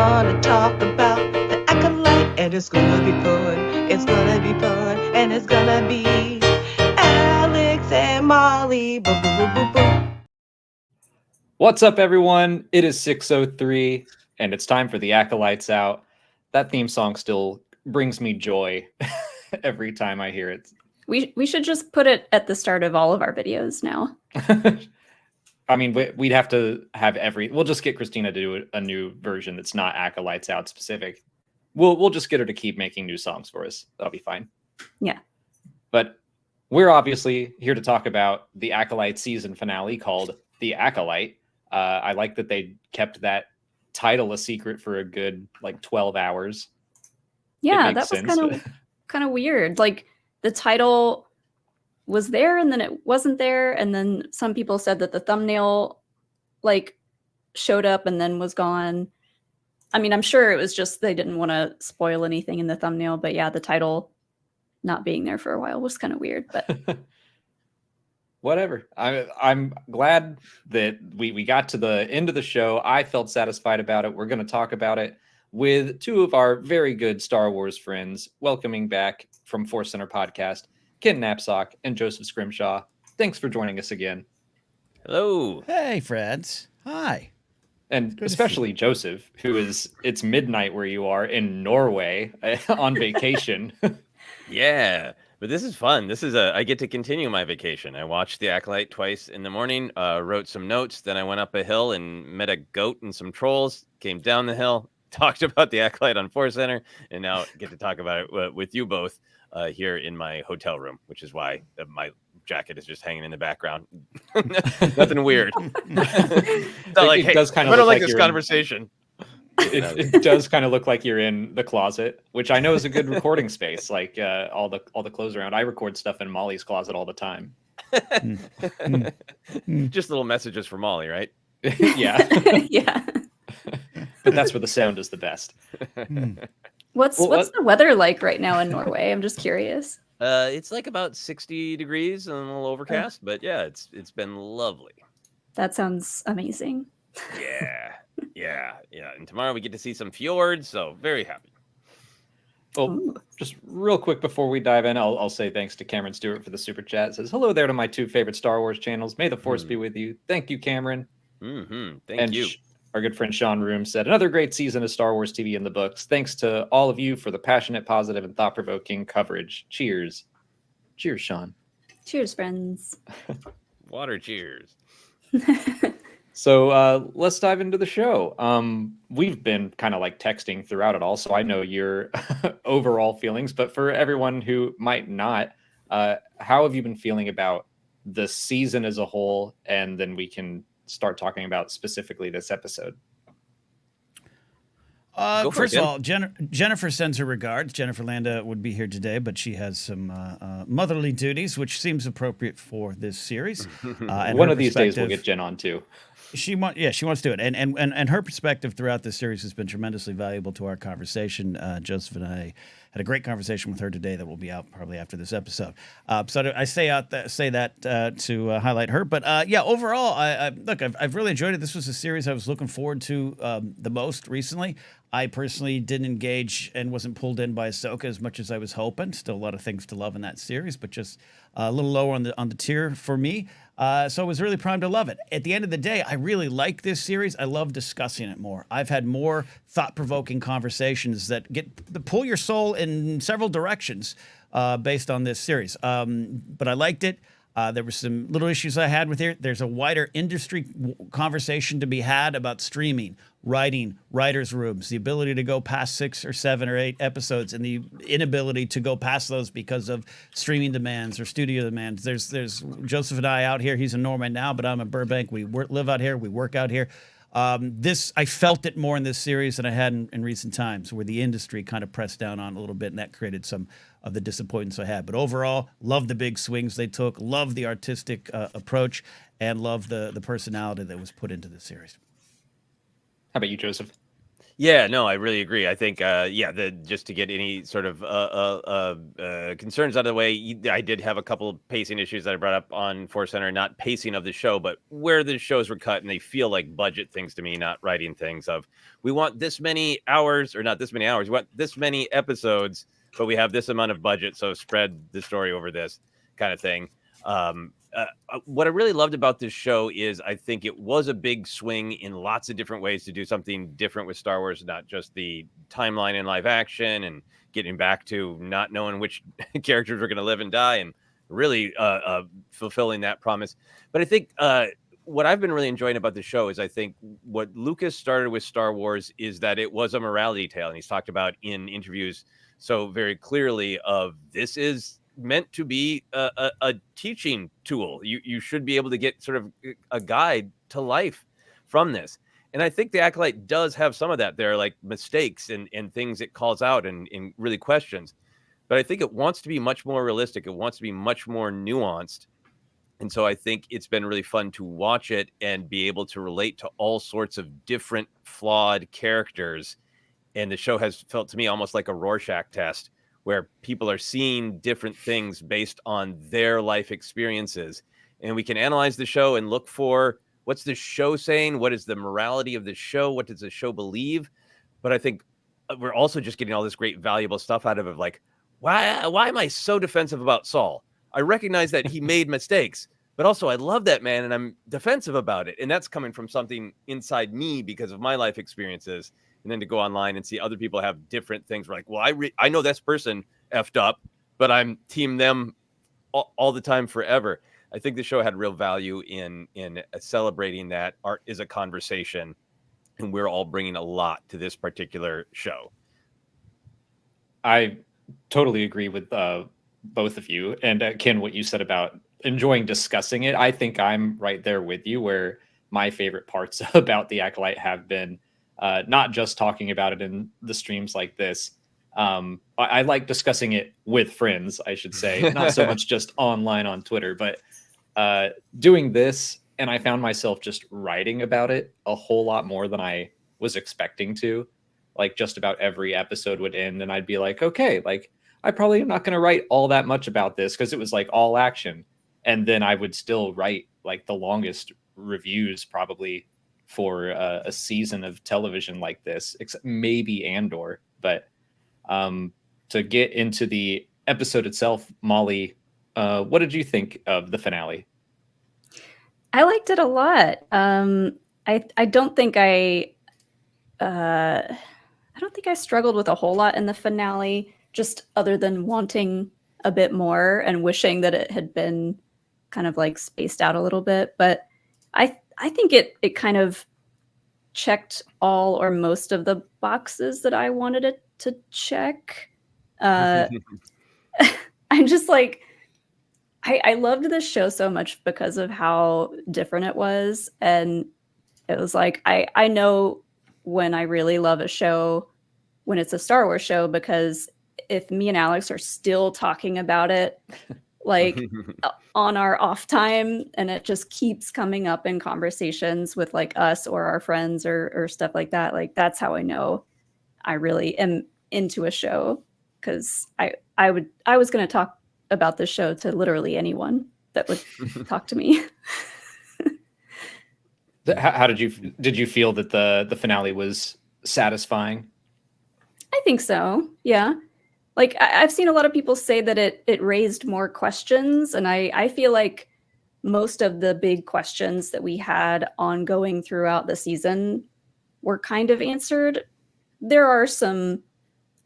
gonna talk about the Acolyte, and it's gonna be fun. It's gonna be fun, and it's gonna be Alex and Molly. Boo, boo, boo, boo, boo. What's up, everyone? It is 6:03, and it's time for the Acolytes out. That theme song still brings me joy every time I hear it. We should just put it at the start of all of our videos now. I mean, we'd have to have we'll just get Christina to do a new version that's not Acolytes out specific. We'll just get her to keep making new songs for us. That'll be fine. Yeah. But we're obviously here to talk about the Acolyte season finale called The Acolyte. I like that they kept that title a secret for a good 12 hours. Yeah, that was kind of weird. Like the title was there and then it wasn't there, and then some people said that the thumbnail showed up and then was gone. I mean, I'm sure it was just they didn't want to spoil anything in the thumbnail, but yeah, the title not being there for a while was kind of weird, but whatever. I'm glad that we got to the end of the show. I felt satisfied about it. We're going to talk about it with two of our very good Star Wars friends, welcoming back from ForceCenter podcast, Ken Knapsack and Joseph Scrimshaw. Thanks for joining us again. Hello. Hey, friends. Hi. And especially Joseph, it's midnight where you are in Norway on vacation. Yeah, but this is fun. I get to continue my vacation. I watched The Acolyte twice in the morning, wrote some notes, then I went up a hill and met a goat and some trolls, came down the hill, talked about The Acolyte on ForceCenter, and now get to talk about it with you both here in my hotel room, which is why my jacket is just hanging in the background. Nothing weird. It does kind of I don't look like this conversation. It does kind of look like you're in the closet, which I know is a good recording space. Like all the clothes around. I record stuff in Molly's closet all the time. Just little messages for Molly, right? Yeah. yeah. But that's where the sound is the best. What's the weather like right now in Norway? I'm just curious. It's like about 60 degrees and a little overcast, but yeah, it's been lovely. That sounds amazing. Yeah. And tomorrow we get to see some fjords, so very happy. Well, just real quick before we dive in, I'll say thanks to Cameron Stewart for the super chat. It says, hello there to my two favorite Star Wars channels. May the Force be with you. Thank you, Cameron. Thank you. Our good friend Sean Room said, another great season of Star Wars TV in the books. Thanks to all of you for the passionate, positive, and thought-provoking coverage. Cheers. Cheers, Sean. Cheers, friends. Water cheers. So let's dive into the show. We've been kind of texting throughout it all, so I know your overall feelings. But for everyone who might not, how have you been feeling about the season as a whole? And then we can start talking about specifically this episode. First of all, Jennifer sends her regards. Jennifer Landa would be here today, but she has some motherly duties, which seems appropriate for this series. And one of these days we'll get Jen on too. She wants to do it, and her perspective throughout this series has been tremendously valuable to our conversation. Joseph and I had a great conversation with her today that will be out probably after this episode. So I say that to highlight her. But overall, I've really enjoyed it. This was a series I was looking forward to the most recently. I personally didn't engage and wasn't pulled in by Ahsoka as much as I was hoping. Still a lot of things to love in that series, but just a little lower on the tier for me. So I was really primed to love it. At the end of the day, I really like this series. I love discussing it more. I've had more thought-provoking conversations that pull your soul in several directions based on this series. But I liked it. There were some little issues I had with it. There's a wider industry conversation to be had about streaming, writing, writers' rooms, the ability to go past 6 or 7 or 8 episodes, and the inability to go past those because of streaming demands or studio demands. There's Joseph and I out here. He's in Norway now, but I'm in Burbank. We live out here. We work out here. I felt it more in this series than I had in recent times, where the industry kind of pressed down on a little bit, and that created some of the disappointments I had. But overall, love the big swings they took, love the artistic approach, and love the personality that was put into the series. How about you, Joseph? Yeah, no, I really agree. I think, just to get any sort of concerns out of the way, I did have a couple of pacing issues that I brought up on ForceCenter, not pacing of the show, but where the shows were cut, and they feel like budget things to me, not writing things of, we want this many hours, or not this many hours, we want this many episodes, but we have this amount of budget, so spread the story over this kind of thing. What I really loved about this show is I think it was a big swing in lots of different ways to do something different with Star Wars, not just the timeline in live action and getting back to not knowing which characters were going to live and die, and really fulfilling that promise. But I think what I've been really enjoying about the show is I think what Lucas started with Star Wars is that it was a morality tale. And he's talked about in interviews so very clearly of this is meant to be a teaching tool. You should be able to get sort of a guide to life from this. And I think the Acolyte does have some of that. There are like mistakes and things it calls out and really questions. But I think it wants to be much more realistic. It wants to be much more nuanced. And so I think it's been really fun to watch it and be able to relate to all sorts of different flawed characters. And the show has felt to me almost like a Rorschach test, where people are seeing different things based on their life experiences. And we can analyze the show and look for what's the show saying? What is the morality of the show? What does the show believe? But I think we're also just getting all this great valuable stuff out of it. Like, why am I so defensive about Saul? I recognize that he made mistakes, but also I love that man and I'm defensive about it. And that's coming from something inside me because of my life experiences. And then to go online and see other people have different things. We're like, well, I know this person effed up, but I'm team them all the time forever. I think the show had real value in celebrating that art is a conversation, and we're all bringing a lot to this particular show. I totally agree with both of you. And Ken, what you said about enjoying discussing it, I think I'm right there with you, where my favorite parts about the Acolyte have been not just talking about it in the streams like this. I like discussing it with friends, I should say, not so much just online on Twitter, but doing this. And I found myself just writing about it a whole lot more than I was expecting to. Like just about every episode would end and I'd be like, okay, like I probably am not going to write all that much about this because it was like all action. And then I would still write like the longest reviews probably for a season of television like this, except maybe Andor. But to get into the episode itself, Molly, what did you think of the finale? I liked it a lot. I don't think I struggled with a whole lot in the finale, just other than wanting a bit more and wishing that it had been kind of like spaced out a little bit. But I think it kind of checked all or most of the boxes that I wanted it to check. I'm just like, I loved this show so much because of how different it was. And it was like, I know when I really love a show, when it's a Star Wars show, because if me and Alex are still talking about it, like on our off time, and it just keeps coming up in conversations with like us or our friends or stuff like that, like that's how I know I really am into a show. Because I was going to talk about this show to literally anyone that would talk to me. How did you feel that the finale was satisfying? I think so. Yeah. Like I've seen a lot of people say that it raised more questions, and I feel like most of the big questions that we had ongoing throughout the season were kind of answered. There are some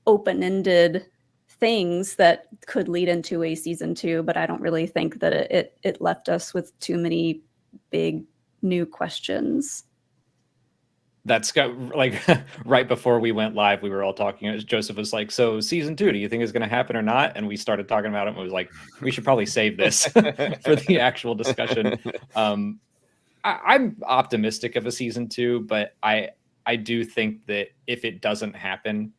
open-ended things that could lead into a season 2, but I don't really think that it left us with too many big new questions. That's got like right before we went live, we were all talking. Joseph was like, "So season 2, do you think is going to happen or not?" And we started talking about it. And it was like, we should probably save this for the actual discussion. I'm optimistic of a season 2, but I do think that if it doesn't happen,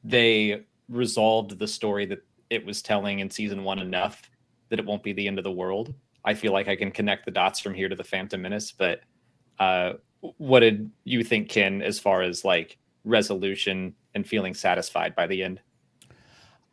they resolved the story that it was telling in season 1 enough that it won't be the end of the world. I feel like I can connect the dots from here to the Phantom Menace, but what did you think, Ken, as far as like resolution and feeling satisfied by the end?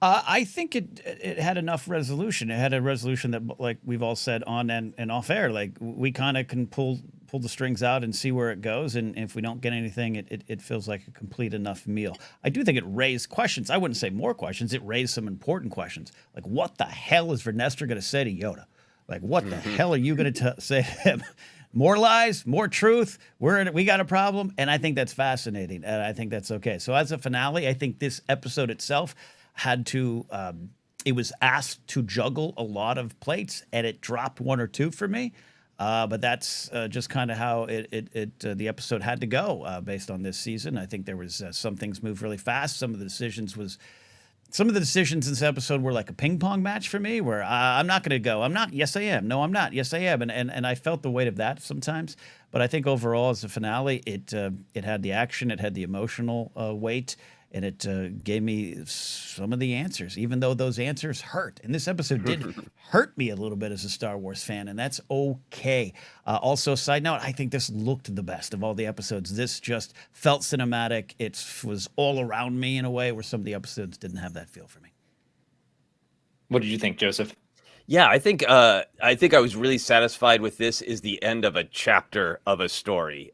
I think it had enough resolution. It had a resolution that, like we've all said on and off air, like we kind of can pull the strings out and see where it goes. And if we don't get anything, it feels like a complete enough meal. I do think it raised questions. I wouldn't say more questions. It raised some important questions. Like, what the hell is Vestra going to say to Yoda? Like, what the hell are you going to say to him? More lies, more truth. We got a problem. And I think that's fascinating. And I think that's okay. So as a finale, I think this episode itself had to, it was asked to juggle a lot of plates, and it dropped one or two for me. But that's just kind of how the episode had to go based on this season. I think there was some things moved really fast. Some of the decisions in this episode were like a ping pong match for me, where I'm not going to go. I'm not. Yes, I am. No, I'm not. Yes, I am. And I felt the weight of that sometimes. But I think overall, as a finale, it had the action, it had the emotional weight, and it gave me some of the answers, even though those answers hurt. And this episode did hurt me a little bit as a Star Wars fan, and that's okay. Also, side note, I think this looked the best of all the episodes. This just felt cinematic. It was all around me in a way where some of the episodes didn't have that feel for me. What did you think, Joseph? Yeah, I think I was really satisfied with this is the end of a chapter of a story.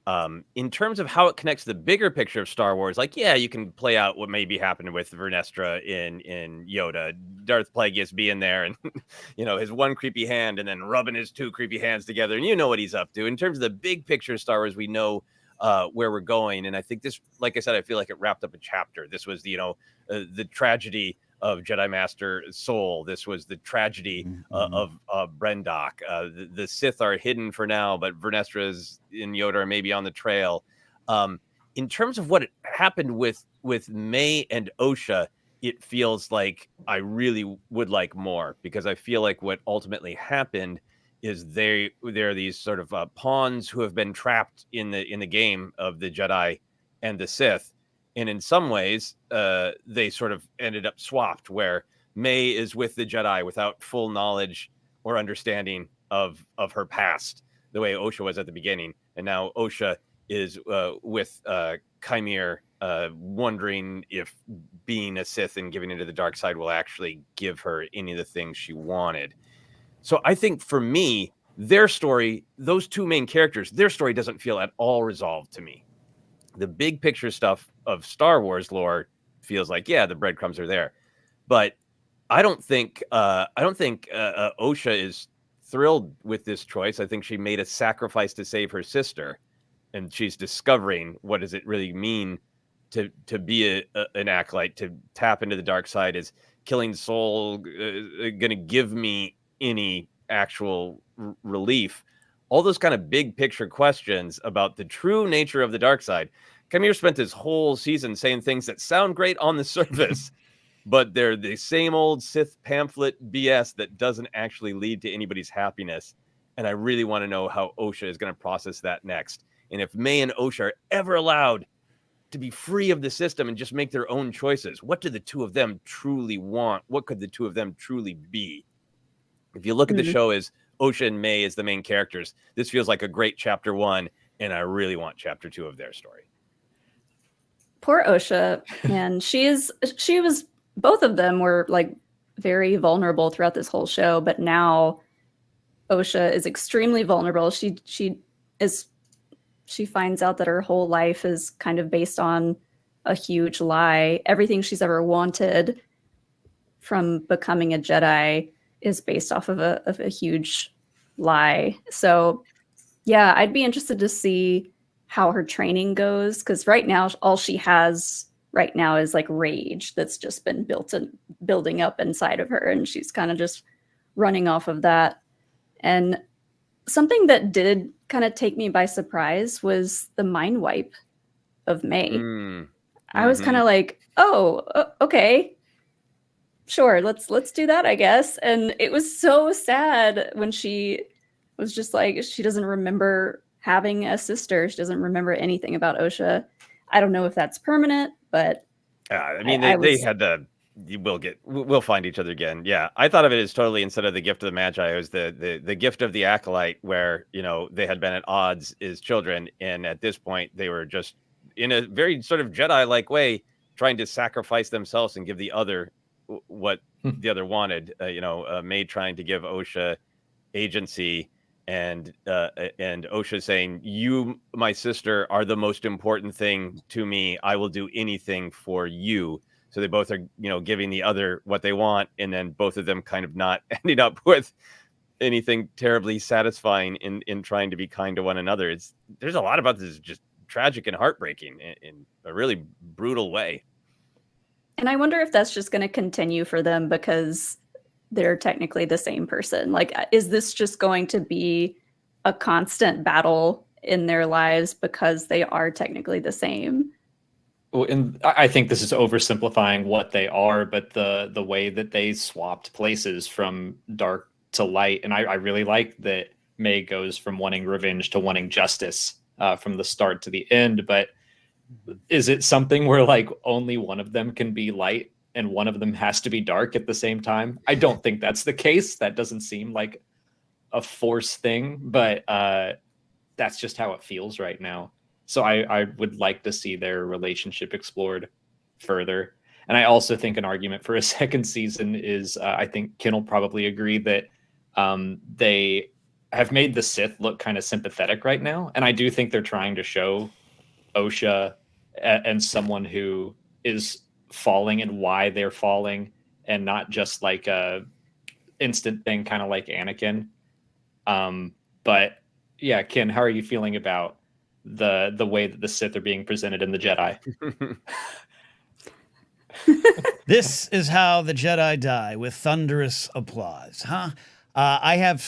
In terms of how it connects to the bigger picture of Star Wars, like, yeah, you can play out what maybe happened with Vestra in Yoda, Darth Plagueis being there and, his one creepy hand and then rubbing his two creepy hands together. And you know what he's up to. In terms of the big picture of Star Wars, we know where we're going. And I think this, like I said, I feel like it wrapped up a chapter. This was, the tragedy of Jedi Master Soul. This was the tragedy of Brendok. The Sith are hidden for now, but Vernestra's in Yoda are maybe on the trail. In terms of what happened with May and Osha, it feels like I really would like more, because I feel like what ultimately happened is they're these sort of pawns who have been trapped in the game of the Jedi and the Sith. And in some ways, they sort of ended up swapped, where May is with the Jedi without full knowledge or understanding of her past, the way Osha was at the beginning. And now Osha is with Kair, wondering if being a Sith and giving into the dark side will actually give her any of the things she wanted. So I think for me, their story, those two main characters, their story doesn't feel at all resolved to me. The big picture stuff of Star Wars lore feels like, yeah, the breadcrumbs are there, but I don't think Osha is thrilled with this choice. I think she made a sacrifice to save her sister, and she's discovering what does it really mean to be an acolyte, to tap into the dark side. Is killing Soul going to give me any actual relief? All those kind of big picture questions about the true nature of the dark side. Kair spent his whole season saying things that sound great on the surface, but they're the same old Sith pamphlet BS that doesn't actually lead to anybody's happiness. And I really want to know how Osha is going to process that next. And if May and Osha are ever allowed to be free of the system and just make their own choices, what do the two of them truly want? What could the two of them truly be? If you look at the show as Osha and May as the main characters, this feels like a great chapter 1, and I really want chapter 2 of their story. Poor Osha, and she was, both of them were like very vulnerable throughout this whole show, but now Osha is extremely vulnerable. She finds out that her whole life is kind of based on a huge lie. Everything she's ever wanted from becoming a Jedi is based off of a huge lie. So yeah, I'd be interested to see how her training goes, because right now all she has right now is like rage that's just been building up inside of her, and she's kind of just running off of that. And something that did kind of take me by surprise was the mind wipe of May. I was kind of like, oh, okay, sure, let's do that, I guess. And it was so sad when she was just like, she doesn't remember having a sister. She doesn't remember anything about Osha. I don't know if that's permanent, but I mean, they had the, we'll find each other again. Yeah. I thought of it as totally, instead of the gift of the Magi, it was the gift of the Acolyte, where, they had been at odds as children. And at this point they were just in a very sort of Jedi-like way, trying to sacrifice themselves and give the other what the other wanted. May trying to give Osha agency, and Osha saying, "You, my sister, are the most important thing to me. I will do anything for you." So they both are, giving the other what they want, and then both of them kind of not ending up with anything terribly satisfying in trying to be kind to one another. There's a lot about this just tragic and heartbreaking in a really brutal way. And I wonder if that's just going to continue for them because they're technically the same person. Like, is this just going to be a constant battle in their lives because they are technically the same? Well, and I think this is oversimplifying what they are, but the way that they swapped places from dark to light, and I really like that May goes from wanting revenge to wanting justice from the start to the end. But is it something where like only one of them can be light and one of them has to be dark at the same time? I don't think that's the case. That doesn't seem like a force thing, but that's just how it feels right now. So I would like to see their relationship explored further. And I also think an argument for a second season is I think Ken will probably agree that they have made the Sith look kind of sympathetic right now. And I do think they're trying to show Osha and someone who is falling and why they're falling, and not just like a instant thing, kind of like Anakin. But yeah, Ken, how are you feeling about the way that the Sith are being presented in the Jedi? This is how the Jedi die, with thunderous applause, huh? I have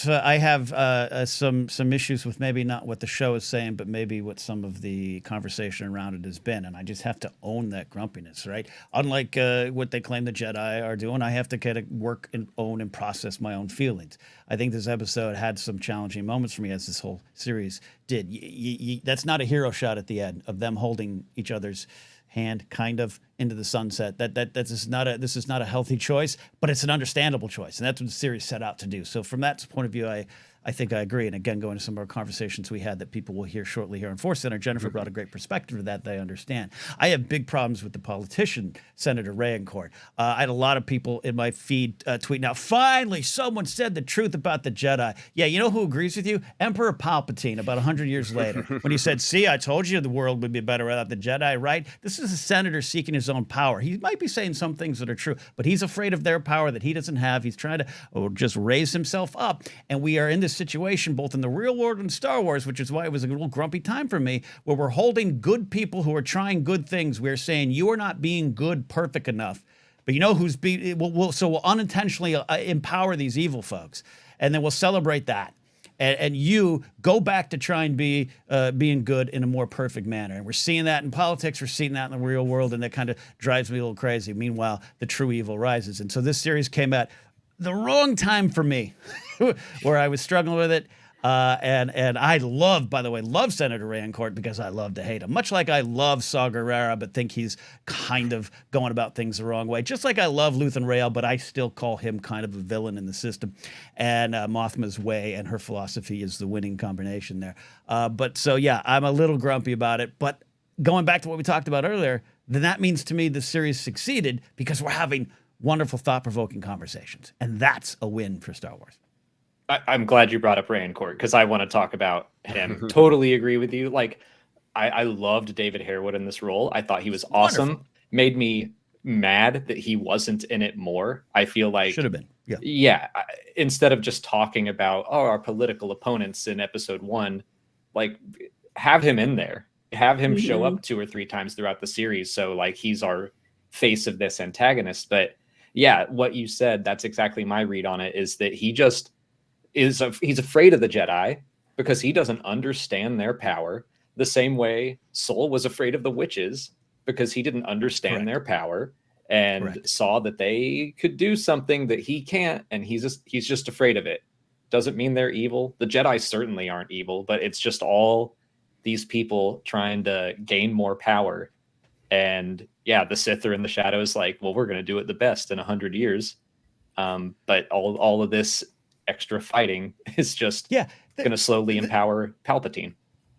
some issues with maybe not what the show is saying, but maybe what some of the conversation around it has been, and I just have to own that grumpiness, right? Unlike what they claim the Jedi are doing, I have to kind of work and own and process my own feelings. I think this episode had some challenging moments for me, as this whole series did. That's not a hero shot at the end of them holding each other's hand kind of into the sunset. This is not a healthy choice, but it's an understandable choice, and that's what the series set out to do. So from that point of view, I think I agree. And again, going to some of our conversations we had that people will hear shortly here on ForceCenter, Jennifer brought a great perspective to that. They understand. I have big problems with the politician, Senator Rayencourt. I had a lot of people in my feed tweeting out, finally, someone said the truth about the Jedi. Yeah, you know who agrees with you? Emperor Palpatine, about 100 years later, when he said, see, I told you the world would be better without the Jedi, right? This is a senator seeking his own power. He might be saying some things that are true, but he's afraid of their power that he doesn't have. He's trying to just raise himself up. And we are in this situation both in the real world and Star Wars, which is why it was a little grumpy time for me, where we're holding good people who are trying good things. We're saying you are not being good, perfect enough. But you know who's we'll unintentionally empower these evil folks, and then we'll celebrate that. And you go back to try and be being good in a more perfect manner. And we're seeing that in politics. We're seeing that in the real world, and that kind of drives me a little crazy. Meanwhile, the true evil rises. And so this series came at the wrong time for me, where I was struggling with it. And I love Senator Rayencourt because I love to hate him. Much like I love Saw Gerrera, but think he's kind of going about things the wrong way. Just like I love Luthen Rael, but I still call him kind of a villain in the system. And Mothma's way and her philosophy is the winning combination there. So yeah, I'm a little grumpy about it. But going back to what we talked about earlier, then that means to me the series succeeded because we're having wonderful, thought-provoking conversations. And that's a win for Star Wars. I'm glad you brought up Rayencourt because I want to talk about him. Totally agree with you. Like, I loved David Harewood in this role. I thought he was awesome. Wonderful. Made me mad that he wasn't in it more. I feel like should have been. Yeah. Instead of just talking about our political opponents in episode 1, like have him in there. Have him show up 2 or 3 times throughout the series. So like he's our face of this antagonist. But yeah, what you said, that's exactly my read on it, is that he just he's afraid of the Jedi because he doesn't understand their power the same way Sol was afraid of the witches because he didn't understand their power and saw that they could do something that he can't, and he's just afraid of it. Doesn't mean they're evil. The Jedi certainly aren't evil, but it's just all these people trying to gain more power. And yeah, the Sith are in the shadows like, well, we're going to do it the best in 100 years. But all of this extra fighting is just going to slowly empower Palpatine.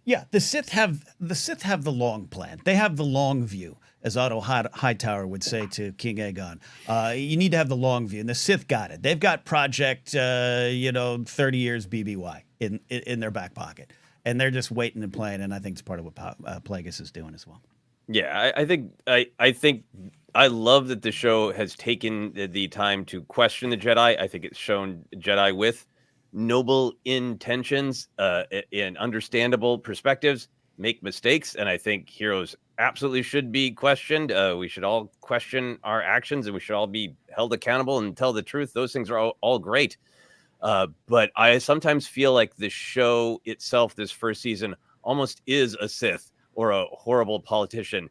Yeah, the Sith have the long plan. They have the long view, as Otto Hightower would say to King Aegon. You need to have the long view, and the Sith got it. They've got Project 30 years BBY in their back pocket, and they're just waiting and playing. And I think it's part of what Plagueis is doing as well. Yeah, I think I love that the show has taken the time to question the Jedi. I think it's shown Jedi with noble intentions and understandable perspectives make mistakes, and I think heroes absolutely should be questioned. We should all question our actions, and we should all be held accountable and tell the truth. Those things are all great. But I sometimes feel like the show itself, this first season, almost is a Sith or a horrible politician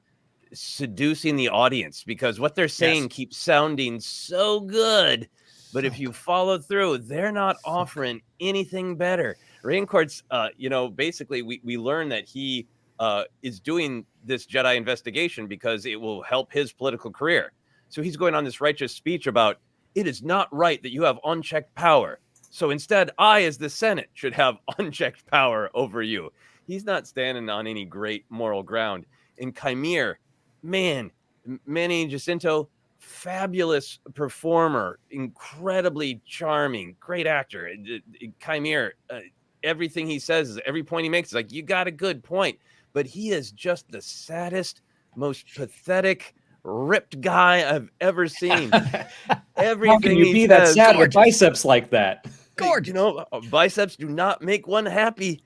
seducing the audience, because what they're saying keeps sounding so good. But if you follow through, they're not offering anything better. Raincourt's, basically we learn that he is doing this Jedi investigation because it will help his political career. So he's going on this righteous speech about it is not right that you have unchecked power. So instead, I, as the Senate, should have unchecked power over you. He's not standing on any great moral ground. And Kair, man, Manny Jacinto, fabulous performer, incredibly charming, great actor. Kair, everything he says, every point he makes is like, you got a good point. But he is just the saddest, most pathetic, ripped guy I've ever seen. Everything How can you be that sad with biceps like that? Gorgeous. Biceps do not make one happy.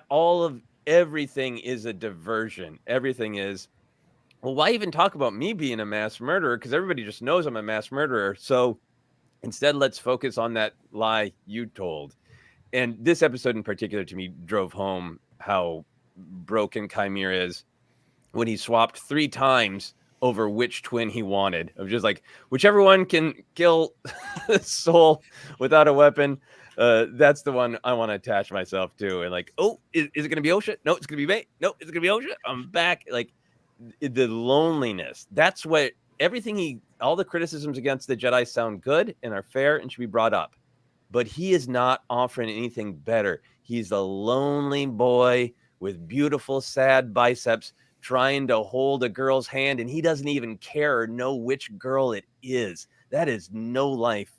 All of everything is a diversion. Everything is, well, why even talk about me being a mass murderer? Because everybody just knows I'm a mass murderer. So instead, let's focus on that lie you told. And this episode in particular to me drove home how broken Kair is when he swapped 3 times over which twin he wanted. Of just like, whichever one can kill Soul without a weapon, that's the one I want to attach myself to. And like, oh, is it going to be Osha? No, it's going to be May. No, it's going to be Osha. I'm back. Like, the loneliness. That's what all the criticisms against the Jedi sound good and are fair and should be brought up. But he is not offering anything better. He's a lonely boy with beautiful, sad biceps trying to hold a girl's hand, and he doesn't even care or know which girl it is. That is no life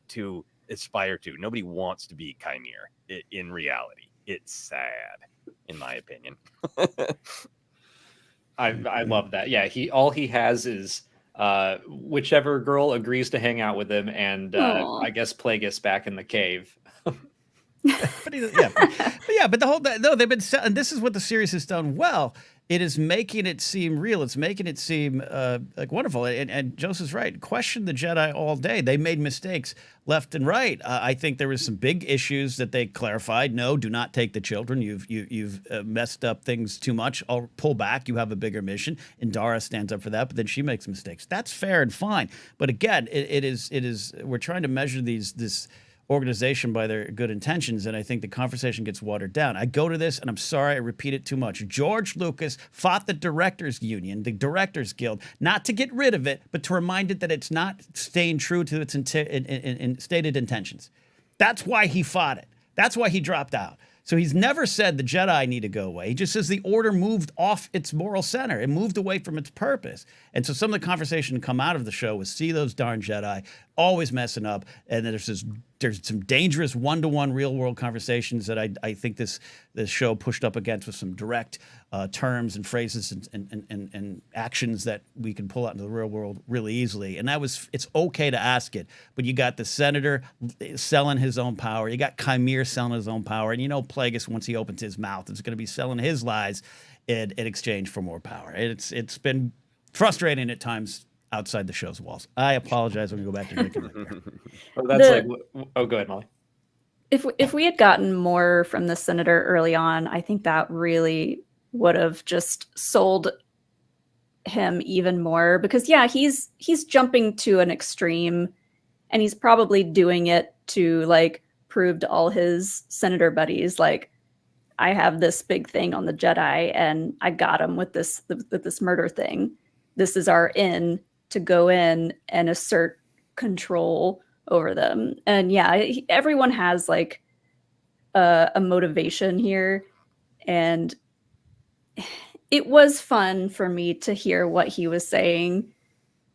to aspire to. Nobody wants to be Kair in reality. It's sad, in my opinion. I love that. Yeah, all he has is whichever girl agrees to hang out with him, and I guess Plagueis back in the cave. but the whole they've been, and this is what the series has done well. It is making it seem real. It's making it seem like wonderful. And Joseph's right. Question the Jedi all day. They made mistakes left and right. I think there was some big issues that they clarified. No, do not take the children. You've messed up things too much. I'll pull back. You have a bigger mission. And Dara stands up for that, but then she makes mistakes. That's fair and fine. But again, it is. We're trying to measure this organization by their good intentions, and I think the conversation gets watered down. I go to this, and I'm sorry I repeat it too much. George Lucas fought the Directors Union, the Directors Guild, not to get rid of it, but to remind it that it's not staying true to its stated intentions. That's why he fought it. That's why he dropped out. So he's never said the Jedi need to go away. He just says the Order moved off its moral center. It moved away from its purpose. And so some of the conversation to come out of the show was see those darn Jedi always messing up. And there's some dangerous one-to-one real-world conversations that I think this show pushed up against with some direct terms and phrases and actions that we can pull out into the real world really easily. And it's okay to ask it. But you got the Senator selling his own power. You got Kair selling his own power. And Plagueis, once he opens his mouth, is going to be selling his lies in exchange for more power. It's been frustrating at times outside the show's walls. I apologize when we go back to drinking. Oh, go ahead, Molly. If we had gotten more from the Senator early on, I think that really would have just sold him even more, because he's jumping to an extreme, and he's probably doing it to like prove to all his Senator buddies, like, I have this big thing on the Jedi and I got him with this murder thing. This is our in to go in and assert control over them. And everyone has like a motivation here. And it was fun for me to hear what he was saying,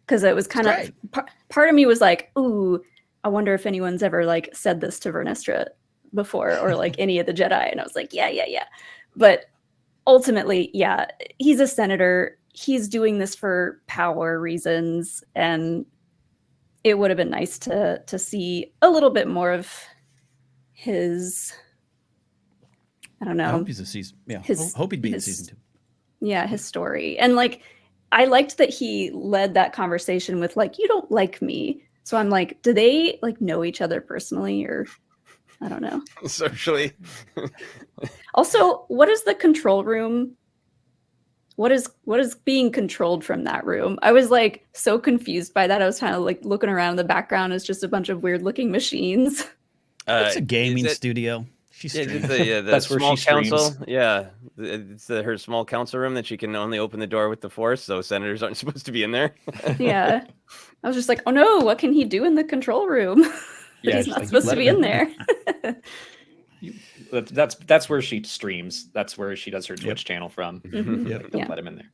because it was kind of part of me was like, ooh, I wonder if anyone's ever like said this to Vernestra before, or like any of the Jedi. And I was like, yeah. But ultimately, yeah, he's a senator. He's doing this for power reasons, and it would have been nice to see a little bit more of his, I don't know. I hope he's a season. Yeah, hope he'd be in season 2. Yeah, his story. And like, I liked that he led that conversation with like, you don't like me. So I'm like, do they like know each other personally, or I don't know. Socially. Also, what is the control room? What is being controlled from that room? I was like so confused by that. I was kind of like looking around in the background. It's just a bunch of weird looking machines. It's a gaming studio. That's where she council. Streams. Yeah, it's her small council room that she can only open the door with the Force, so senators aren't supposed to be in there. Yeah, I was just like, oh no, what can he do in the control room? Yeah, he's not supposed to be in there. That's where she streams. That's where she does her Twitch channel from. Mm-hmm. Don't let him in there.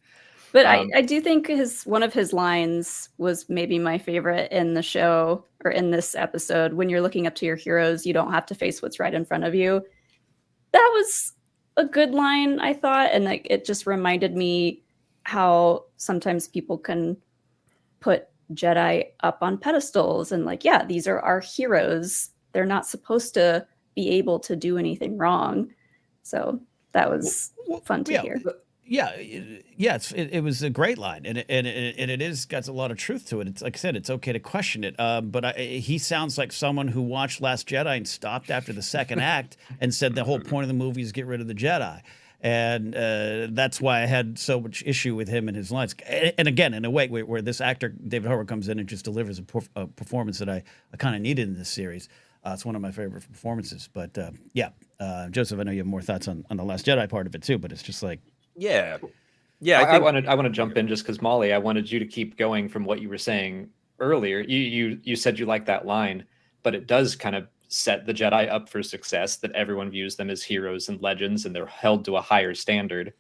But I do think one of his lines was maybe my favorite in the show, or in this episode. When you're looking up to your heroes, you don't have to face what's right in front of you. That was a good line, I thought. And it just reminded me how sometimes people can put Jedi up on pedestals and like, yeah, these are our heroes. They're not supposed to be able to do anything wrong. So that was fun to hear. Yeah, it was a great line, and it is got a lot of truth to it. It's like I said, it's okay to question it, but he sounds like someone who watched Last Jedi and stopped after the second act and said the whole point of the movie is get rid of the Jedi, and that's why I had so much issue with him and his lines. And again, in a way where this actor David Harbour comes in and just delivers a performance that I kind of needed in this series. It's one of my favorite performances. But Joseph, I know you have more thoughts on the Last Jedi part of it too, but it's just like. Yeah. I want to jump in just because Molly, I wanted you to keep going from what you were saying earlier. You said you like that line, but it does kind of set the Jedi up for success, that everyone views them as heroes and legends, and they're held to a higher standard.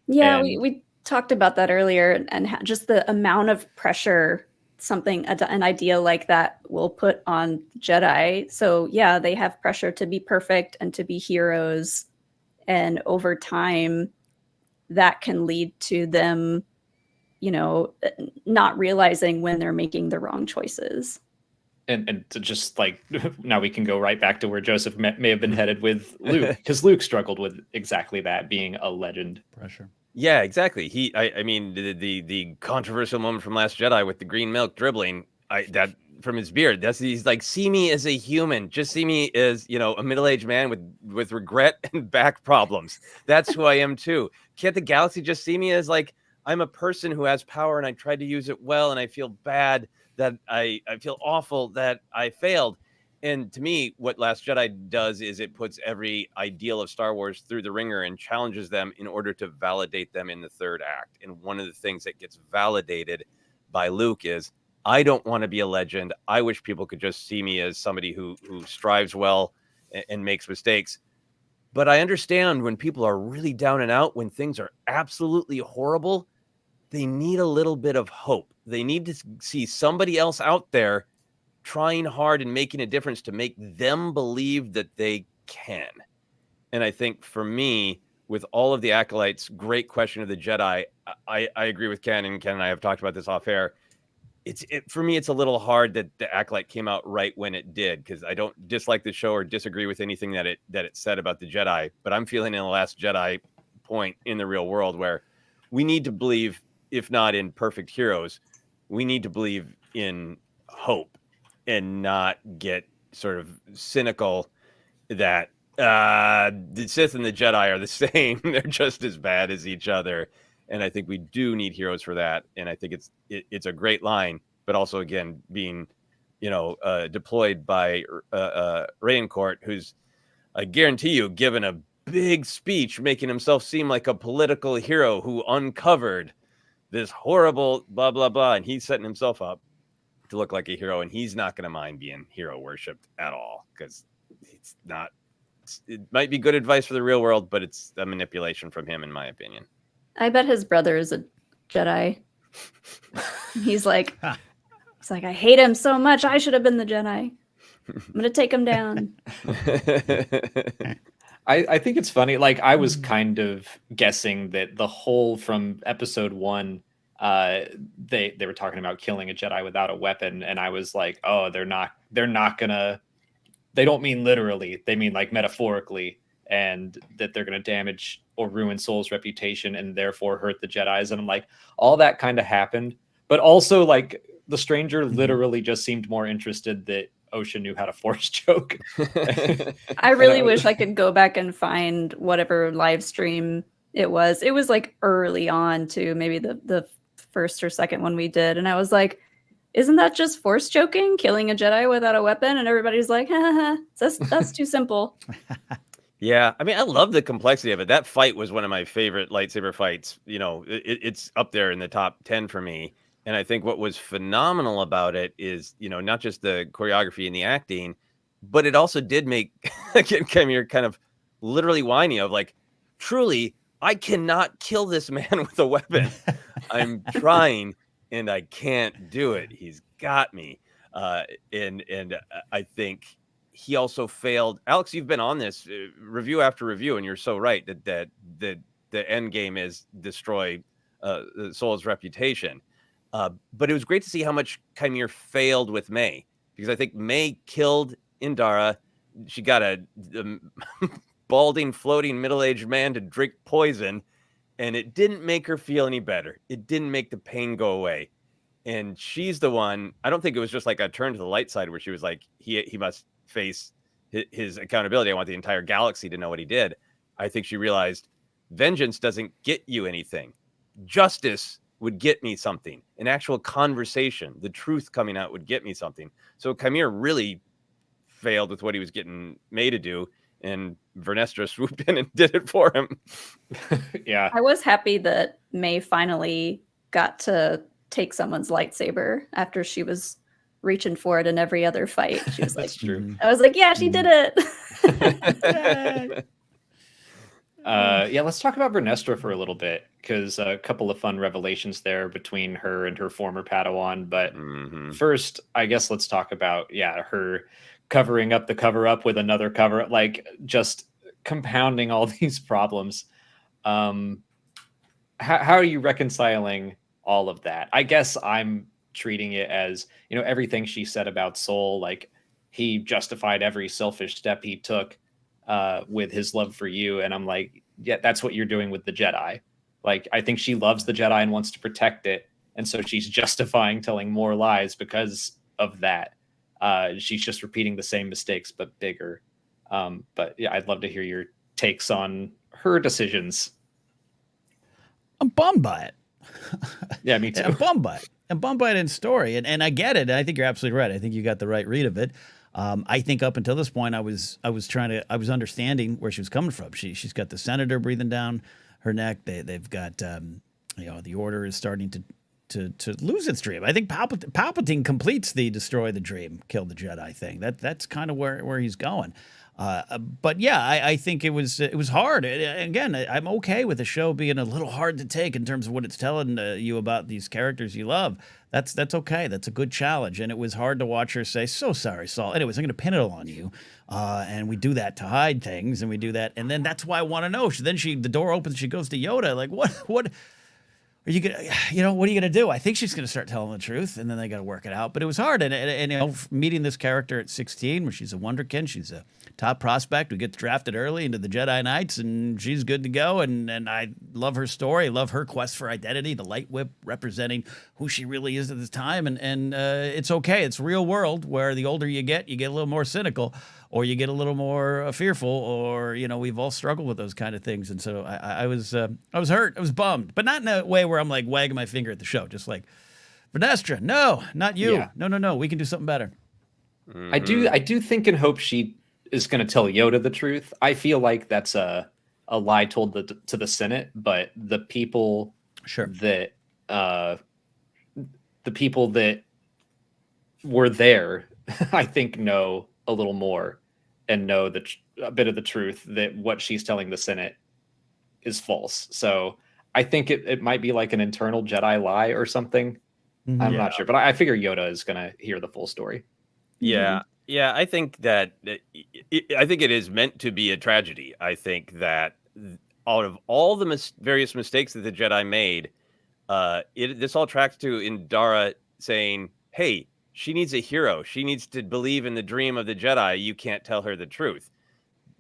Yeah, we talked about that earlier, and just the amount of pressure an idea like that will put on Jedi. So yeah, they have pressure to be perfect and to be heroes, and over time that can lead to them, not realizing when they're making the wrong choices. And to just like, now we can go right back to where Joseph may have been headed with Luke, because Luke struggled with exactly that, being a legend. Pressure. Yeah, exactly. I mean, the controversial moment from Last Jedi with the green milk dribbling, that from his beard, he's like, see me as a human, just see me as, a middle-aged man with regret and back problems. That's who I am too. Can't the galaxy just see me as like, I'm a person who has power and I tried to use it well, and I feel bad that I feel awful that I failed. And to me, what Last Jedi does is it puts every ideal of Star Wars through the ringer and challenges them in order to validate them in the third act. And one of the things that gets validated by Luke is, I don't want to be a legend. I wish people could just see me as somebody who strives well and makes mistakes. But I understand when people are really down and out, when things are absolutely horrible, they need a little bit of hope. They need to see somebody else out there trying hard and making a difference to make them believe that they can. And I think for me, with all of the Acolytes, great question of the Jedi, I agree with Ken, and Ken and I have talked about this off air. For me, it's a little hard that the Acolyte came out right when it did, because I don't dislike the show or disagree with anything that it said about the Jedi. But I'm feeling in the Last Jedi point in the real world where we need to believe, if not in perfect heroes, we need to believe in hope and not get sort of cynical that the Sith and the Jedi are the same. They're just as bad as each other. And I think we do need heroes for that. And I think it's a great line, but also, again, being, deployed by Raincourt, who's, I guarantee you, given a big speech, making himself seem like a political hero who uncovered this horrible blah, blah, blah. And he's setting himself up to look like a hero. And he's not going to mind being hero worshipped at all, because it's not it might be good advice for the real world, but it's a manipulation from him, in my opinion. I bet his brother is a Jedi. He's like, I hate him so much. I should have been the Jedi. I'm gonna take him down. I think it's funny. Like, I was kind of guessing that the whole from episode 1, they were talking about killing a Jedi without a weapon, and I was like, oh, they're not gonna. They don't mean literally. They mean like metaphorically, and that they're gonna damage or ruin Soul's reputation and therefore hurt the Jedis. And I'm like, all that kind of happened, but also like the stranger literally just seemed more interested that Ocean knew how to force choke. I really wish I could go back and find whatever live stream it was. It was like early on too, maybe the first or second one we did. And I was like, isn't that just force choking, killing a Jedi without a weapon? And everybody's like, ha, that's too simple. Yeah, I mean, I love the complexity of it. That fight was one of my favorite lightsaber fights. You know, it's up there in the top 10 for me. And I think what was phenomenal about it is, you know, not just the choreography and the acting, but it also did make Kair kind of literally whiny of like, truly, I cannot kill this man with a weapon. I'm trying and I can't do it. He's got me. And I think he also failed. Alex, you've been on this review after review, and you're so right that the end game is destroy Soul's reputation. But it was great to see how much Kair failed with May, because I think May killed Indara. She got a balding, floating, middle-aged man to drink poison, and it didn't make her feel any better. It didn't make the pain go away. And she's the one, I don't think it was just like a turn to the light side where she was like, he must face his accountability. I want the entire galaxy to know what he did. I think she realized vengeance doesn't get you anything. Justice would get me something. An actual conversation, the truth coming out would get me something. So Kair really failed with what he was getting May to do, and Vestra swooped in and did it for him. Yeah. I was happy that May finally got to take someone's lightsaber after she was reaching for it in every other fight. She was like, true. I was like, yeah, she did it. Yeah, let's talk about Vestra for a little bit, because a couple of fun revelations there between her and her former Padawan. But first, I guess let's talk about, her covering up the cover up with another cover, like just compounding all these problems. How are you reconciling all of that? I guess I'm treating it as, everything she said about Soul, like he justified every selfish step he took with his love for you. And I'm like, yeah, that's what you're doing with the Jedi. Like, I think she loves the Jedi and wants to protect it. And so she's justifying telling more lies because of that. She's just repeating the same mistakes, but bigger. But yeah, I'd love to hear your takes on her decisions. I'm bummed by it. Yeah, me too. I'm bummed by it. I'm bummed by it in story. And I get it. And I think you're absolutely right. I think you got the right read of it. I think up until this point, I was understanding where she was coming from. She's got the senator breathing down her neck. They've got, the order is starting to lose its dream. I think Palpatine completes the destroy the dream, kill the Jedi thing. That's kind of where he's going. But yeah, I think it was hard. Again, I'm okay with the show being a little hard to take in terms of what it's telling you about these characters you love. That's okay. That's a good challenge. And it was hard to watch her say, "So sorry, Saul." Anyways, I'm going to pin it all on you. And we do that to hide things, and we do that, and then that's why I want to know. The door opens. She goes to Yoda, like, what? Are you gonna, what are you gonna do? I think she's gonna start telling the truth, and then they got to work it out. But it was hard, and meeting this character at 16, where she's a wonderkin, she's a top prospect who gets drafted early into the Jedi Knights, and she's good to go. And I love her story, love her quest for identity, the light whip representing who she really is at this time, and it's okay. It's real world where the older you get a little more cynical, or you get a little more fearful, or we've all struggled with those kind of things. And so I was hurt, I was bummed, but not in a way where I'm like wagging my finger at the show, just like, Vestra, no, not you. Yeah. No, we can do something better. Mm-hmm. I do think and hope she is going to tell Yoda the truth. I feel like that's a lie told to the Senate, but the people that the people that were there, I think, know a little more and know a bit of the truth that what she's telling the Senate is false. So I think it might be like an internal Jedi lie or something. I'm not sure, but I figure Yoda is going to hear the full story. Yeah. Yeah, I think that I think it is meant to be a tragedy. I think that out of all the various mistakes that the Jedi made, this all tracks to Indara saying, "Hey, she needs a hero. She needs to believe in the dream of the Jedi. You can't tell her the truth."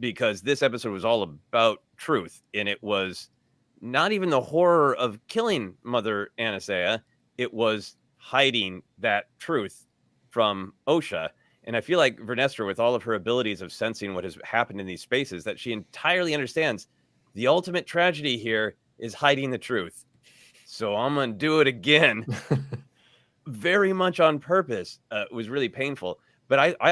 Because this episode was all about truth, and it was not even the horror of killing Mother Anastasia. It was hiding that truth from Osha. And I feel like Vernestra, with all of her abilities of sensing what has happened in these spaces, that she entirely understands the ultimate tragedy here is hiding the truth. So I'm going to do it again. Very much on purpose. It was really painful. But I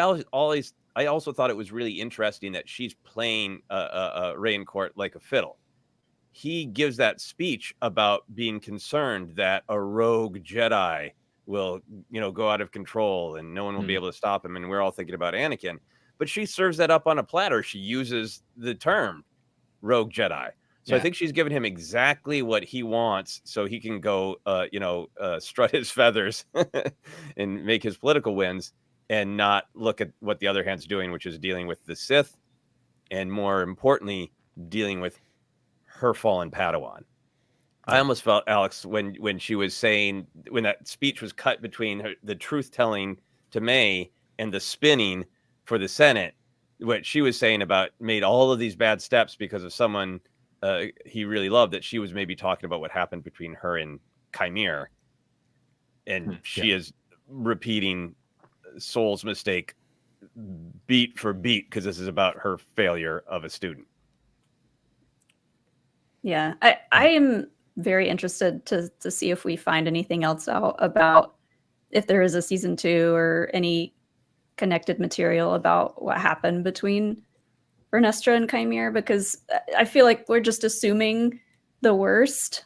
also thought it was really interesting that she's playing Raincourt like a fiddle. He gives that speech about being concerned that a rogue Jedi will, go out of control and no one will be able to stop him. And we're all thinking about Anakin, but she serves that up on a platter. She uses the term rogue Jedi. So I think she's given him exactly what he wants so he can go, strut his feathers and make his political wins and not look at what the other hand's doing, which is dealing with the Sith and, more importantly, dealing with her fallen Padawan. I almost felt, Alex, when she was saying, when that speech was cut between the truth telling to May and the spinning for the Senate, what she was saying about made all of these bad steps because of someone he really loved, that she was maybe talking about what happened between her and Kair. And she is repeating Soul's mistake beat for beat because this is about her failure of a student. Yeah, I am very interested to see if we find anything else out about if there is a season 2 or any connected material about what happened between Vernestra and Kair, because I feel like we're just assuming the worst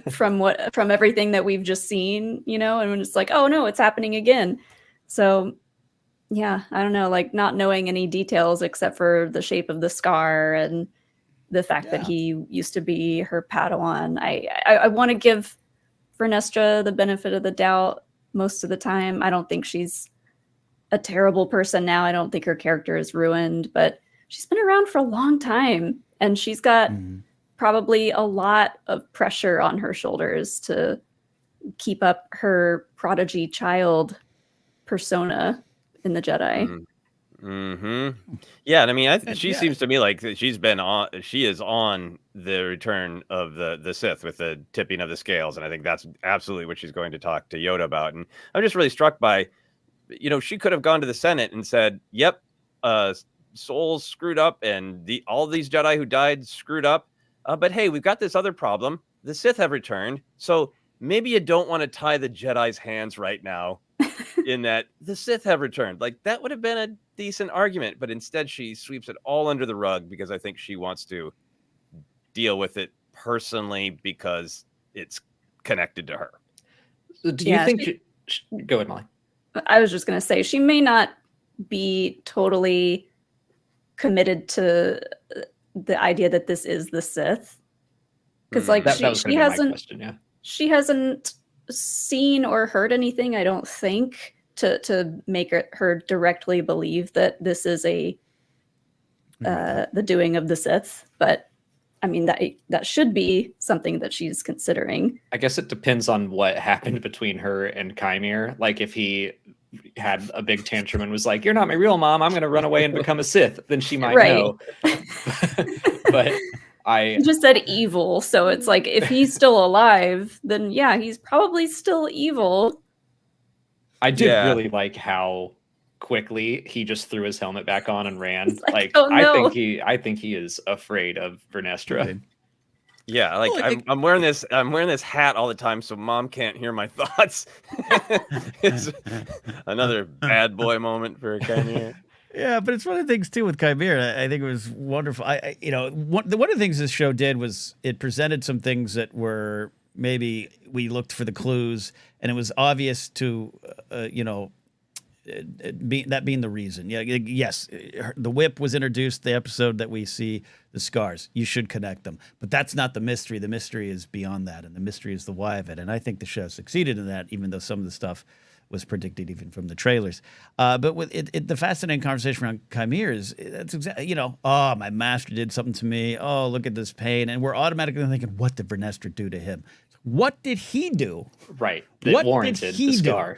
from everything that we've just seen, and when it's like, oh no, it's happening again. So yeah, I don't know, like not knowing any details except for the shape of the scar and the fact that he used to be her Padawan. I want to give Vernestra the benefit of the doubt most of the time. I don't think she's a terrible person now. I don't think her character is ruined, but she's been around for a long time and she's got probably a lot of pressure on her shoulders to keep up her prodigy child persona in the Jedi. Yeah, and I mean, she seems to me like she is on the return of the Sith with the tipping of the scales, and I think that's absolutely what she's going to talk to Yoda about. And I'm just really struck by, she could have gone to the Senate and said, "Yep, Soul's screwed up, and all these Jedi who died screwed up. But hey, we've got this other problem: the Sith have returned. So maybe you don't want to tie the Jedi's hands right now." In that the Sith have returned. Like, that would have been a decent argument, but instead she sweeps it all under the rug because I think she wants to deal with it personally because it's connected to her. So do you think go ahead, Molly? I was just going to say, she may not be totally committed to the idea that this is the Sith. Because she hasn't seen or heard anything, I don't think, to make her directly believe that this is the doing of the Sith. But I mean, that should be something that she's considering. I guess it depends on what happened between her and Kair. Like, if he had a big tantrum and was like, "You're not my real mom, I'm going to run away and become a Sith," then she might know. But you just said evil, so it's like, if he's still alive, then yeah, he's probably still evil. I did really like how quickly he just threw his helmet back on and ran. Like, oh, no. I think he is afraid of Vernestra. Yeah, like, I'm wearing this hat all the time so Mom can't hear my thoughts. It's another bad boy moment for Kair. Yeah, but it's one of the things too with Kair. I think it was wonderful. One of the things this show did was it presented some things that were maybe we looked for the clues, and it was obvious to that being the reason. Yeah, yes, the whip was introduced the episode that we see the scars. You should connect them, but that's not the mystery. The mystery is beyond that, and the mystery is the why of it. And I think the show succeeded in that, even though some of the stuff was predicted even from the trailers. But with the fascinating conversation around Kair is that's exactly, oh, my master did something to me. Oh, look at this pain. And we're automatically thinking, what did Vestra do to him? What did he do? Right. That warranted the scar.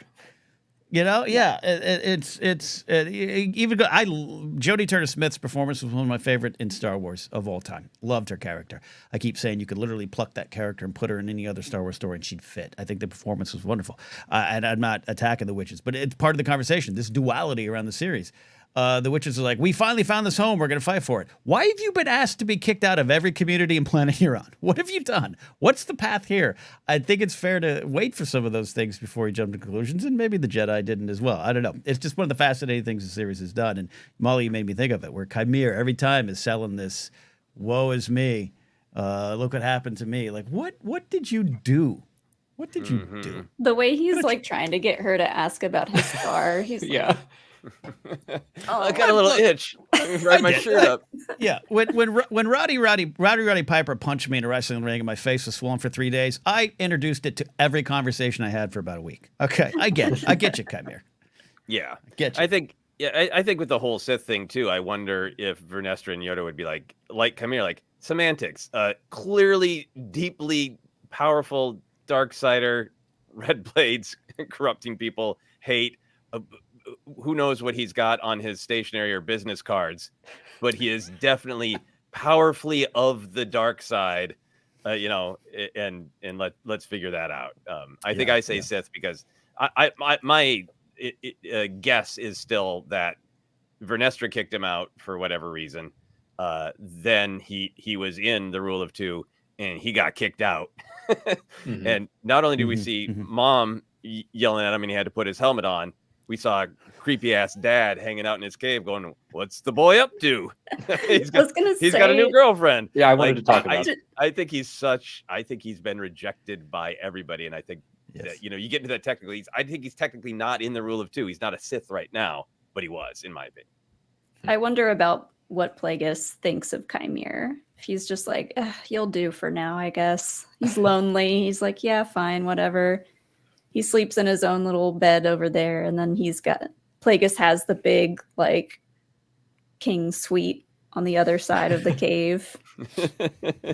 Yeah. It's even Jodie Turner-Smith's performance was one of my favorite in Star Wars of all time. Loved her character. I keep saying you could literally pluck that character and put her in any other Star Wars story and she'd fit. I think the performance was wonderful. And I'm not attacking the witches, but it's part of the conversation. This duality around the series. The witches are like, we finally found this home. We're going to fight for it. Why have you been asked to be kicked out of every community and planet you're on? What have you done? What's the path here? I think it's fair to wait for some of those things before you jump to conclusions, and maybe the Jedi didn't as well. I don't know. It's just one of the fascinating things the series has done. And Molly, you made me think of it, where Kair every time is selling this, woe is me. Look what happened to me. Like, what did you do? What did you do? The way he's like trying to get her to ask about his scar. He's yeah. I got a little itch. Let me write my shirt up. Yeah, when Roddy Piper punched me in a wrestling ring and my face was swollen for 3 days, I introduced it to every conversation I had for about a week. Okay, I get it. I get you, Kair. Yeah, get you. I think with the whole Sith thing too, I wonder if Vestra and Yoda would be like Kair, like semantics. Clearly, deeply powerful Darksider, red blades, corrupting people, hate. Who knows what he's got on his stationery or business cards, but he is definitely powerfully of the dark side, and let's figure that out. I think I say Sith because my guess is still that Vestra kicked him out for whatever reason. Then he was in the rule of two and he got kicked out. And not only do we see mom yelling at him and he had to put his helmet on, we saw a creepy ass dad hanging out in his cave going, what's the boy up to? he's got a new girlfriend. Yeah, I wanted to talk about it. I think he's been rejected by everybody. And I think that, you get into that technically, I think he's technically not in the rule of two. He's not a Sith right now, but he was, in my opinion. I wonder about what Plagueis thinks of Kair. If he's just like, you'll do for now, I guess. He's lonely. He's like, yeah, fine, whatever. He sleeps in his own little bed over there, and then Plagueis has the big, like, king suite on the other side of the cave.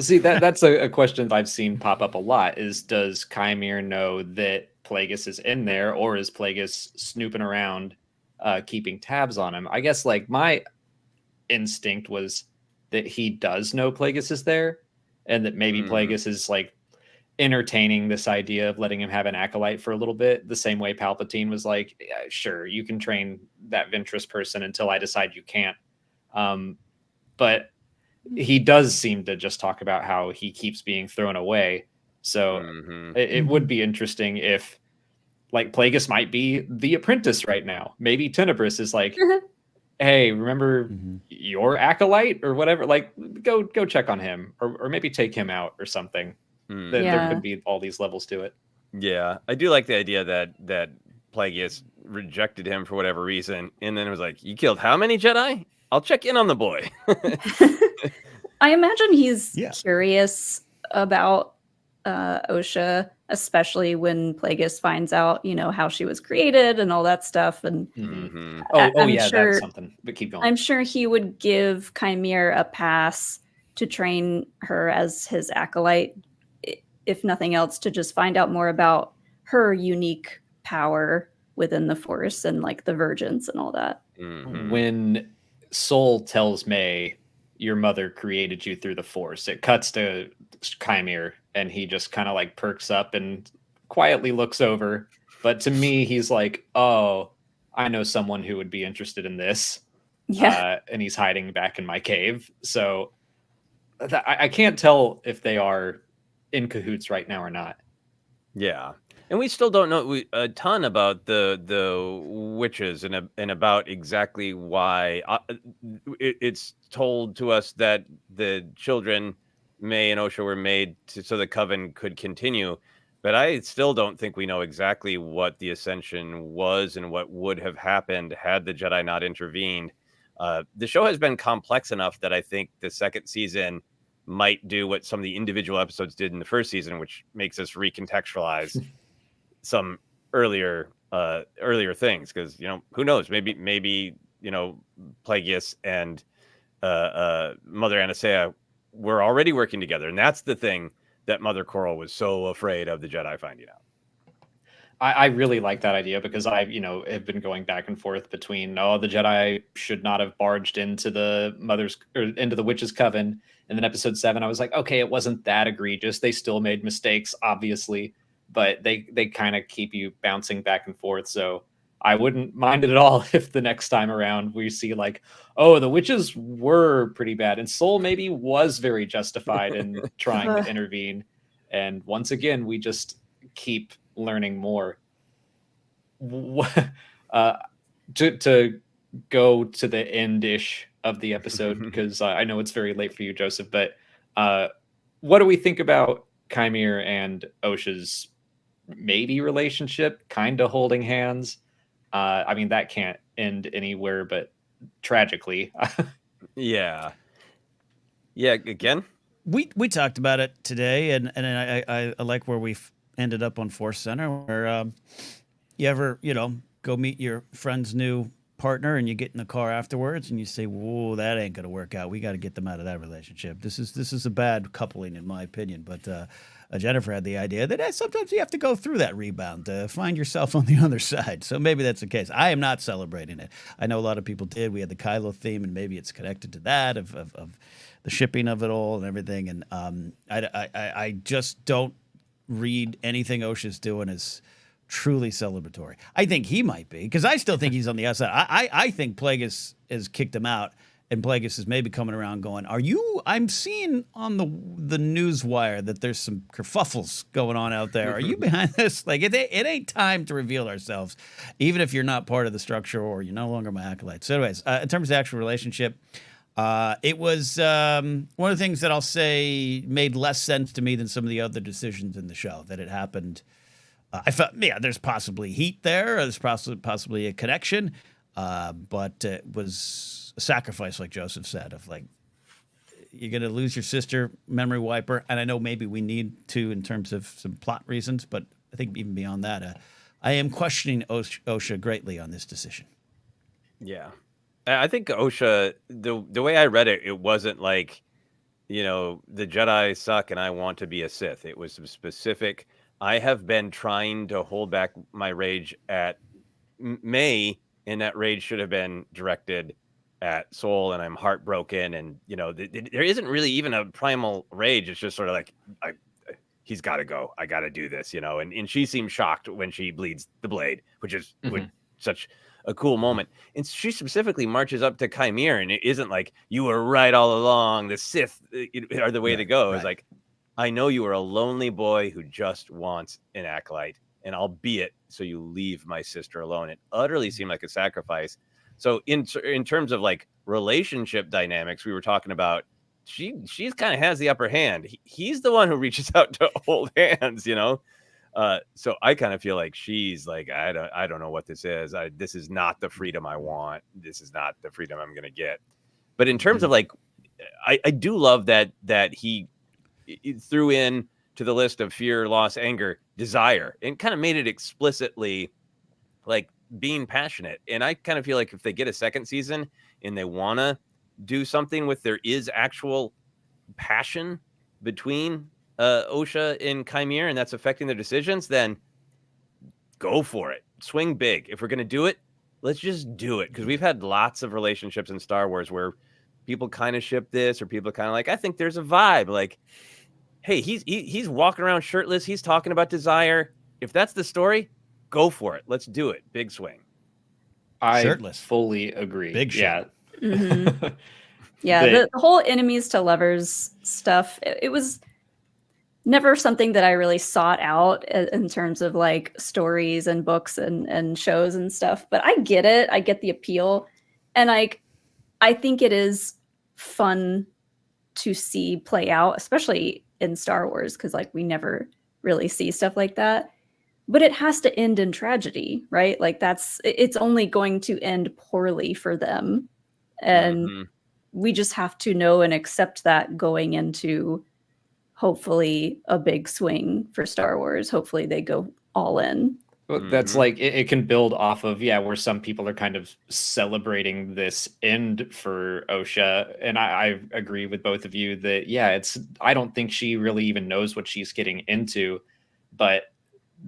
See, that's a question I've seen pop up a lot, is does Kair know that Plagueis is in there, or is Plagueis snooping around, keeping tabs on him? I guess, like, my instinct was that he does know Plagueis is there, and that maybe Plagueis is, like, entertaining this idea of letting him have an acolyte for a little bit, the same way Palpatine was like, yeah, sure, you can train that Ventress person until I decide you can't. But he does seem to just talk about how he keeps being thrown away. So it would be interesting if, like, Plagueis might be the apprentice right now. Maybe Tenebris is like, hey, remember your acolyte or whatever? Like, go check on him, or maybe take him out or something. There could be all these levels to it. Yeah, I do like the idea that Plagueis rejected him for whatever reason, and then it was like, you killed how many Jedi? I'll check in on the boy. I imagine he's curious about Osha, especially when Plagueis finds out, how she was created and all that stuff. And that's something. But keep going. I'm sure he would give Kair a pass to train her as his acolyte, if nothing else, to just find out more about her unique power within the Force and, like, the virgins and all that. When Soul tells May, your mother created you through the Force, it cuts to Kair and he just kind of, like, perks up and quietly looks over. But to me, he's like, oh, I know someone who would be interested in this. Yeah. And he's hiding back in my cave. So I can't tell if they are in cahoots right now or not. Yeah, and we still don't know a ton about the witches and about exactly why. It's told to us that the children, May and Osha, were made so the coven could continue. But I still don't think we know exactly what the Ascension was and what would have happened had the Jedi not intervened. The show has been complex enough that I think the second season might do what some of the individual episodes did in the first season, which makes us recontextualize some earlier things. Because, you know, who knows? Maybe you know, Plagueis and Mother Anastasia were already working together, and that's the thing that Mother Coral was so afraid of the Jedi finding out. I really like that idea because I, have been going back and forth between, the Jedi should not have barged into the into the Witch's Coven. And then episode 7, I was like, okay, it wasn't that egregious. They still made mistakes, obviously, but they kind of keep you bouncing back and forth. So I wouldn't mind it at all if the next time around we see like, oh, the witches were pretty bad and Soul maybe was very justified in trying to intervene. And once again, we just keep learning more. To go to the end-ish of the episode, because I know it's very late for you, Joseph, but what do we think about Kair and Osha's maybe relationship, kind of holding hands? I mean, that can't end anywhere but tragically. Yeah. Again, we talked about it today, and I like where we've ended up on ForceCenter, where you ever go meet your friend's new partner and you get in the car afterwards and you say, whoa, that ain't gonna work out, we got to get them out of that relationship. This is a bad coupling in my opinion. But Jennifer had the idea that sometimes you have to go through that rebound to find yourself on the other side. So maybe that's the case. I am not celebrating it. I know a lot of people did. We had the Kylo theme, and maybe it's connected to that of the shipping of it all and everything. And I just don't read anything Osha's doing as truly celebratory. I think he might be, because I still think he's on the outside. I think Plagueis has kicked him out, and Plagueis is maybe coming around going, I'm seeing on the news wire that there's some kerfuffles going on out there. Are you behind this? Like, it ain't time to reveal ourselves, even if you're not part of the structure or you're no longer my acolyte. So anyways, in terms of the actual relationship, it was one of the things that I'll say made less sense to me than some of the other decisions in the show, that it happened. I felt, there's possibly heat there, or there's possibly a connection, but it was a sacrifice, like Joseph said, of like, you're going to lose your sister, memory wiper, and I know maybe we need to in terms of some plot reasons, but I think even beyond that, I am questioning Osha greatly on this decision. Yeah. I think Osha, the way I read it, it wasn't like, the Jedi suck and I want to be a Sith. It was some specific, I have been trying to hold back my rage at May, and that rage should have been directed at Soul, and I'm heartbroken. And, there isn't really even a primal rage. It's just sort of like, he's got to go. I got to do this, and she seems shocked when she bleeds the blade, which is such a cool moment. And she specifically marches up to Kair, and it isn't like, you were right all along, the Sith are the way to go. It's like, I know you are a lonely boy who just wants an acolyte, and I'll be it so you leave my sister alone. It utterly seemed like a sacrifice. So in terms of like relationship dynamics, we were talking about, she's kind of has the upper hand. He's the one who reaches out to hold hands, So I kind of feel like she's like, I don't know what this is. This is not the freedom I want. This is not the freedom I'm going to get. But in terms of like, I do love that he threw in to the list of fear, loss, anger, desire, and kind of made it explicitly like being passionate. And I kind of feel like if they get a second season and they want to do something with, there is actual passion between Osha and Kair, and that's affecting their decisions, then go for it. Swing big. If we're going to do it, let's just do it. Because we've had lots of relationships in Star Wars where people kind of ship this, or people kind of like, I think there's a vibe. Like, hey, he's walking around shirtless. He's talking about desire. If that's the story, go for it. Let's do it. Big swing. I Shirtless. fully agree. Big shit. Yeah. Mm-hmm. Yeah, the whole enemies to lovers stuff, it was never something that I really sought out in terms of like stories and books and shows and stuff. But I get it. I get the appeal. And I think it is fun to see play out, especially in Star Wars, because like we never really see stuff like that. But it has to end in tragedy, right? Like it's only going to end poorly for them. And we just have to know and accept that going into hopefully a big swing for Star Wars. Hopefully they go all in. Well, that's like it can build off of where some people are kind of celebrating this end for Osha, and I agree with both of you that it's I don't think she really even knows what she's getting into, but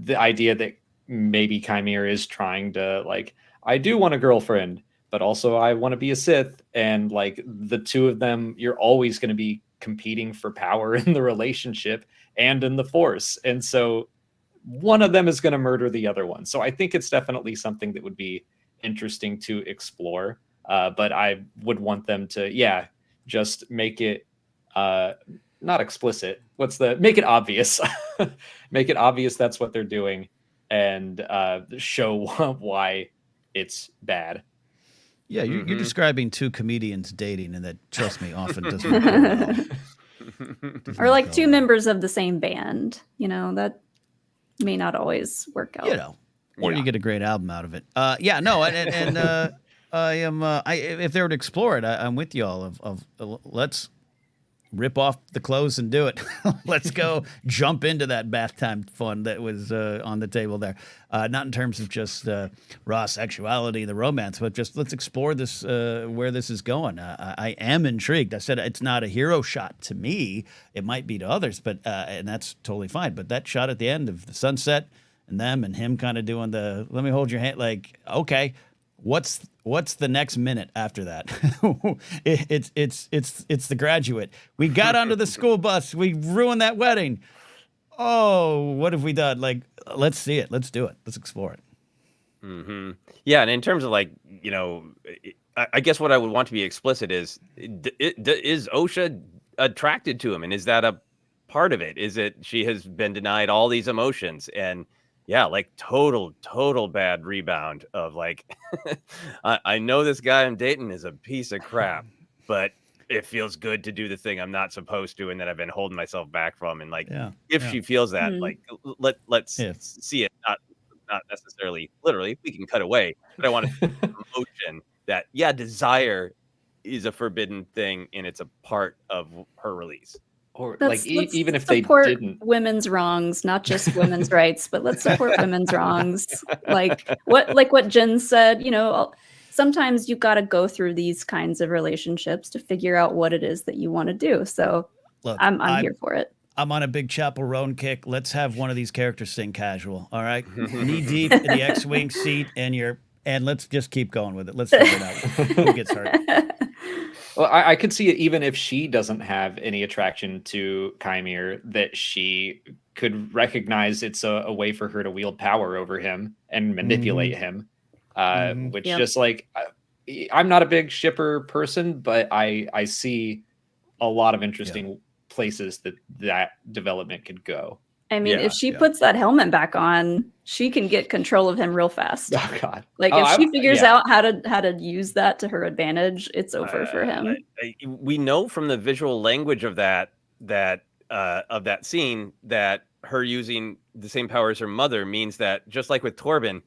the idea that maybe Kair is trying to like, I do want a girlfriend, but also I want to be a Sith, and like the two of them, you're always going to be competing for power in the relationship and in the Force, and so one of them is going to murder the other one. So I think it's definitely something that would be interesting to explore. But I would want them to, just make it not explicit. Make it obvious. Make it obvious that's what they're doing, and show why it's bad. Yeah, you're describing two comedians dating, and that, trust me, often doesn't go well. Or like two members of the same band, that may not always work out. Or you get a great album out of it. And I am. If they were to explore it, I'm with you all. Let's rip off the clothes and do it. Let's go jump into that bath time fun that was on the table there. Not in terms of just raw sexuality, the romance, but just let's explore this, where this is going. I am intrigued. I said it's not a hero shot to me. It might be to others, but and that's totally fine. But that shot at the end of the sunset and them and him kind of doing the "let me hold your hand," like, okay, what's the next minute after that? It's The Graduate. We got onto the school bus. We ruined that wedding. Oh, what have we done? Like, let's see it. Let's do it. Let's explore it. Yeah, and in terms of like, I guess what I would want to be explicit is Osha attracted to him, and is that a part of it? Is it she has been denied all these emotions, and like total bad rebound of like, I know this guy I'm dating is a piece of crap, but it feels good to do the thing I'm not supposed to, and that I've been holding myself back from. And like, if she feels that, like, let's see it, not necessarily literally. We can cut away, but I want to emotion that desire is a forbidden thing, and it's a part of her release. Or even if they didn't, women's wrongs, not just women's rights, but let's support women's wrongs. Like what Jen said, sometimes you got to go through these kinds of relationships to figure out what it is that you want to do. So look, I'm here for it. I'm on a big Chapel Roan kick. Let's have one of these characters sing casual. All right, knee deep in the X-wing seat, and let's just keep going with it. Let's figure it out. Who gets hurt? Well, I could see it even if she doesn't have any attraction to Kair, that she could recognize it's a way for her to wield power over him and manipulate him. Which just like, I'm not a big shipper person, but I see a lot of interesting places that development could go. I mean, if she puts that helmet back on, she can get control of him real fast. Oh God! Like if she figures out how to use that to her advantage, it's over for him. We know from the visual language of that scene that her using the same power as her mother means that, just like with Torben,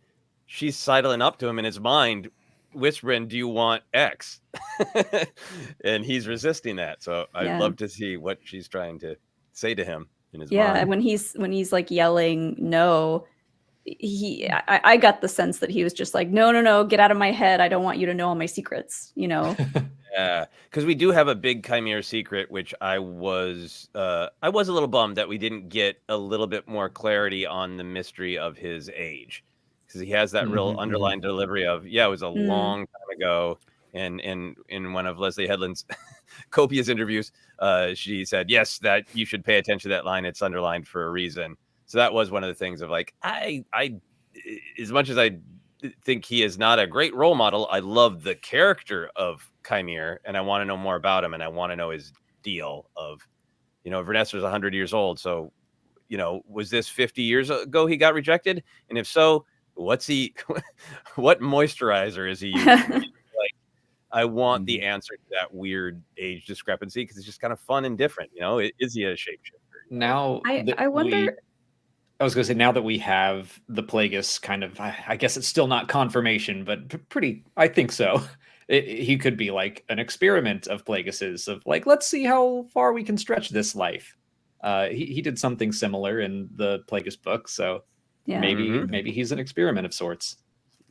she's sidling up to him in his mind, whispering, "Do you want X?" And he's resisting that. So I'd love to see what she's trying to say to him. In his mind. And when he's like yelling no, I got the sense that he was just like, no, get out of my head. I don't want you to know all my secrets, Yeah, because we do have a big Kirs secret, which I was a little bummed that we didn't get a little bit more clarity on the mystery of his age, because he has that real underlying delivery of it was a long time ago. And in one of Leslie Headland's copious interviews, she said, yes, that you should pay attention to that line. It's underlined for a reason. So that was one of the things of like, I as much as I think he is not a great role model, I love the character of Kair, and I want to know more about him, and I want to know his deal of, Vernestra's 100 years old. So, was this 50 years ago he got rejected? And if so, what moisturizer is he using? I want the answer to that weird age discrepancy, because it's just kind of fun and different. Is he a shapeshifter? Now, I wonder. I was going to say, now that we have the Plagueis kind of, I guess it's still not confirmation, but pretty, I think so. He could be like an experiment of Plagueis's, of like, let's see how far we can stretch this life. He did something similar in the Plagueis book, so maybe he's an experiment of sorts.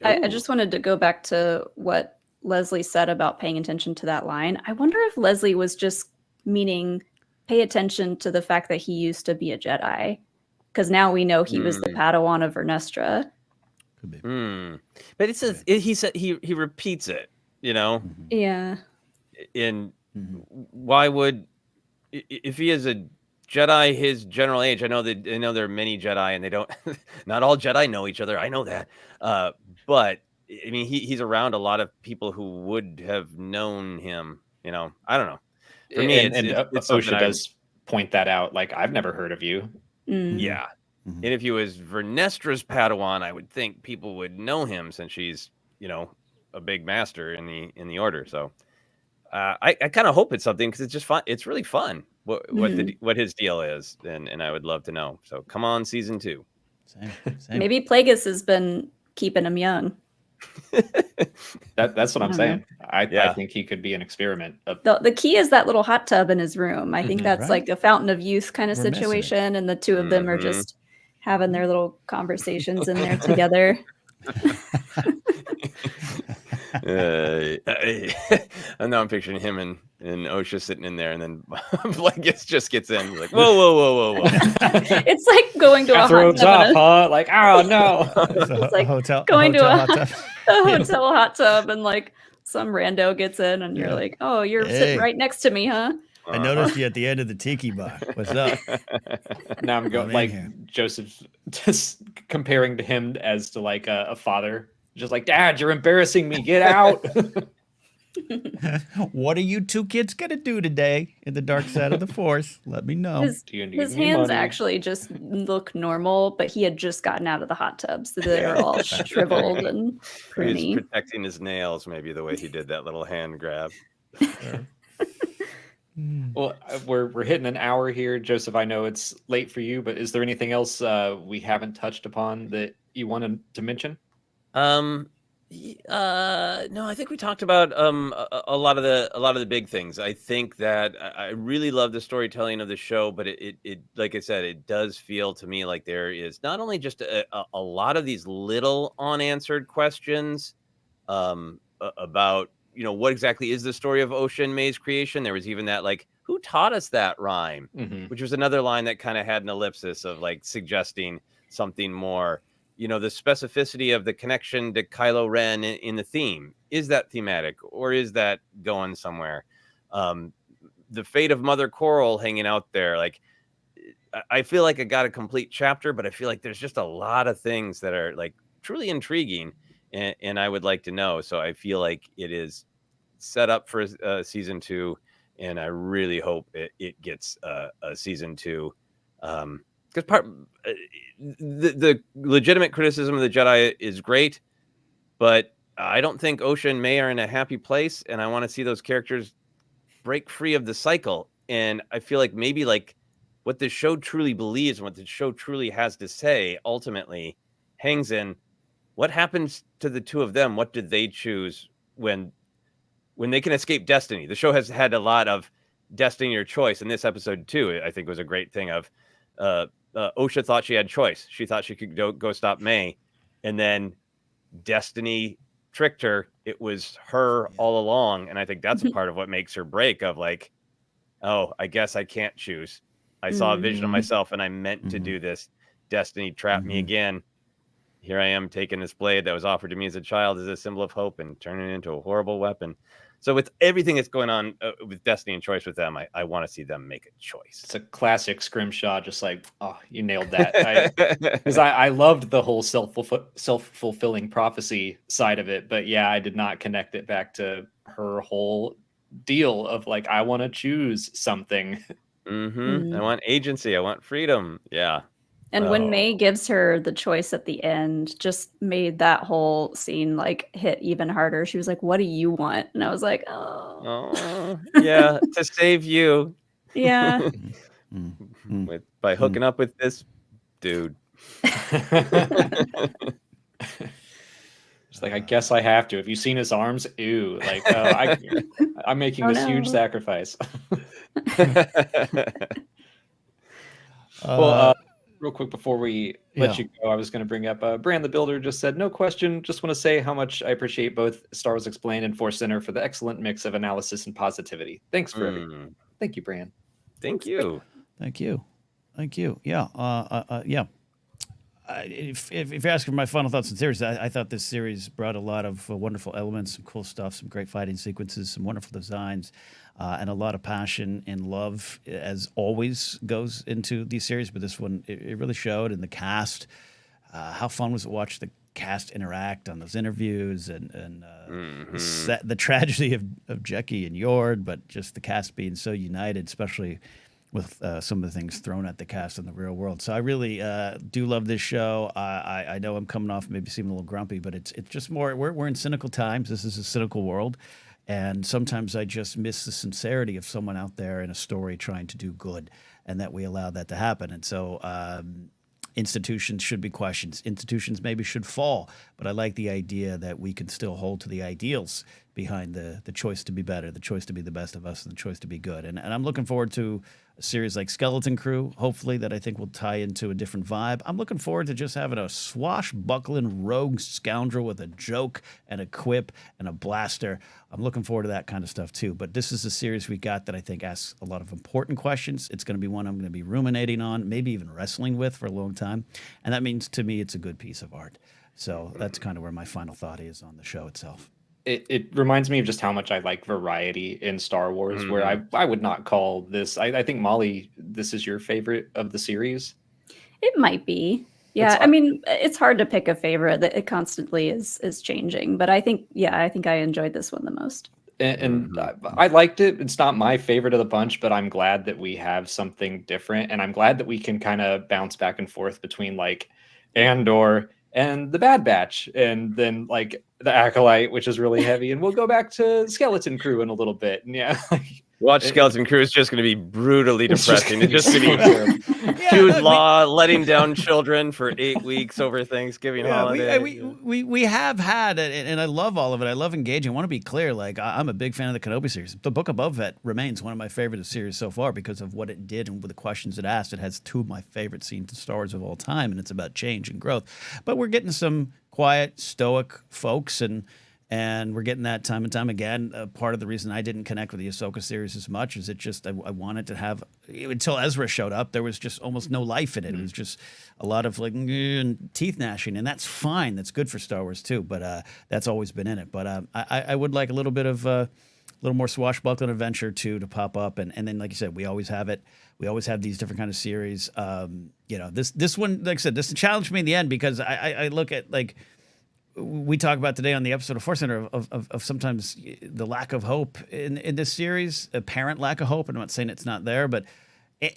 I just wanted to go back to what Leslie said about paying attention to that line. I wonder if Leslie was just meaning pay attention to the fact that he used to be a Jedi. Because now we know he was the Padawan of Vernestra. Could be. But it says he said he repeats it, you know. Yeah. Why would, if he is a Jedi his general age? I know there are many Jedi, and they don't. Not all Jedi know each other. I know that. But I mean, he's around a lot of people who would have known him. You know, I don't know. For me, it's Osha does point that out. Like, I've never heard of you. Yeah. And if he was Vernestra's Padawan, I would think people would know him, since she's, you know, a big master in the order. So I kind of hope it's something, because it's just fun. It's really fun what his deal is, and I would love to know. So come on, season 2. Same. Maybe Plagueis has been keeping him young. That's what I'm saying. I think he could be an experiment. The key is that little hot tub in his room. I think that's like a fountain of youth kind of situation, and the two of them are just having their little conversations in there together. And now I'm picturing him and Osha sitting in there, and then Plagueis just gets in. You're like, whoa. It's like going to a hot tub. Huh? Like, oh no. It's like hotel, going to hot tub. a hotel hot tub, and like some rando gets in, and you're like, oh, you're sitting right next to me, huh? I noticed you at the end of the tiki bar. What's up? Now I'm going like Joseph, just comparing to him as to like a father, just like, Dad, you're embarrassing me. Get out. What are you two kids gonna do today in the dark side of the Force? Let me know. His hands actually just look normal, but he had just gotten out of the hot tub, so they're all shriveled and pruny. He's protecting his nails, maybe, the way he did that little hand grab. Well, we're hitting an hour here, Joseph. I know it's late for you, but is there anything else we haven't touched upon that you wanted to mention? No, I think we talked about a lot of the big things. I think that I really love the storytelling of the show, but it like I said, it does feel to me like there is not only just a lot of these little unanswered questions about, you know, what exactly is the story of Osha and May's creation. There was even that, like, who taught us that rhyme, which was another line that kind of had an ellipsis of like suggesting something more. You know, the specificity of the connection to Kylo Ren in the theme. Is that thematic, or is that going somewhere? The fate of Mother Coral hanging out there. Like, I feel like I got a complete chapter, but I feel like there's just a lot of things that are like truly intriguing, and I would like to know. So I feel like it is set up for season 2, and I really hope it gets a season 2. Because the legitimate criticism of the Jedi is great, but I don't think Osha and May are in a happy place, and I want to see those characters break free of the cycle. And I feel like maybe like what the show truly believes and what the show truly has to say ultimately hangs in what happens to the two of them. What did they choose when they can escape destiny? The show has had a lot of destiny or choice, and this episode too, I think, was a great thing of Osha thought she had choice. She thought she could go stop May, and then destiny tricked her. It was her all along, and I think that's a part of what makes her break, of like, oh, I guess I can't choose. I saw a vision of myself, and I meant to do this. Destiny trapped me again. Here I am taking this blade that was offered to me as a child as a symbol of hope and turning it into a horrible weapon. So with everything that's going on with destiny and choice with them, I want to see them make a choice. It's a classic Scrimshaw, just like, oh, you nailed that. Because I loved the whole self-fulfilling prophecy side of it. But yeah, I did not connect it back to her whole deal of like, I want to choose something. I want agency. I want freedom. Yeah. And when May gives her the choice at the end, just made that whole scene like hit even harder. She was like, "What do you want?" And I was like, "Oh, yeah, to save you." Yeah. By hooking up with this dude. It's like, I guess I have to. Have you seen his arms? Ew. Like, I'm making this huge sacrifice. Well, real quick before we let you go, I was going to bring up Brand the Builder just said, no question. Just want to say how much I appreciate both Star Wars Explained and ForceCenter for the excellent mix of analysis and positivity. Thanks for everything. Thank you, Brand. Thank you. Thank you. Yeah. Yeah. If you're asking for my final thoughts on the series, I thought this series brought a lot of wonderful elements, some cool stuff, some great fighting sequences, some wonderful designs, and a lot of passion and love, as always goes into these series. But this one, it really showed. And the cast, how fun was it to watch the cast interact on those interviews, and the tragedy of Jecki and Yord, but just the cast being so united, especially with some of the things thrown at the cast in the real world. So I really do love this show. I know I'm coming off maybe seeming a little grumpy, but it's just more, we're in cynical times. This is a cynical world. And sometimes I just miss the sincerity of someone out there in a story trying to do good, and that we allow that to happen. And so institutions should be questioned. Institutions maybe should fall, but I like the idea that we can still hold to the ideals behind the choice to be better, the choice to be the best of us, and the choice to be good. And I'm looking forward to a series like Skeleton Crew, hopefully, that I think will tie into a different vibe. I'm looking forward to just having a swashbuckling rogue scoundrel with a joke and a quip and a blaster. I'm looking forward to that kind of stuff too. But this is a series we got that I think asks a lot of important questions. It's going to be one I'm going to be ruminating on, maybe even wrestling with for a long time. And that means, to me, it's a good piece of art. So that's kind of where my final thought is on the show itself. It reminds me of just how much I like variety in Star Wars, where I would not call this. I think, Molly, this is your favorite of the series. It might be. Yeah, I mean, it's hard to pick a favorite. That it constantly is changing. But I think I enjoyed this one the most. And I liked it. It's not my favorite of the bunch, but I'm glad that we have something different. And I'm glad that we can kind of bounce back and forth between like Andor and the Bad Batch, and then like the Acolyte, which is really heavy, and we'll go back to Skeleton Crew in a little bit. And watch Skeleton Crew is just going to be brutally depressing. It's just going to be Jude Law letting down children for 8 weeks over Thanksgiving holiday. We have had it, and I love all of it. I love engaging. I want to be clear, like I'm a big fan of the Kenobi series. The Book of Boba Fett remains one of my favorite series so far because of what it did and with the questions it asked. It has two of my favorite scenes in Star Wars of all time, and it's about change and growth. But we're getting some quiet, stoic folks, and we're getting that time and time again. Part of the reason I didn't connect with the Ahsoka series as much is it just I wanted to have, until Ezra showed up, there was just almost no life in it. It was just a lot of like teeth gnashing, and that's fine. That's good for Star Wars too, but that's always been in it. But I would like a little bit of a little more swashbuckling adventure too to pop up, and then like you said, we always have it. We always have these different kind of series. This one, like I said, this challenged me in the end because I look at like. We talk about today on the episode of ForceCenter of sometimes the lack of hope in this series, apparent lack of hope. And I'm not saying it's not there, but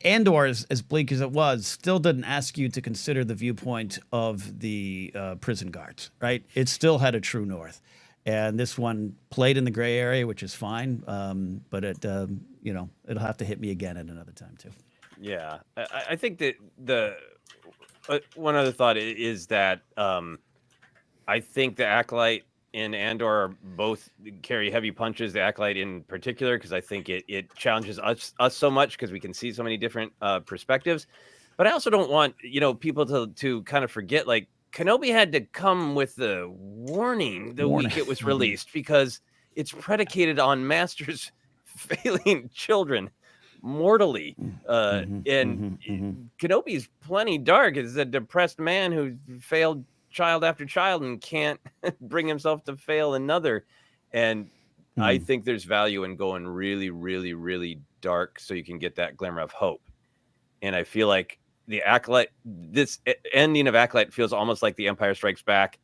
Andor, as bleak as it was, still didn't ask you to consider the viewpoint of the prison guards, right? It still had a true north. And this one played in the gray area, which is fine. But it'll have to hit me again at another time too. Yeah. I think that the one other thought is that I think the Acolyte and Andor both carry heavy punches. The Acolyte in particular, because I think it challenges us so much because we can see so many different perspectives. But I also don't want people to kind of forget, like Kenobi had to come with the warning week it was released because it's predicated on Masters failing children mortally. Kenobi's plenty dark. It's a depressed man who failed child after child and can't bring himself to fail another. And I think there's value in going really, really, really dark so you can get that glimmer of hope. And I feel like the Acolyte, this ending of Acolyte feels almost like The Empire Strikes Back.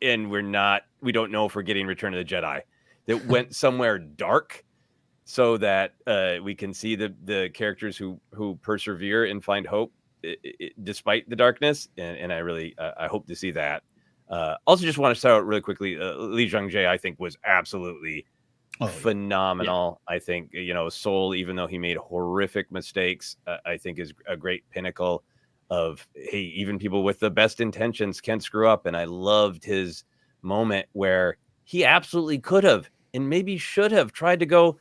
And we don't know if we're getting Return of the Jedi. That went somewhere dark so that we can see the characters who persevere and find hope despite the darkness, and I really I hope to see that. Also, just want to start out really quickly. Lee Jung-jae, I think, was absolutely phenomenal. Yeah. I think Soul, even though he made horrific mistakes, I think is a great pinnacle hey, even people with the best intentions can screw up. And I loved his moment where he absolutely could have and maybe should have tried to go,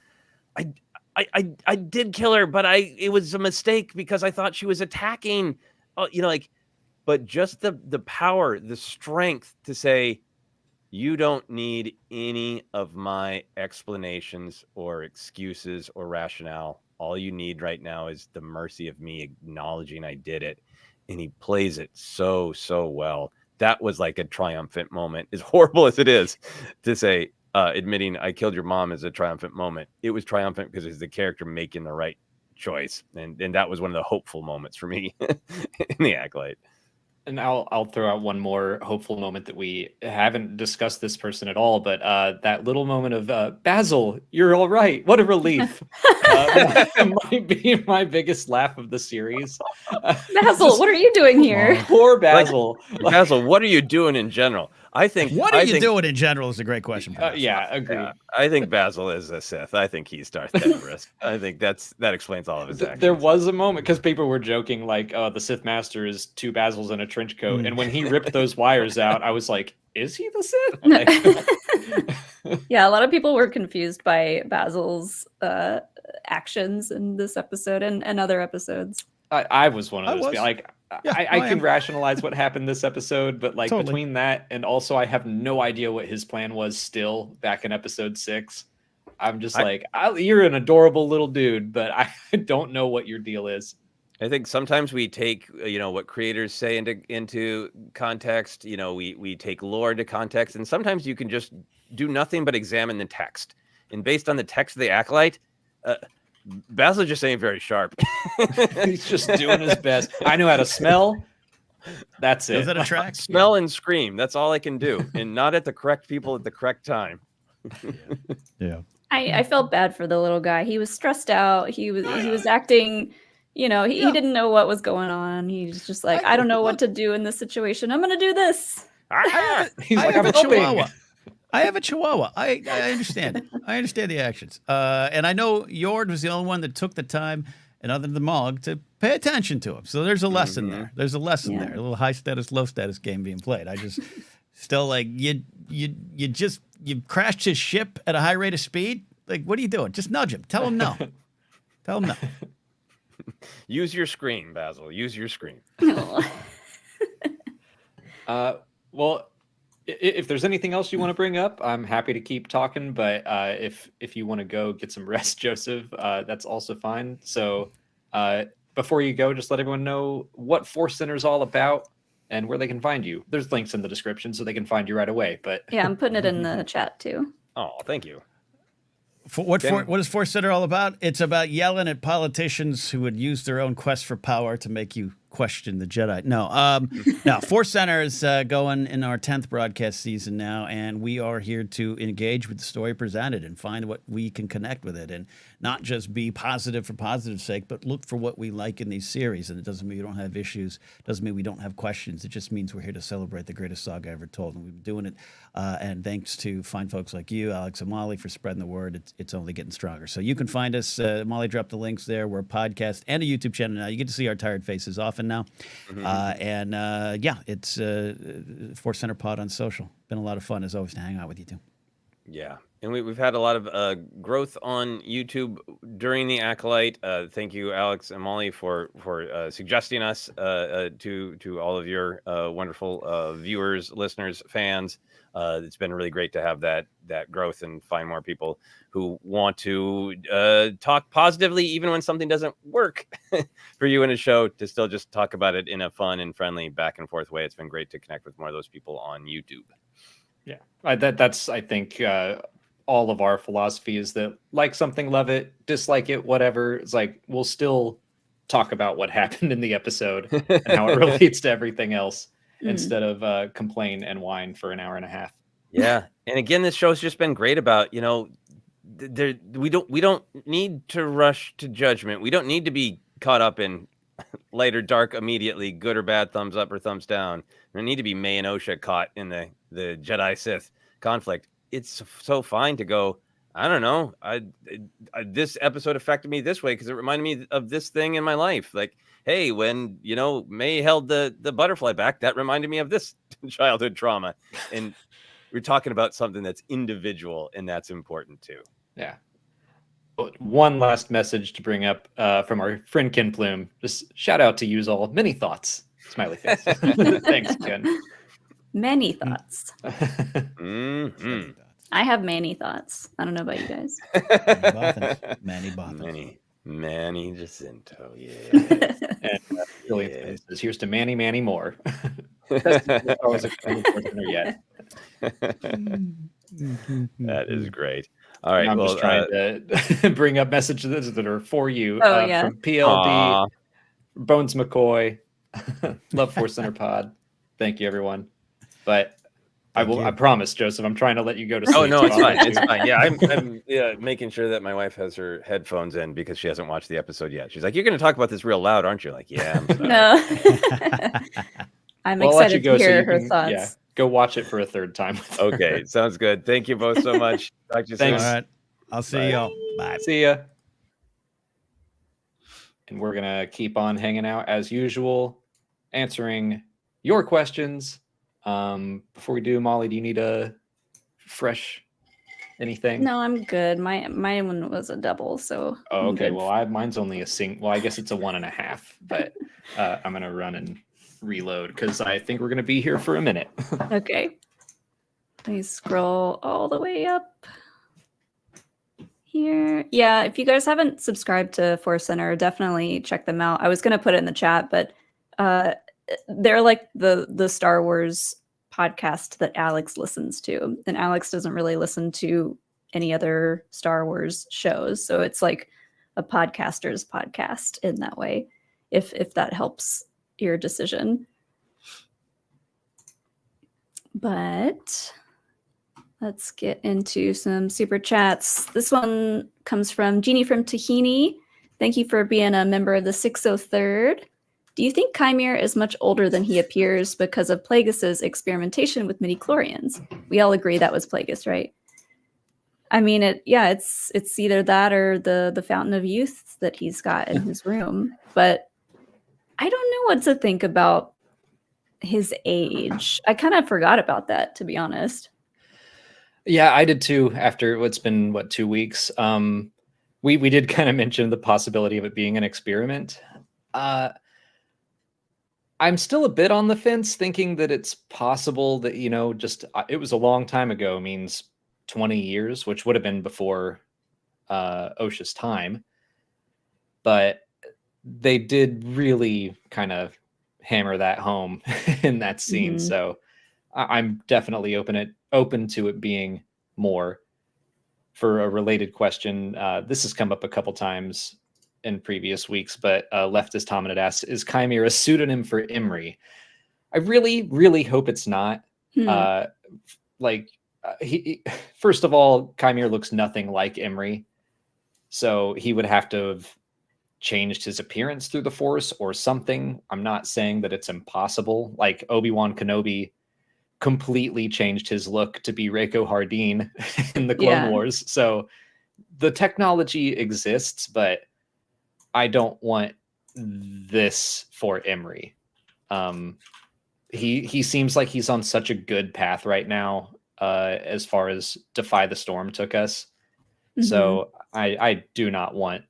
I did kill her, but it was a mistake because I thought she was attacking, but just the power, the strength to say, you don't need any of my explanations or excuses or rationale. All you need right now is the mercy of me acknowledging I did it. And he plays it so, so well. That was like a triumphant moment, as horrible as it is to say, admitting I killed your mom is a triumphant moment. It was triumphant because it's the character making the right choice. And that was one of the hopeful moments for me in the Acolyte. And I'll throw out one more hopeful moment that we haven't discussed this person at all, but that little moment of Basil, you're all right. What a relief. That might be my biggest laugh of the series. Basil, what are you doing here? Poor Basil. Basil, what are you doing in general? What are you doing in general is a great question. Yeah, agreed. Yeah, I think Basil is a Sith. I think he's Darth Everest. I think that explains all of his actions. There was a moment because people were joking like, the Sith Master is 2 Basils in a trench coat. And when he ripped those wires out, I was like, is he the Sith? Yeah, a lot of people were confused by Basil's actions in this episode and other episodes. I was one of those. I can rationalize what happened this episode, but like between that and also I have no idea what his plan was still back in episode 6. I'm just you're an adorable little dude, but I don't know what your deal is. I think sometimes we take, what creators say into context, we take lore into context, and sometimes you can just do nothing but examine the text. And based on the text of the Acolyte, Basil just ain't very sharp. He's just doing his best. I know how to smell. That's it. Does that attract? Smell and scream. That's all I can do. And not at the correct people at the correct time. Yeah. I felt bad for the little guy. He was stressed out. He was acting, he didn't know what was going on. He's just like, I don't know what to do in this situation. I'm going to do this. He's like, I'm helping. I have a Chihuahua. I understand it. I understand the actions. And I know Yord was the only one that took the time, and other than the Mog, to pay attention to him. So there's a lesson there. There's a lesson there. A little high status, low status game being played. I just still like you crashed his ship at a high rate of speed. Like, what are you doing? Just nudge him. Tell him no. Tell him no. Use your scream, Basil. Use your scream. Well, if there's anything else you want to bring up, I'm happy to keep talking. But if you want to go get some rest, Joseph, that's also fine. So before you go, just let everyone know what ForceCenter is all about and where they can find you. There's links in the description so they can find you right away. But yeah, I'm putting it in the chat too. Oh, thank you. What is ForceCenter all about? It's about yelling at politicians who would use their own quest for power to make you question the Jedi. No, ForceCenter is going in our 10th broadcast season now, and we are here to engage with the story presented and find what we can connect with it, and not just be positive for positive sake, but look for what we like in these series. And it doesn't mean we don't have issues, doesn't mean we don't have questions. It just means we're here to celebrate the greatest saga ever told, and we've been doing it. And thanks to fine folks like you, Alex and Molly, for spreading the word. It's only getting stronger. So you can find us. Molly dropped the links there. We're a podcast and a YouTube channel now. You get to see our tired faces often now. It's ForceCenter Pod on social. Been a lot of fun as always to hang out with you two. Yeah, and we've had a lot of growth on YouTube during the Acolyte. Thank you, Alex and Molly, for suggesting us to all of your wonderful viewers, listeners, fans. It's been really great to have that growth and find more people who want to talk positively, even when something doesn't work for you in a show, to still just talk about it in a fun and friendly back and forth way. It's been great to connect with more of those people on YouTube. Yeah, that's I think all of our philosophy is that like something, love it, dislike it, whatever. It's like we'll still talk about what happened in the episode and how it relates to everything else instead of complain and whine for an hour and a half. Yeah, and again, this show's just been great about we don't need to rush to judgment. We don't need to be caught up in light or dark immediately, good or bad, thumbs up or thumbs down. There need to be May and Osha caught in the Jedi Sith conflict. It's so fine to go, I don't know. This episode affected me this way because it reminded me of this thing in my life. Like, hey, when May held the butterfly back, that reminded me of this childhood trauma. And we're talking about something that's individual, and that's important too. Yeah. One last message to bring up from our friend Ken Plume. Just shout out to yous all. Many thoughts. Smiley face. Thanks, Ken. Many thoughts. Mm-hmm. I have many thoughts. I don't know about you guys. Many bothers. Manny Jacinto, yeah. And Julian says, here's to Manny more. That's always a question yet. That is great. All right. I'm just trying to bring up messages that are for you. From PLD, Aww. Bones McCoy, Love ForceCenter Pod. Thank you, everyone. But I promise, Joseph, I'm trying to let you go to sleep. Oh no, it's fine. It's fine. Yeah, I'm making sure that my wife has her headphones in because she hasn't watched the episode yet. She's like, "You're going to talk about this real loud, aren't you?" Like, yeah. I'm sorry. No. I'm excited to hear her thoughts. Yeah, go watch it for a third time. Okay, sounds good. Thank you both so much. Talk to you soon. All right. I'll see y'all. Bye. See ya. And we're going to keep on hanging out as usual, answering your questions. Before we do, Molly, do you need a fresh anything? No, I'm good. My one was a double, so. Oh, okay. Well, mine's only a Well, I guess it's a 1.5, but I'm gonna run and reload because I think we're gonna be here for a minute. Okay. Let me scroll all the way up here. Yeah, if you guys haven't subscribed to ForceCenter, definitely check them out. I was gonna put it in the chat, but they're like the Star Wars podcast that Alex listens to, and Alex doesn't really listen to any other Star Wars shows, so it's like a podcaster's podcast in that way, if that helps your decision. But let's get into some super chats. This one comes from Jeannie from Tahini. Thank you for being a member of the 603rd. Do you think Kair is much older than he appears because of Plagueis's experimentation with midi-chlorians? We all agree that was Plagueis, right? I mean, it's either that or the Fountain of Youth that he's got in his room. But I don't know what to think about his age. I kind of forgot about that, to be honest. Yeah, I did too. After what's been 2 weeks, we did kind of mention the possibility of it being an experiment. I'm still a bit on the fence, thinking that it's possible that, it was a long time ago, means 20 years, which would have been before OSHA's time. But they did really kind of hammer that home in that scene. Mm-hmm. So I'm definitely open to it being more. For a related question, this has come up a couple times in previous weeks, but leftist Hominid asks, is Kair a pseudonym for Imri? I really, really hope it's not. He first of all, Kair looks nothing like Imri, so he would have to have changed his appearance through the Force or something. I'm not saying that it's impossible. Like Obi-Wan Kenobi completely changed his look to be Reiko Hardeen in the Clone Wars. So the technology exists, but I don't want this for Imri. He seems like he's on such a good path right now, as far as Defy the Storm took us. Mm-hmm. So I do not want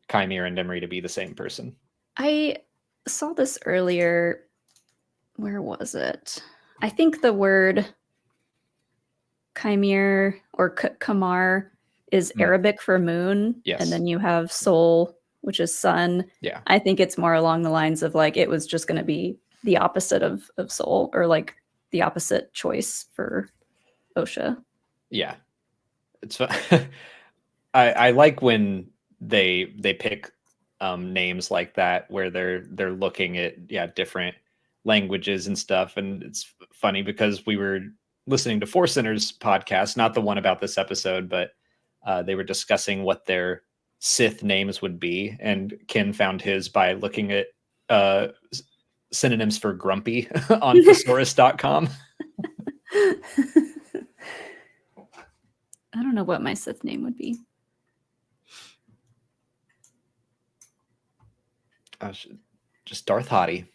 Kair and Imri to be the same person. I saw this earlier. Where was it? I think the word Kair or Kamar is Arabic for moon. Yes. And then you have Sol, which is sun. Yeah. I think it's more along the lines of like, it was just going to be the opposite of Sol, or like the opposite choice for OSHA. Yeah. It's I like when they pick names like that, where they're looking at different languages and stuff. And it's funny because we were listening to ForceCenter's podcast, not the one about this episode, but they were discussing what their Sith names would be, and Ken found his by looking at synonyms for grumpy on thesaurus.com. I don't know what my Sith name would be. Just Darth Hottie.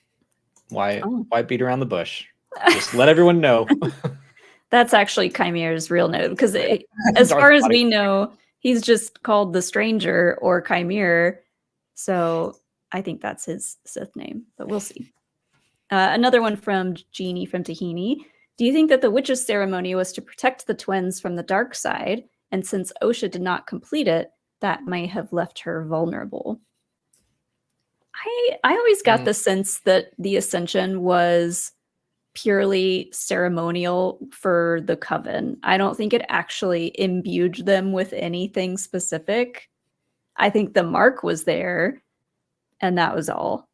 Why Oh. why beat around the bush? Just let everyone know. That's actually Chimere's real name, because as Darth far as Hottie. we know, he's just called the Stranger or Chimere. So I think that's his Sith name, but we'll see. Another one from Jeannie from Tahini. Do you think that the witch's ceremony was to protect the twins from the dark side? And since Osha did not complete it, that might have left her vulnerable. I always got the sense that the ascension was purely ceremonial for the coven. I don't think it actually imbued them with anything specific. I think the mark was there, and that was all.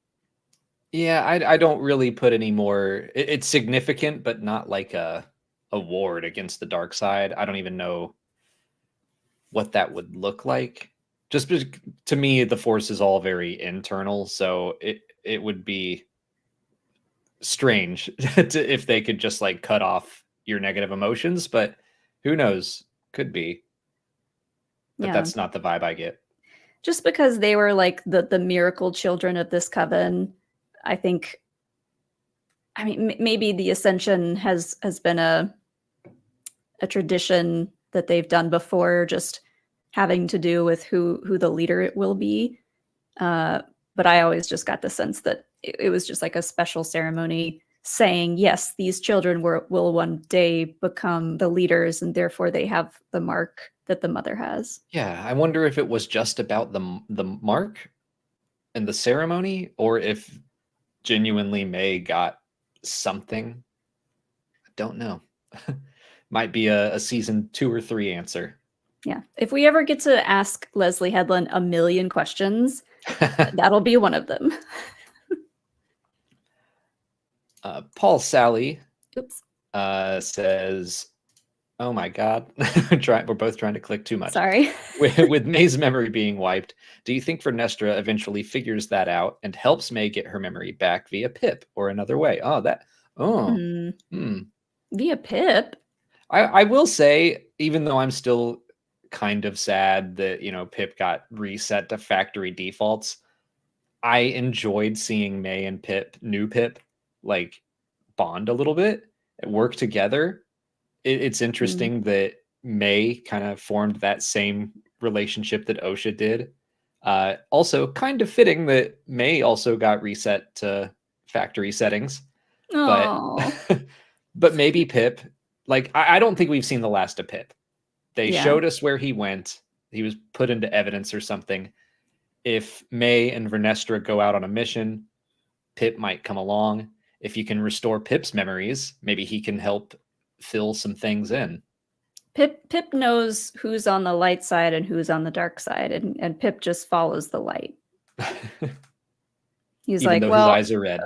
Yeah, I don't really put any more. It's significant, but not like a ward against the dark side. I don't even know what that would look like. Just to me, the Force is all very internal, so it would be strange if they could just like cut off your negative emotions, but who knows? Could be. But that's not the vibe I get. Just because they were like the miracle children of this coven, I think, I mean, maybe the ascension has been a tradition that they've done before, just having to do with who the leader it will be. But I always just got the sense that it was just like a special ceremony saying, yes, these children will one day become the leaders, and therefore they have the mark that the mother has. Yeah, I wonder if it was just about the mark and the ceremony, or if genuinely May got something. I don't know. Might be a season 2 or 3 answer. Yeah. If we ever get to ask Leslie Headland a million questions, that'll be one of them. Paul Sally Oops. Says, oh my God, we're both trying to click too much. Sorry. with May's memory being wiped, do you think Vestra eventually figures that out and helps May get her memory back via Pip or another way? Via Pip? I will say, even though I'm still kind of sad that, Pip got reset to factory defaults, I enjoyed seeing May and new Pip, like bond a little bit and work together. It's interesting that May kind of formed that same relationship that Osha did. Also kind of fitting that May also got reset to factory settings. Oh. But maybe Pip, like, I don't think we've seen the last of Pip. They showed us where he went. He was put into evidence or something. If May and Vestra go out on a mission, Pip might come along. If you can restore Pip's memories, maybe he can help fill some things in. Pip knows who's on the light side and who's on the dark side, and Pip just follows the light. He's Even like, though well, his eyes are red.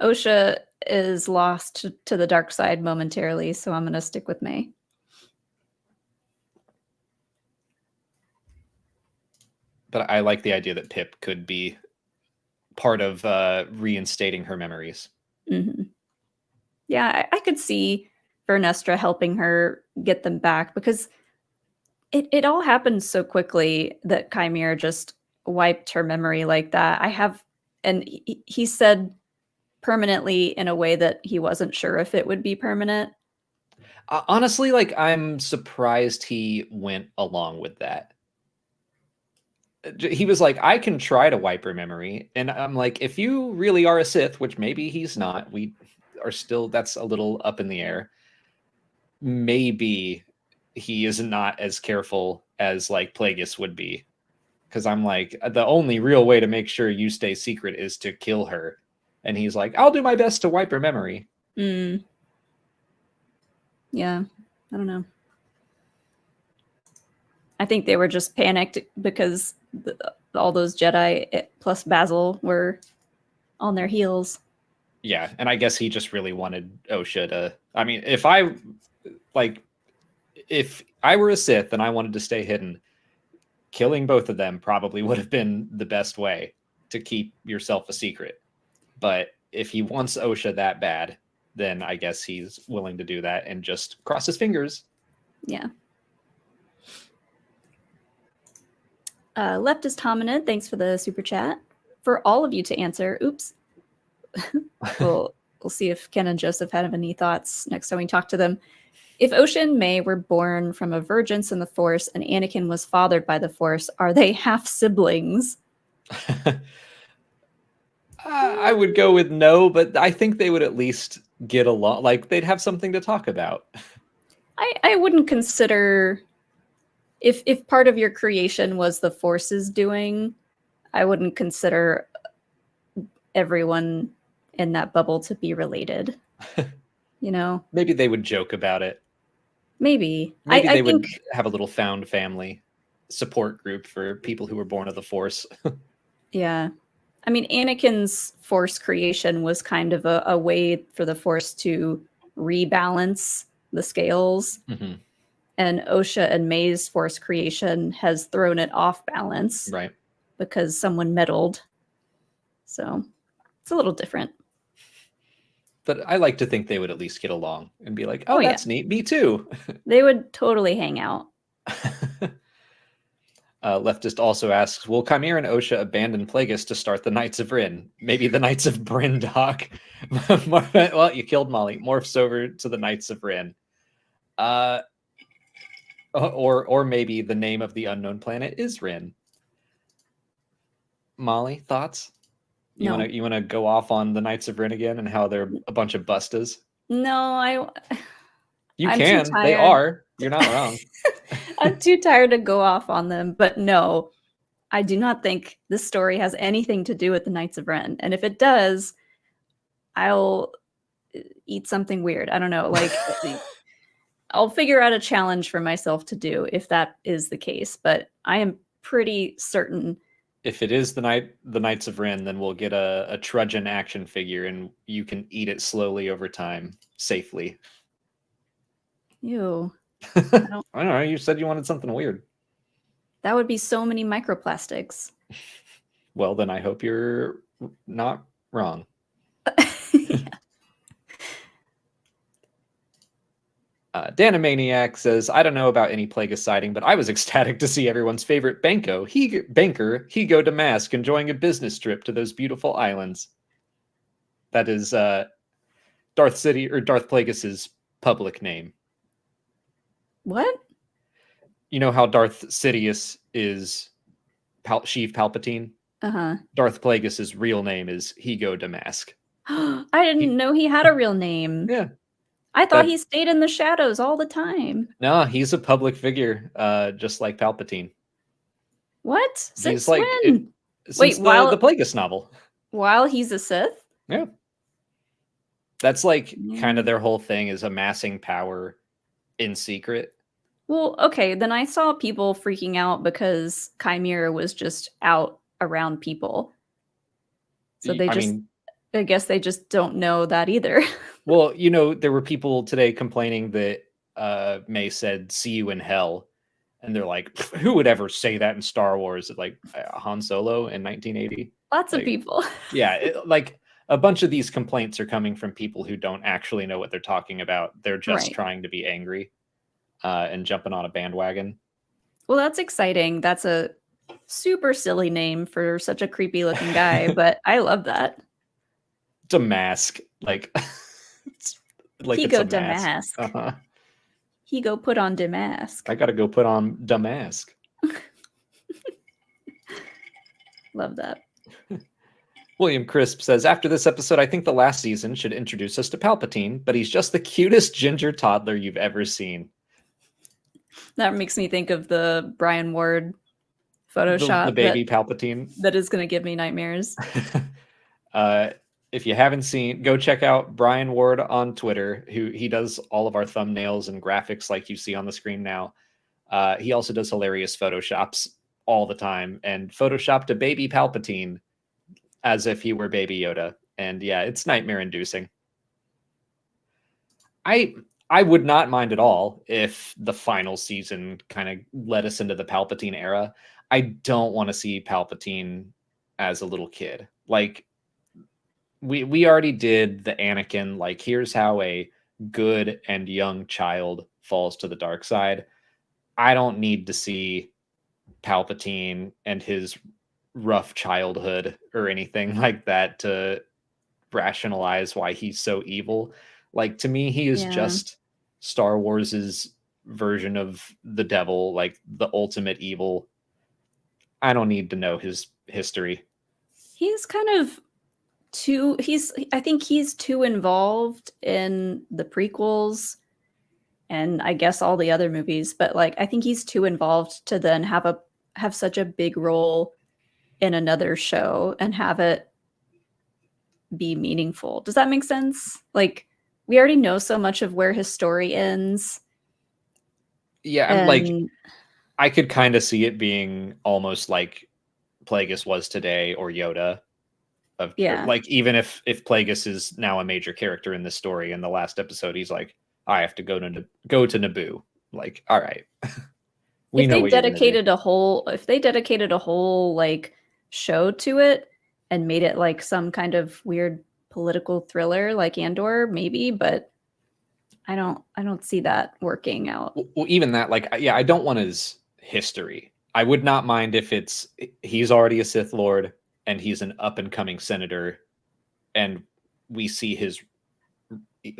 Osha is lost to the dark side momentarily, so I'm going to stick with May. But I like the idea that Pip could be part of reinstating her memories. Mm-hmm. Yeah, I could see Vestra helping her get them back, because it all happened so quickly that Chimere just wiped her memory like that. And he said permanently in a way that he wasn't sure if it would be permanent. Honestly, like, I'm surprised he went along with that. He was like, I can try to wipe her memory. And I'm like, if you really are a Sith, which maybe he's not, we are still, that's a little up in the air. Maybe he is not as careful as like Plagueis would be. Because I'm like, the only real way to make sure you stay secret is to kill her. And he's like, I'll do my best to wipe her memory. Yeah, I don't know. I think they were just panicked because all those Jedi plus Basil were on their heels. Yeah, and I guess he just really wanted Osha to... I mean, if I were a Sith and I wanted to stay hidden, killing both of them probably would have been the best way to keep yourself a secret. But if he wants Osha that bad, then I guess he's willing to do that and just cross his fingers. Yeah. Leftist Hominid, thanks for the super chat. For all of you to answer, oops. we'll see if Ken and Joseph have any thoughts next time we talk to them. If Osha and May were born from a virgins in the Force and Anakin was fathered by the Force, are they half siblings? I would go with no, but I think they would at least get along. Like, they'd have something to talk about. I wouldn't consider, if part of your creation was the Force's doing, I wouldn't consider everyone in that bubble to be related. You know? Maybe they would joke about it. Maybe they would have a little found family support group for people who were born of the Force. Yeah. I mean, Anakin's Force creation was kind of a way for the Force to rebalance the scales. Mm-hmm. And Osha and May's Force creation has thrown it off balance. Right. Because someone meddled. So it's a little different. But I like to think they would at least get along and be like, oh, that's neat. Me too. They would totally hang out. Leftist also asks, will Kair and Osha abandon Plagueis to start the Knights of Rin? Maybe the Knights of Brindok. Well, you killed Molly. Morphs over to the Knights of Rin. Or maybe the name of the unknown planet is Rin. Molly, thoughts? You want to go off on the Knights of Rin again and how they're a bunch of bustas? No, I'm can. They are. You're not wrong. I'm too tired to go off on them, but no, I do not think this story has anything to do with the Knights of Ren. And if it does, I'll eat something weird. I don't know. Like, I'll figure out a challenge for myself to do if that is the case. But I am pretty certain. If it is the Knights of Ren, then we'll get a Trudgeon action figure, and you can eat it slowly over time, safely. Ew. I don't know. You said you wanted something weird. That would be so many microplastics. Well, then I hope you're not wrong. Danamaniac says, I don't know about any Plagueis sighting, but I was ecstatic to see everyone's favorite banker, Higo Damask, enjoying a business trip to those beautiful islands. That is Darth Plagueis's public name. What? You know how Darth Sidious is Sheev Palpatine? Uh-huh. Darth Plagueis's real name is Higo Damask. I didn't know he had a real name. Yeah. I thought he stayed in the shadows all the time. No, he's a public figure, just like Palpatine. What? Since he's like when? Since the Plagueis novel. While he's a Sith? Yeah. That's like kind of their whole thing, is amassing power in secret. Well, okay, then I saw people freaking out because Chimera was just out around people. So I guess they just don't know that either. Well, there were people today complaining that May said, see you in hell. And they're like, who would ever say that in Star Wars? Like Han Solo in 1980? Lots of people. Yeah, like a bunch of these complaints are coming from people who don't actually know what they're talking about. They're just trying to be angry and jumping on a bandwagon. Well, that's exciting. That's a super silly name for such a creepy looking guy, but I love that. Damask. Like he go Damask. Uh-huh. He go put on Damask. I gotta go put on Damask. Love that. William Crisp says, after this episode, I think the last season should introduce us to Palpatine, but he's just the cutest ginger toddler you've ever seen. That makes me think of the Brian Ward Photoshop. The baby Palpatine. That is going to give me nightmares. If you haven't seen, go check out Brian Ward on Twitter, who he does all of our thumbnails and graphics like you see on the screen now. He also does hilarious Photoshops all the time, and photoshopped a baby Palpatine as if he were Baby Yoda. And yeah, it's nightmare inducing. I would not mind at all if the final season kind of led us into the Palpatine era. I don't want to see Palpatine as a little kid. Like, we already did the Anakin, like, here's how a good and young child falls to the dark side. I don't need to see Palpatine and his rough childhood or anything like that to rationalize why he's so evil. Like, to me, he is just Star Wars's version of the devil, like the ultimate evil. I don't need to know his history. He's kind of I think he's too involved in the prequels and I guess all the other movies, but like I think he's too involved to then have such a big role in another show and have it be meaningful. Does that make sense? Like, we already know so much of where his story ends. Yeah, I'm like, I could kind of see it being almost like Plagueis was today, or Yoda. Like, even if Plagueis is now a major character in this story, in the last episode, he's like, I have to go to Naboo. Like, all right. If they dedicated a whole like show to it and made it like some kind of weird political thriller like Andor, maybe, but I don't see that working out. Well, even that, like, yeah, I don't want his history. I would not mind if he's already a Sith Lord and he's an up and coming senator and we see his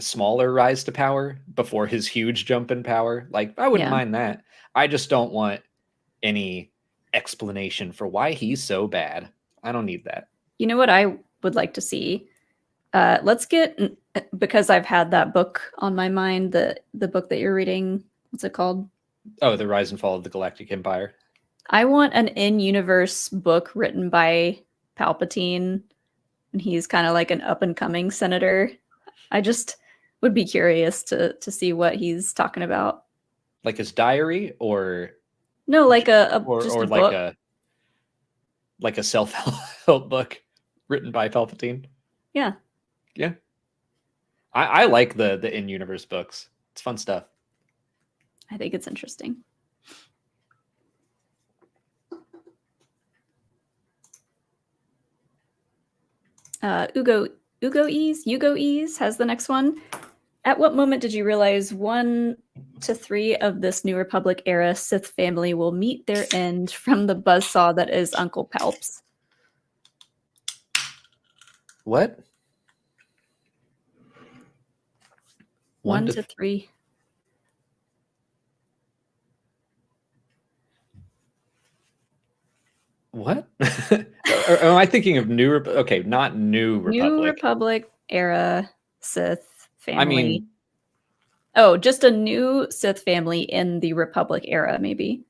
smaller rise to power before his huge jump in power. Like, I wouldn't mind that. I just don't want any explanation for why he's so bad. I don't need that. You know what I would like to see? Let's get, because I've had that book on my mind, the book that you're reading. What's it called? Oh, The Rise and Fall of the Galactic Empire. I want an in-universe book written by Palpatine, and he's kind of like an up-and-coming senator. I just would be curious to see what he's talking about. Like his diary, or no, like a like a self-help book written by Palpatine. Yeah. Yeah. I like the in-universe books. It's fun stuff. I think it's interesting. Ugo Ease has the next one. At what moment did you realize 1 to 3 of this New Republic era Sith family will meet their end from the buzzsaw that is Uncle Palps? What? 1 to 3. What? Am I thinking of New Republic? Okay, not New Republic. New Republic era Sith family. I mean, just a new Sith family in the Republic era, maybe.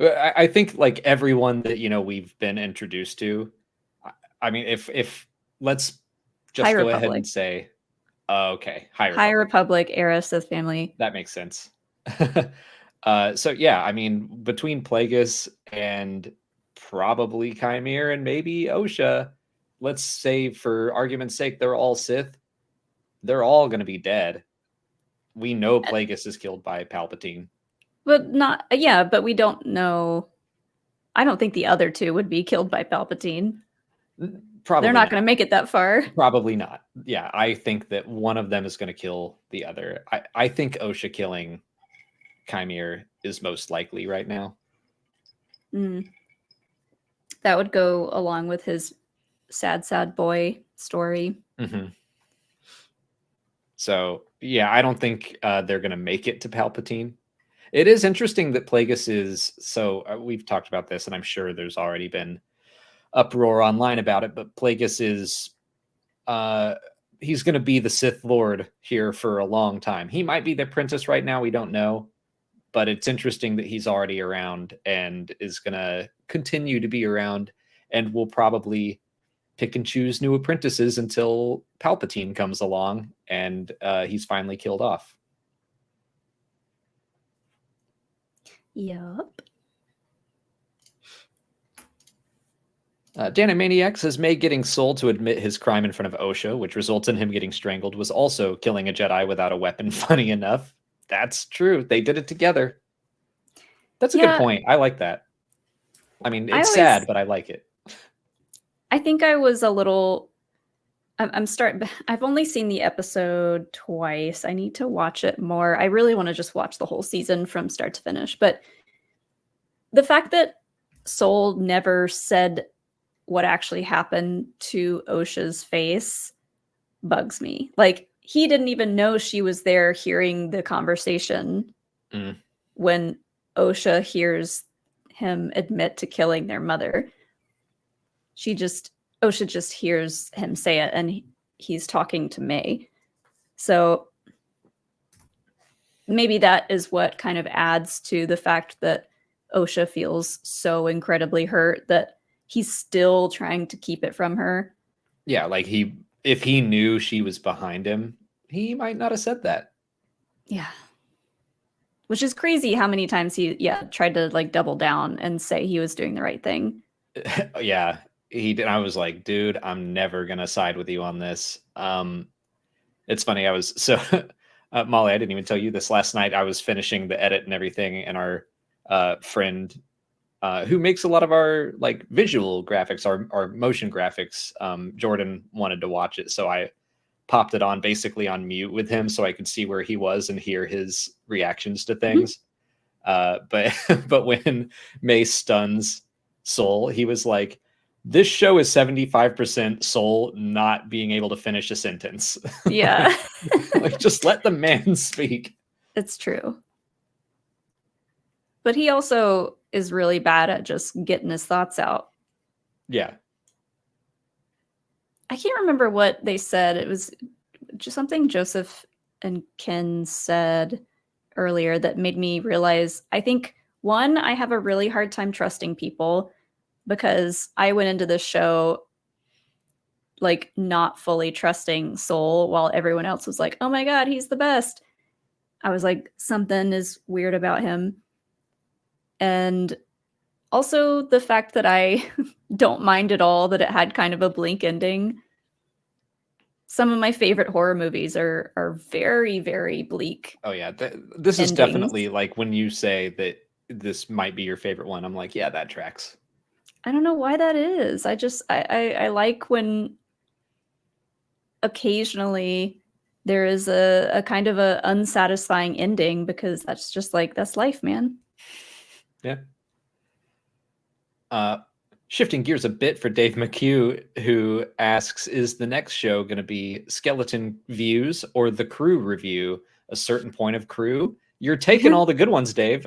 I think like everyone that we've been introduced to. I mean, if let's just go ahead and say, okay, High Republic era Sith family. That makes sense. So yeah, I mean, between Plagueis and probably Kair and maybe Osha, let's say for argument's sake, they're all Sith. They're all going to be dead. We know Plagueis is killed by Palpatine. But but we don't know. I don't think the other two would be killed by Palpatine. Probably they're not going to make it that far. Probably not. Yeah, I think that one of them is going to kill the other. I think Osha killing Kair is most likely right now. That would go along with his sad boy story. Mm-hmm. So yeah, I don't think they're going to make it to Palpatine. It is interesting that Plagueis is we've talked about this, and I'm sure there's already been uproar online about it, but Plagueis is he's going to be the Sith Lord here for a long time. He might be the apprentice right now, we don't know, but it's interesting that he's already around and is going to continue to be around, and will probably pick and choose new apprentices until Palpatine comes along and he's finally killed off. Yup. Danimaniac says May getting Sol to admit his crime in front of Osha, which results in him getting strangled, was also killing a Jedi without a weapon. Funny enough. That's true. They did it together. That's a good point. I like that. I mean, it's sad, but I like it. I think I was a little... I've only seen the episode twice. I need to watch it more. I really want to just watch the whole season from start to finish. But the fact that Soul never said what actually happened to Osha's face bugs me. Like, he didn't even know she was there hearing the conversation when Osha hears him admit to killing their mother. Osha just hears him say it, and he's talking to May. So maybe that is what kind of adds to the fact that Osha feels so incredibly hurt that he's still trying to keep it from her. Yeah, like if he knew she was behind him, he might not have said that. Yeah. Which is crazy how many times he tried to like double down and say he was doing the right thing. Yeah, he did. I was like, dude, I'm never gonna side with you on this. It's funny. Molly, I didn't even tell you this last night. I was finishing the edit and everything, and our friend who makes a lot of our like visual graphics, our motion graphics, Jordan wanted to watch it, so I popped it on basically on mute with him so I could see where he was and hear his reactions to things. But when May stuns Soul, he was like, this show is 75% Soul not being able to finish a sentence. Yeah. Like, just let the man speak. It's true. But he also is really bad at just getting his thoughts out. Yeah. I can't remember what they said. It was just something Joseph and Ken said earlier that made me realize, I think, one, I have a really hard time trusting people because I went into this show like not fully trusting Soul while everyone else was like, oh my God, he's the best. I was like, something is weird about him. And also the fact that I don't mind at all that it had kind of a blink ending. Some of my favorite horror movies are very, very bleak. Oh yeah, this is definitely like when you say that this might be your favorite one, I'm like, yeah, that tracks. I don't know why that is. I like when occasionally there is a kind of a unsatisfying ending because that's just like, that's life, man. Yeah. Shifting gears a bit for Dave McHugh, who asks, is the next show going to be Skeleton Views or the Crew Review, a certain point of Crew? You're taking all the good ones, Dave.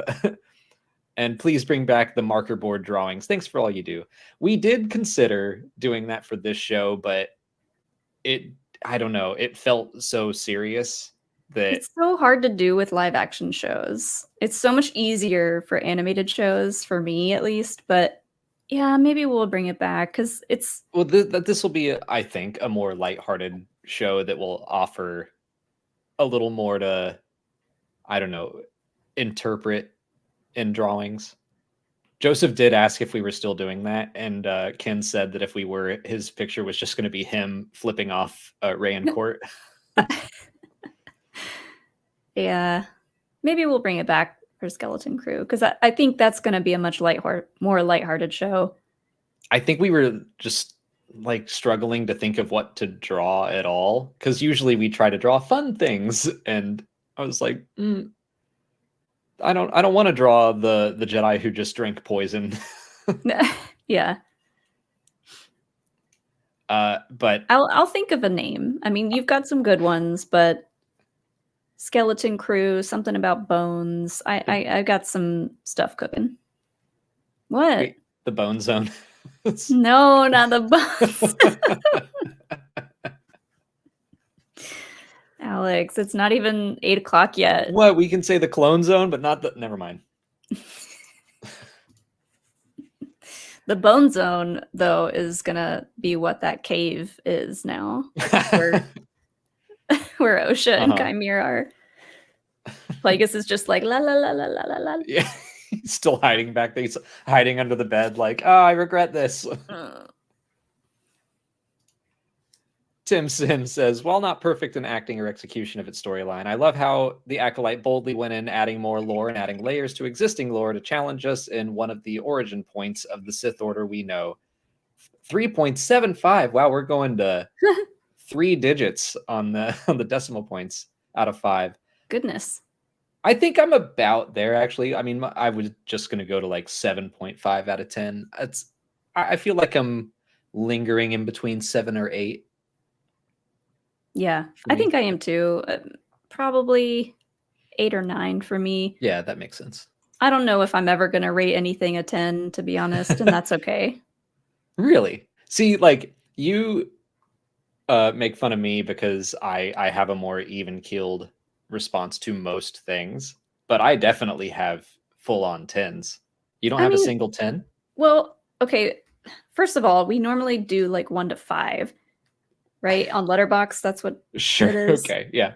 And please bring back the marker board drawings. Thanks for all you do. We did consider doing that for this show, but I don't know. It felt so serious that it's so hard to do with live action shows. It's so much easier for animated shows, for me at least, but yeah, maybe we'll bring it back because it's... Well, this will be, I think, a more lighthearted show that will offer a little more to, I don't know, interpret in drawings. Joseph did ask if we were still doing that, and Ken said that if we were, his picture was just going to be him flipping off Ray in court. Yeah, maybe we'll bring it back for Skeleton Crew because I think that's going to be a much more lighthearted show. I think we were just like struggling to think of what to draw at all because usually we try to draw fun things, and I was like, I don't want to draw the Jedi who just drank poison. Yeah. But I'll think of a name. I mean, you've got some good ones, but Skeleton Crew, something about bones. I got some stuff cooking. What? Wait, the Bone Zone. No, not the bones. Alex, it's not even 8 o'clock yet. What? We can say the Clone Zone, but not the... Never mind. The Bone Zone, though, is going to be what that cave is now. Where Osha and Chimera are. Plagueis is just like, la, la, la, la, la, la, la. Yeah, he's still hiding back there. He's hiding under the bed like, oh, I regret this. Tim Sims says, while not perfect in acting or execution of its storyline, I love how the Acolyte boldly went in adding more lore and adding layers to existing lore to challenge us in one of the origin points of the Sith Order we know. 3.75. Wow, we're going to 3 digits on the decimal points out of 5. Goodness. I think I'm about there, actually. I mean, I was just going to go to like 7.5 out of 10. I feel like I'm lingering in between 7 or 8. Yeah, I think I am too. Probably 8 or 9 for me. Yeah, that makes sense. I don't know if I'm ever going to rate anything a 10, to be honest, and that's okay. Really? See, like, you make fun of me because I have a more even-keeled response to most things, but I definitely have full-on 10s. You don't have a single 10? Well, okay. First of all, we normally do like 1 to 5, right? On Letterboxd, that's what Sure. it is. Okay, yeah.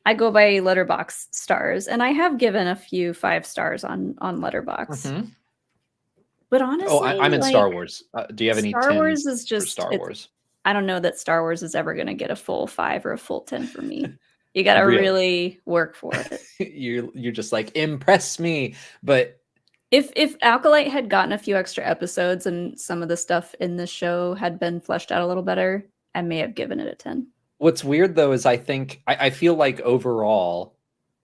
I go by Letterboxd stars, and I have given a few 5 stars on Letterboxd. But honestly, I'm in Star Wars. Do you have any Star 10s Wars is just for Star Wars? I don't know that Star Wars is ever going to get a full 5 or a full 10 for me. You got to Really? really work for it. You're just like, impress me. But if Acolyte had gotten a few extra episodes and some of the stuff in the show had been fleshed out a little better, I may have given it a 10. What's weird though is I feel like overall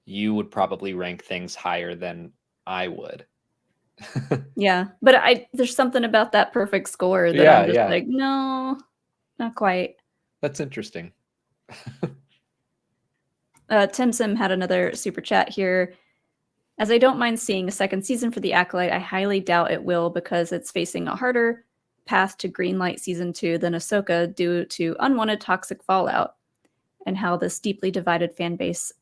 you would probably rank things higher than I would. Yeah, but there's something about that perfect score that I'm just like, no, not quite. That's interesting. Tim Sim had another super chat here. As I don't mind seeing a second season for The Acolyte, I highly doubt it will because it's facing a harder path to greenlight season 2 than Ahsoka due to unwanted toxic fallout and how this deeply divided fan base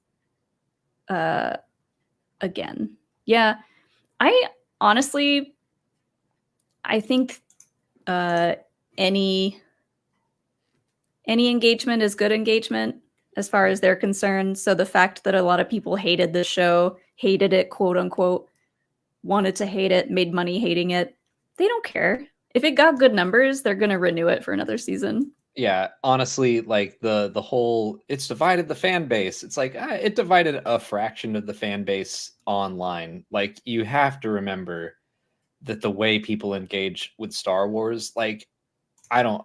again. Yeah, I honestly, I think any engagement is good engagement as far as they're concerned. So the fact that a lot of people hated this show, hated it, quote unquote, wanted to hate it, made money hating it, they don't care. If it got good numbers, they're going to renew it for another season. Yeah, honestly, like the whole it's divided the fan base. It's like it divided a fraction of the fan base online. Like you have to remember that the way people engage with Star Wars, like I don't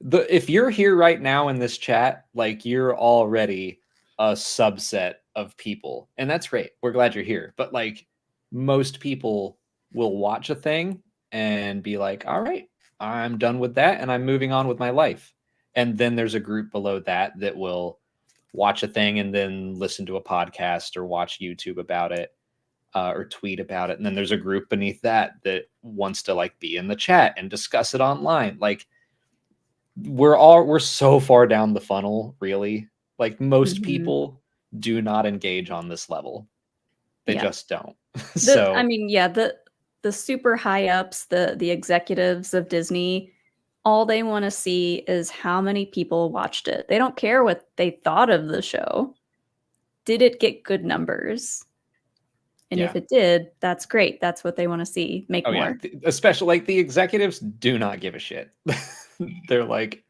if you're here right now in this chat, like you're already a subset of people. And that's great. We're glad you're here. But like most people will watch a thing and be like, all right, I'm done with that and I'm moving on with my life. And then there's a group below that that will watch a thing and then listen to a podcast or watch YouTube about it or tweet about it. And then there's a group beneath that that wants to like be in the chat and discuss it online. Like we're so far down the funnel, really. Like most people do not engage on this level. They just don't. So I mean, yeah, the super high ups, the executives of Disney, all they want to see is how many people watched it. They don't care what they thought of the show. Did it get good numbers? And if it did, that's great. That's what they want to see. Make more. Yeah. Especially like the executives do not give a shit. They're like,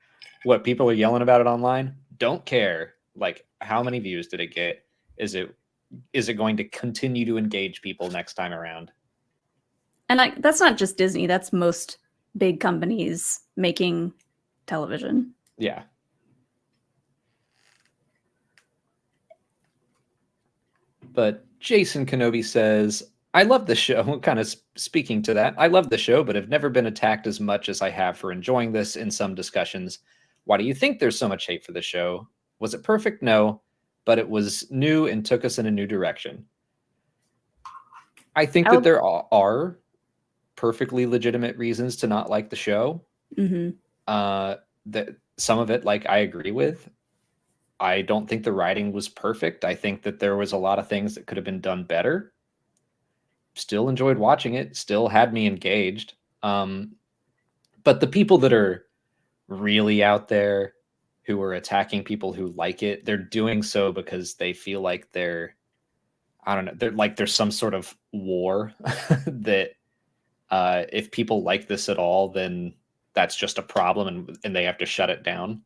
what, people are yelling about it online? Don't care. Like, how many views did it get? Is it going to continue to engage people next time around? And that's not just Disney. That's most big companies making television. Yeah. But Jason Kenobi says, I love the show. Kind of speaking to that, I love the show, but have never been attacked as much as I have for enjoying this in some discussions. Why do you think there's so much hate for the show? Was it perfect? No, but it was new and took us in a new direction. I think that there are perfectly legitimate reasons to not like the show. That some of it, like, I agree with. I don't think the writing was perfect. I think that there was a lot of things that could have been done better. Still enjoyed watching it. Still had me engaged. But the people that are really out there who are attacking people who like it, they're doing so because they feel like I don't know, they're like there's some sort of war that if people like this at all, then that's just a problem and they have to shut it down.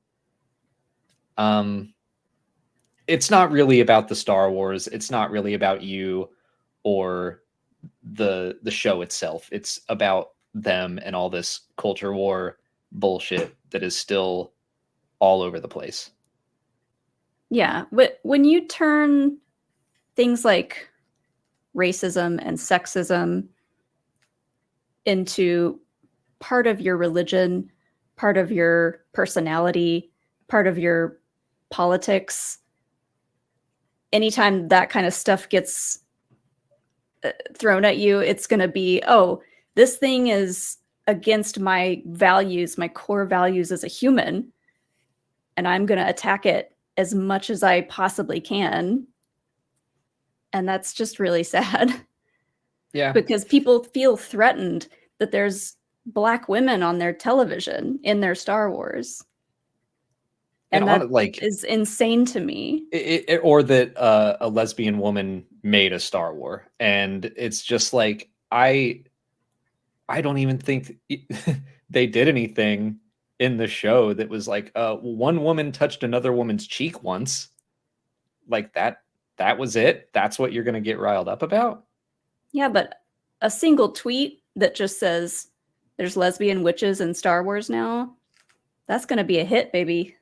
It's not really about the Star Wars. It's not really about you or the show itself. It's about them and all this culture war bullshit that is still all over the place. Yeah, but when you turn things like racism and sexism into part of your religion, part of your personality, part of your politics, anytime that kind of stuff gets thrown at you, it's going to be, oh, this thing is against my values, my core values as a human, and I'm going to attack it as much as I possibly can. And that's just really sad. Yeah. Because people feel threatened that there's Black women on their television in their Star Wars. And that like is insane to me. Or that a lesbian woman made a Star Wars, and it's just like I don't even think they did anything in the show that was like one woman touched another woman's cheek once, like that was it. That's what you're going to get riled up about. Yeah, but a single tweet that just says there's lesbian witches in Star Wars now, that's going to be a hit, baby.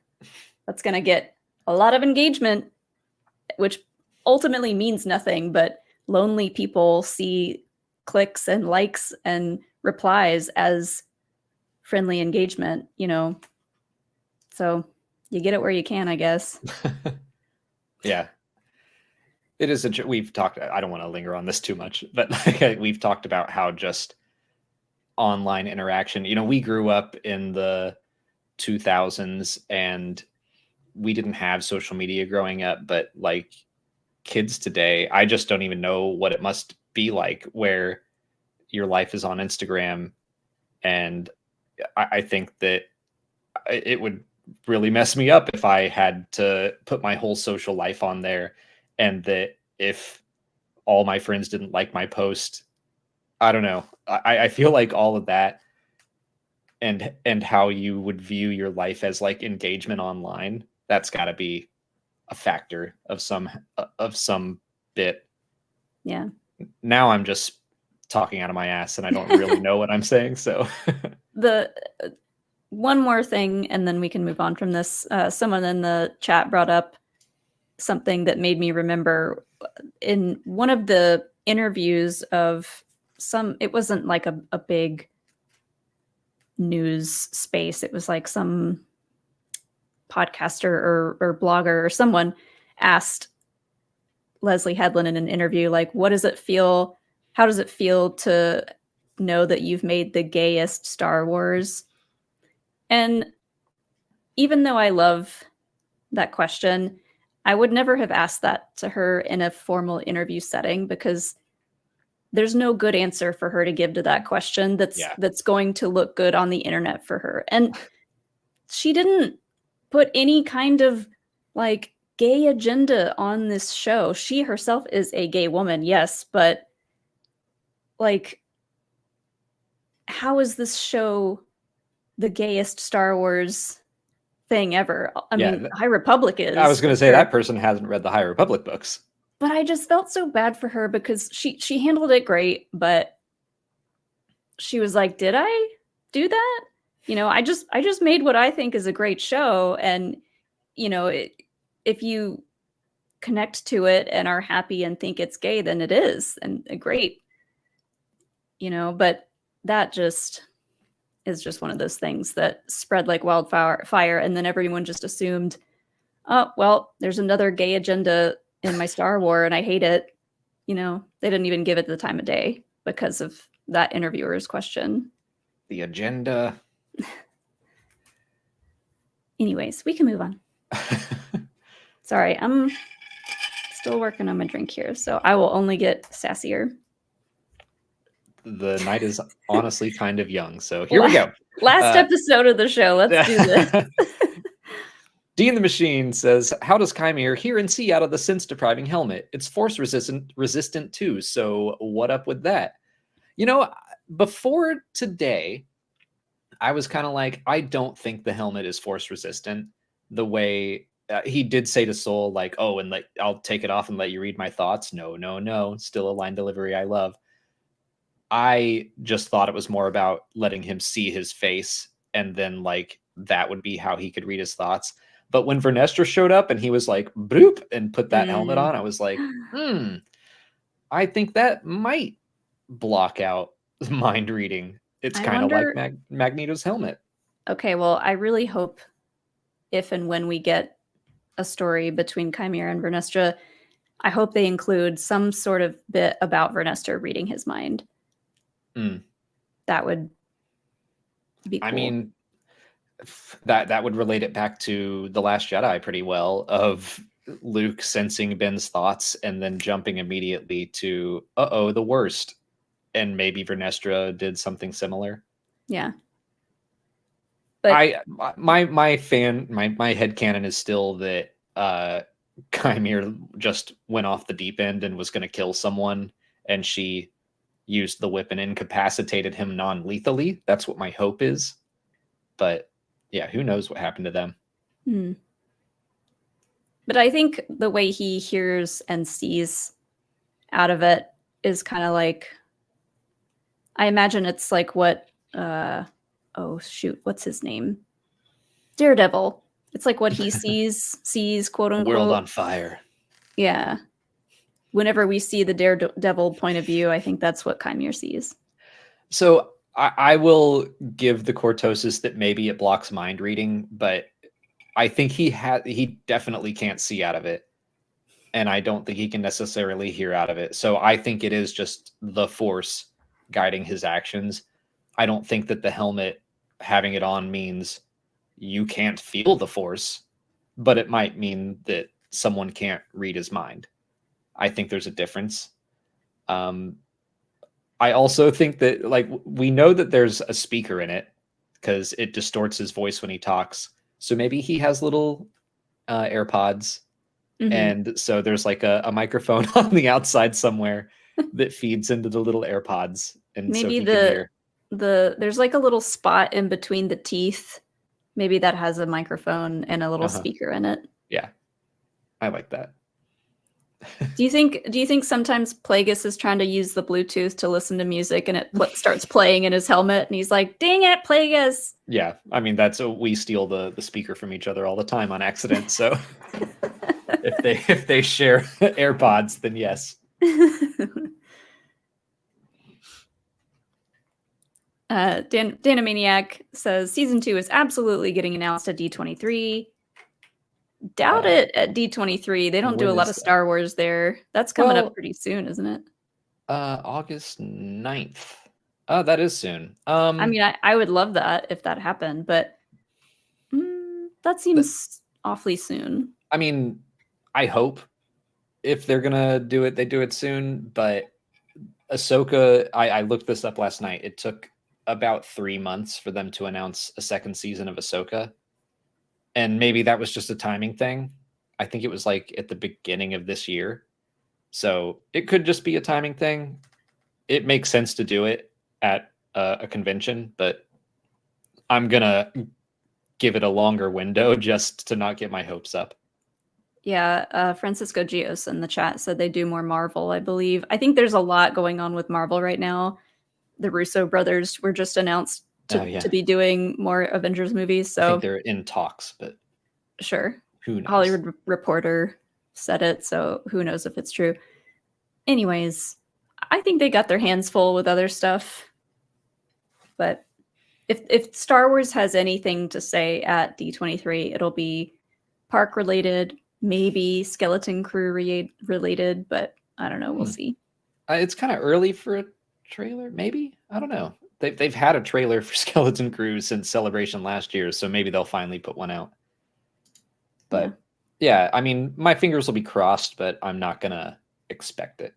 That's going to get a lot of engagement, which ultimately means nothing, but lonely people see clicks and likes and replies as friendly engagement, you know. So you get it where you can, I guess. Yeah. It is we've talked, I don't want to linger on this too much, but like we've talked about how just online interaction, you know, we grew up in the 2000s and we didn't have social media growing up, but like kids today, I just don't even know what it must be like where your life is on Instagram. And I think that it would really mess me up if I had to put my whole social life on there, and that if all my friends didn't like my post, I don't know. I feel like all of that and how you would view your life as like engagement online, that's got to be a factor of some bit. Yeah. Now I'm just talking out of my ass and I don't really know what I'm saying. So the one more thing, and then we can move on from this. Someone in the chat brought up something that made me remember in one of the interviews of it wasn't like a big news space. It was like some podcaster or blogger or someone asked Leslie Headland in an interview, like, how does it feel to know that you've made the gayest Star Wars? And even though I love that question, I would never have asked that to her in a formal interview setting, because there's no good answer for her to give to that question that's going to look good on the internet for her. And she didn't put any kind of like gay agenda on this show. She herself is a gay woman, yes, but like, how is this show the gayest Star Wars thing ever? I mean, High Republic is. I was going to say that person hasn't read the High Republic books. But I just felt so bad for her because she handled it great, but she was like, did I do that? You know, I just made what I think is a great show. And, you know, if you connect to it and are happy and think it's gay, then it is, and great, you know, but that just is just one of those things that spread like wildfire. And then everyone just assumed, oh, well, there's another gay agenda in my Star Wars and I hate it. You know, they didn't even give it the time of day because of that interviewer's question. The agenda. Anyways, we can move on. Sorry, I'm still working on my drink here, so I will only get sassier. The night is honestly kind of young, so here we go. Last episode of the show. Let's do this. D in the Machine says, how does Kair hear and see out of the sense-depriving helmet? It's force resistant too, so what up with that? You know, before today, I was kind of like, I don't think the helmet is force resistant. The way he did say to Soul, like, oh, and like, I'll take it off and let you read my thoughts. No. Still a line delivery I love. I just thought it was more about letting him see his face, and then like that would be how he could read his thoughts. But when Vernestra showed up and he was like, "Bloop," and put that helmet on, I was like, I think that might block out mind reading. It's kind of like Magneto's helmet. Okay, well, I really hope if and when we get a story between Chimera and Vernestra, I hope they include some sort of bit about Vernestra reading his mind. That would be cool. I mean, that would relate it back to The Last Jedi pretty well, of Luke sensing Ben's thoughts and then jumping immediately to, the worst. And maybe Vernestra did something similar. Yeah. But my headcanon is still that Chimera just went off the deep end and was going to kill someone, and she used the whip and incapacitated him non-lethally. That's what my hope is. But yeah, who knows what happened to them. But I think the way he hears and sees out of it is kind of like, I imagine it's like what what's his name? Daredevil. It's like what he sees, quote unquote. World on fire. Yeah. Whenever we see the Daredevil point of view, I think that's what Chimera sees. So I will give the cortosis that maybe it blocks mind reading, but I think he definitely can't see out of it. And I don't think he can necessarily hear out of it. So I think it is just the Force guiding his actions. I don't think that the helmet, having it on, means you can't feel the Force, but it might mean that someone can't read his mind. I think there's a difference. I also think that, like, we know that there's a speaker in it because it distorts his voice when he talks. So maybe he has little AirPods. And so there's like a microphone on the outside somewhere that feeds into the little AirPods. And maybe so there's like a little spot in between the teeth. Maybe that has a microphone and a little speaker in it. Yeah. I like that. Do you think sometimes Plagueis is trying to use the Bluetooth to listen to music and it starts playing in his helmet and he's like, "Dang it, Plagueis." Yeah, I mean, we steal the speaker from each other all the time on accident. So if they share AirPods, then yes. Danamaniac says season 2 is absolutely getting announced at D23. Doubt it at D23. They don't do a lot of Star Wars there. That's coming up pretty soon, isn't it? August 9th. Oh, that is soon. I mean, I would love that if that happened, but that seems awfully soon. I mean, I hope if they're gonna do it, they do it soon. But Ahsoka, I looked this up last night. It took about 3 months for them to announce a second season of Ahsoka. And maybe that was just a timing thing. I think it was like at the beginning of this year. So it could just be a timing thing. It makes sense to do it at a convention, but I'm going to give it a longer window just to not get my hopes up. Yeah, Francisco Gios in the chat said they do more Marvel, I believe. I think there's a lot going on with Marvel right now. The Russo brothers were just announced to be doing more Avengers movies. So I think they're in talks, but sure. Who knows? Hollywood Reporter said it, so who knows if it's true. Anyways, I think they got their hands full with other stuff. But if Star Wars has anything to say at D23, it'll be park related, maybe Skeleton Crew related, but I don't know. We'll see. It's kind of early for a trailer, maybe. I don't know. They've had a trailer for Skeleton Crew since Celebration last year, so maybe they'll finally put one out. But yeah, I mean, my fingers will be crossed, but I'm not gonna expect it.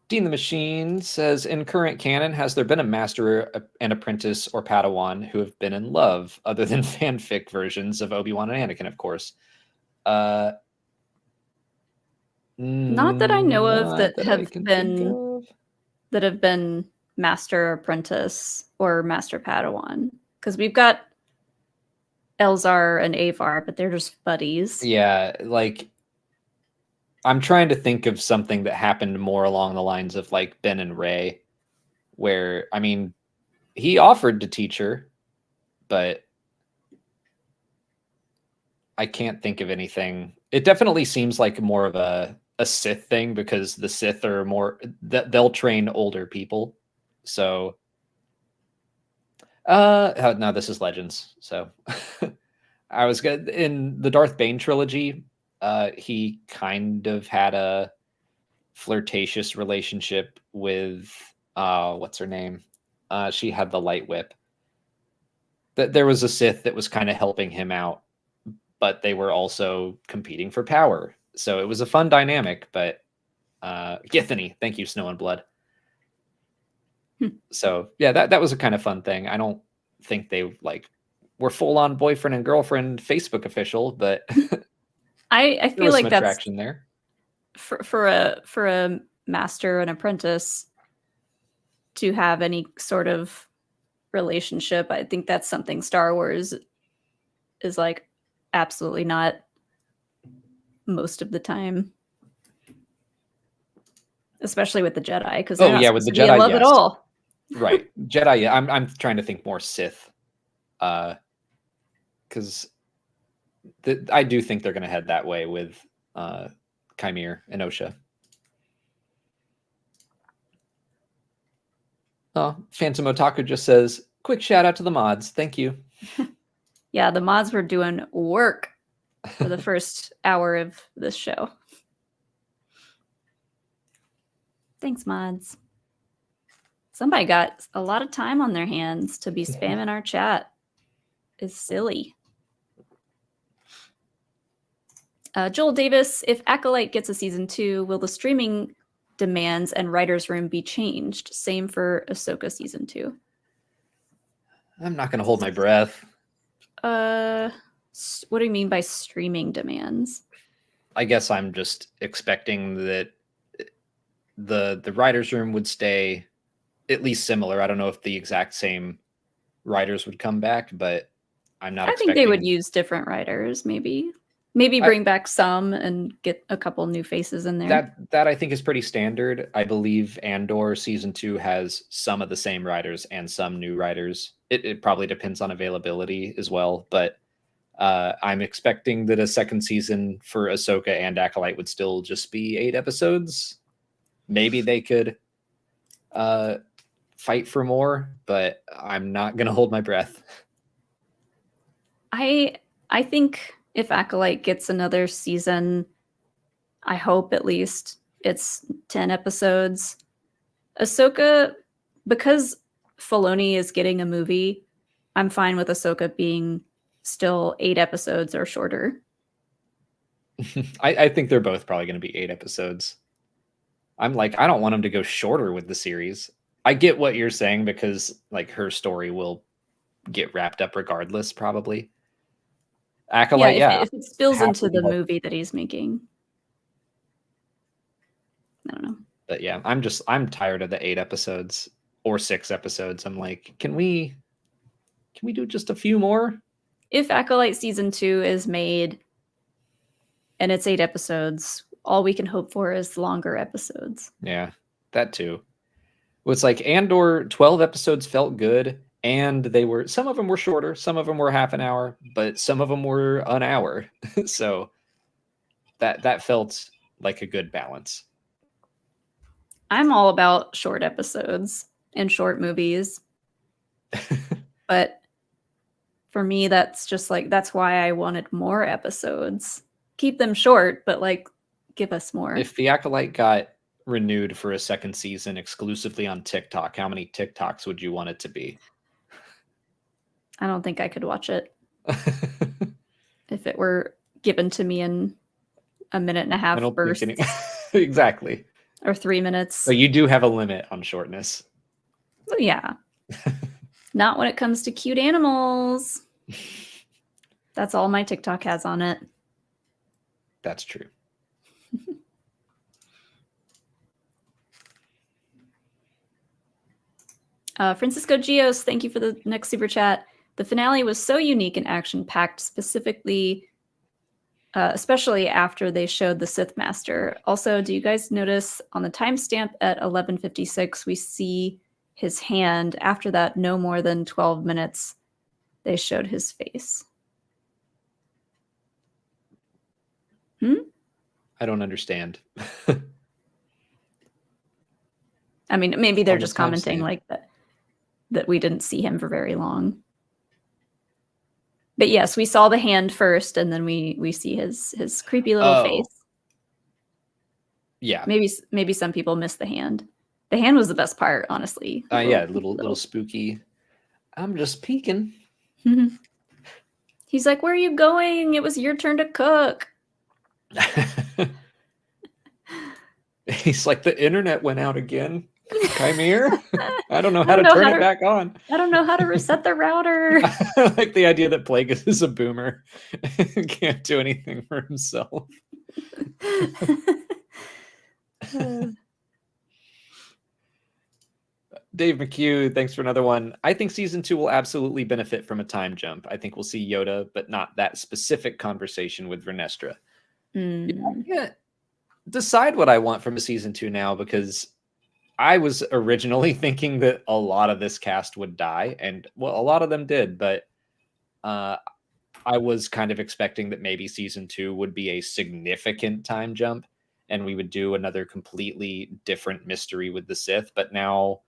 Dean the Machine says, in current canon, has there been a master, an apprentice, or Padawan who have been in love, other than fanfic versions of Obi-Wan and Anakin, of course? Not that I know of that have been master apprentice or master Padawan, because we've got Elzar and Avar, but they're just buddies. Yeah, like I'm trying to think of something that happened more along the lines of like Ben and Rey, where, I mean, he offered to teach her, but I can't think of anything. It definitely seems like more of a Sith thing because the Sith are more they'll train older people. So no, this is Legends. So I was good in the Darth Bane trilogy. He kind of had a flirtatious relationship with what's her name? She had the light whip. There was a Sith that was kind of helping him out, but they were also competing for power. So it was a fun dynamic, but Githany, thank you, Snow and Blood. So yeah, that was a kind of fun thing. I don't think they like were full on boyfriend and girlfriend Facebook official, but I feel like that's attraction there for a master and apprentice to have any sort of relationship. I think that's something Star Wars is like absolutely not most of the time, especially with the Jedi. Because with the Jedi, love yes. It all. Right, Jedi. Yeah, I'm trying to think more Sith, because I do think they're going to head that way with Kair and Osha. Oh, Phantom Otaku just says, quick shout out to the mods. Thank you. Yeah, the mods were doing work for the first hour of this show. Thanks, mods. Somebody got a lot of time on their hands to be spamming our chat. It's silly. Joel Davis, if Acolyte gets a season 2, will the streaming demands and writer's room be changed? Same for Ahsoka season 2. I'm not going to hold my breath. What do you mean by streaming demands? I guess I'm just expecting that the writer's room would stay at least similar. I don't know if the exact same writers would come back, but I'm not. I think they would use different writers, maybe bring back some and get a couple new faces in there. That I think is pretty standard. I believe Andor season 2 has some of the same writers and some new writers. It probably depends on availability as well, but I'm expecting that a second season for Ahsoka and Acolyte would still just be 8 episodes. Maybe they could fight for more, but I'm not going to hold my breath. I think if Acolyte gets another season, I hope at least it's 10 episodes. Ahsoka, because Filoni is getting a movie, I'm fine with Ahsoka being still 8 episodes or shorter. I think they're both probably going to be 8 episodes. I'm like, I don't want them to go shorter with the series. I get what you're saying because like her story will get wrapped up regardless, probably. Acolyte, if it spills into the movie that he's making. I don't know. But yeah, I'm tired of the 8 episodes or 6 episodes. I'm like, can we do just a few more? If Acolyte season 2 is made and it's 8 episodes, all we can hope for is longer episodes. Yeah, that too. Well, it's like Andor 12 episodes felt good. And some of them were shorter, some of them were half an hour, but some of them were an hour. So that felt like a good balance. I'm all about short episodes and short movies. But for me, that's just like, that's why I wanted more episodes. Keep them short, but like give us more. If the Acolyte got renewed for a second season exclusively on TikTok, how many TikToks would you want it to be? I don't think I could watch it if it were given to me in a minute and a half bursts. Exactly. Or 3 minutes. So you do have a limit on shortness. Well, yeah. Not when it comes to cute animals. That's all my TikTok has on it. That's true. Francisco Gios, thank you for the next super chat. The finale was so unique and action-packed, especially after they showed the Sith Master. Also, do you guys notice on the timestamp at 11:56, we see his hand. After that, no more than 12 minutes, they showed his face. I don't understand. I mean, maybe they're On the just commenting timestamp. like that we didn't see him for very long. But yes, we saw the hand first, and then we see his creepy little face. Yeah. Maybe some people missed the hand. The hand was the best part, honestly. Yeah, little spooky. I'm just peeking. He's like, "Where are you going? It was your turn to cook." He's like, the internet went out again. Kair, I don't know how to turn it back on. I don't know how to reset the router. I like the idea that Plagueis is a boomer. Can't do anything for himself. Dave McHugh, thanks for another one. I think season 2 will absolutely benefit from a time jump. I think we'll see Yoda, but not that specific conversation with Vernestra. I can't decide what I want from a season 2 now, because I was originally thinking that a lot of this cast would die, and well, a lot of them did, but I was kind of expecting that maybe season 2 would be a significant time jump and we would do another completely different mystery with the Sith. But now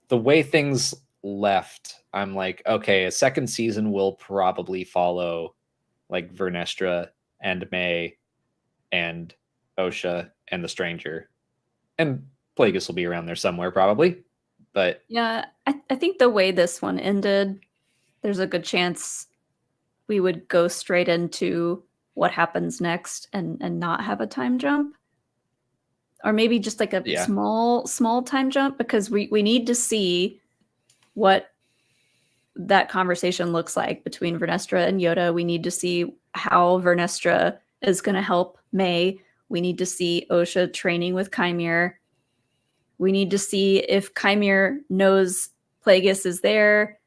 the way things left, I'm like, okay, a second season will probably follow like Vernestra and May and Osha and the Stranger, and Plagueis will be around there somewhere probably. But yeah, I think the way this one ended, there's a good chance we would go straight into what happens next and not have a time jump, or maybe just like a small time jump, because we need to see what that conversation looks like between Vernestra and Yoda. We need to see how Vernestra is going to help May. We need to see Osha training with Kair. We need to see if Kair knows Plagueis is there.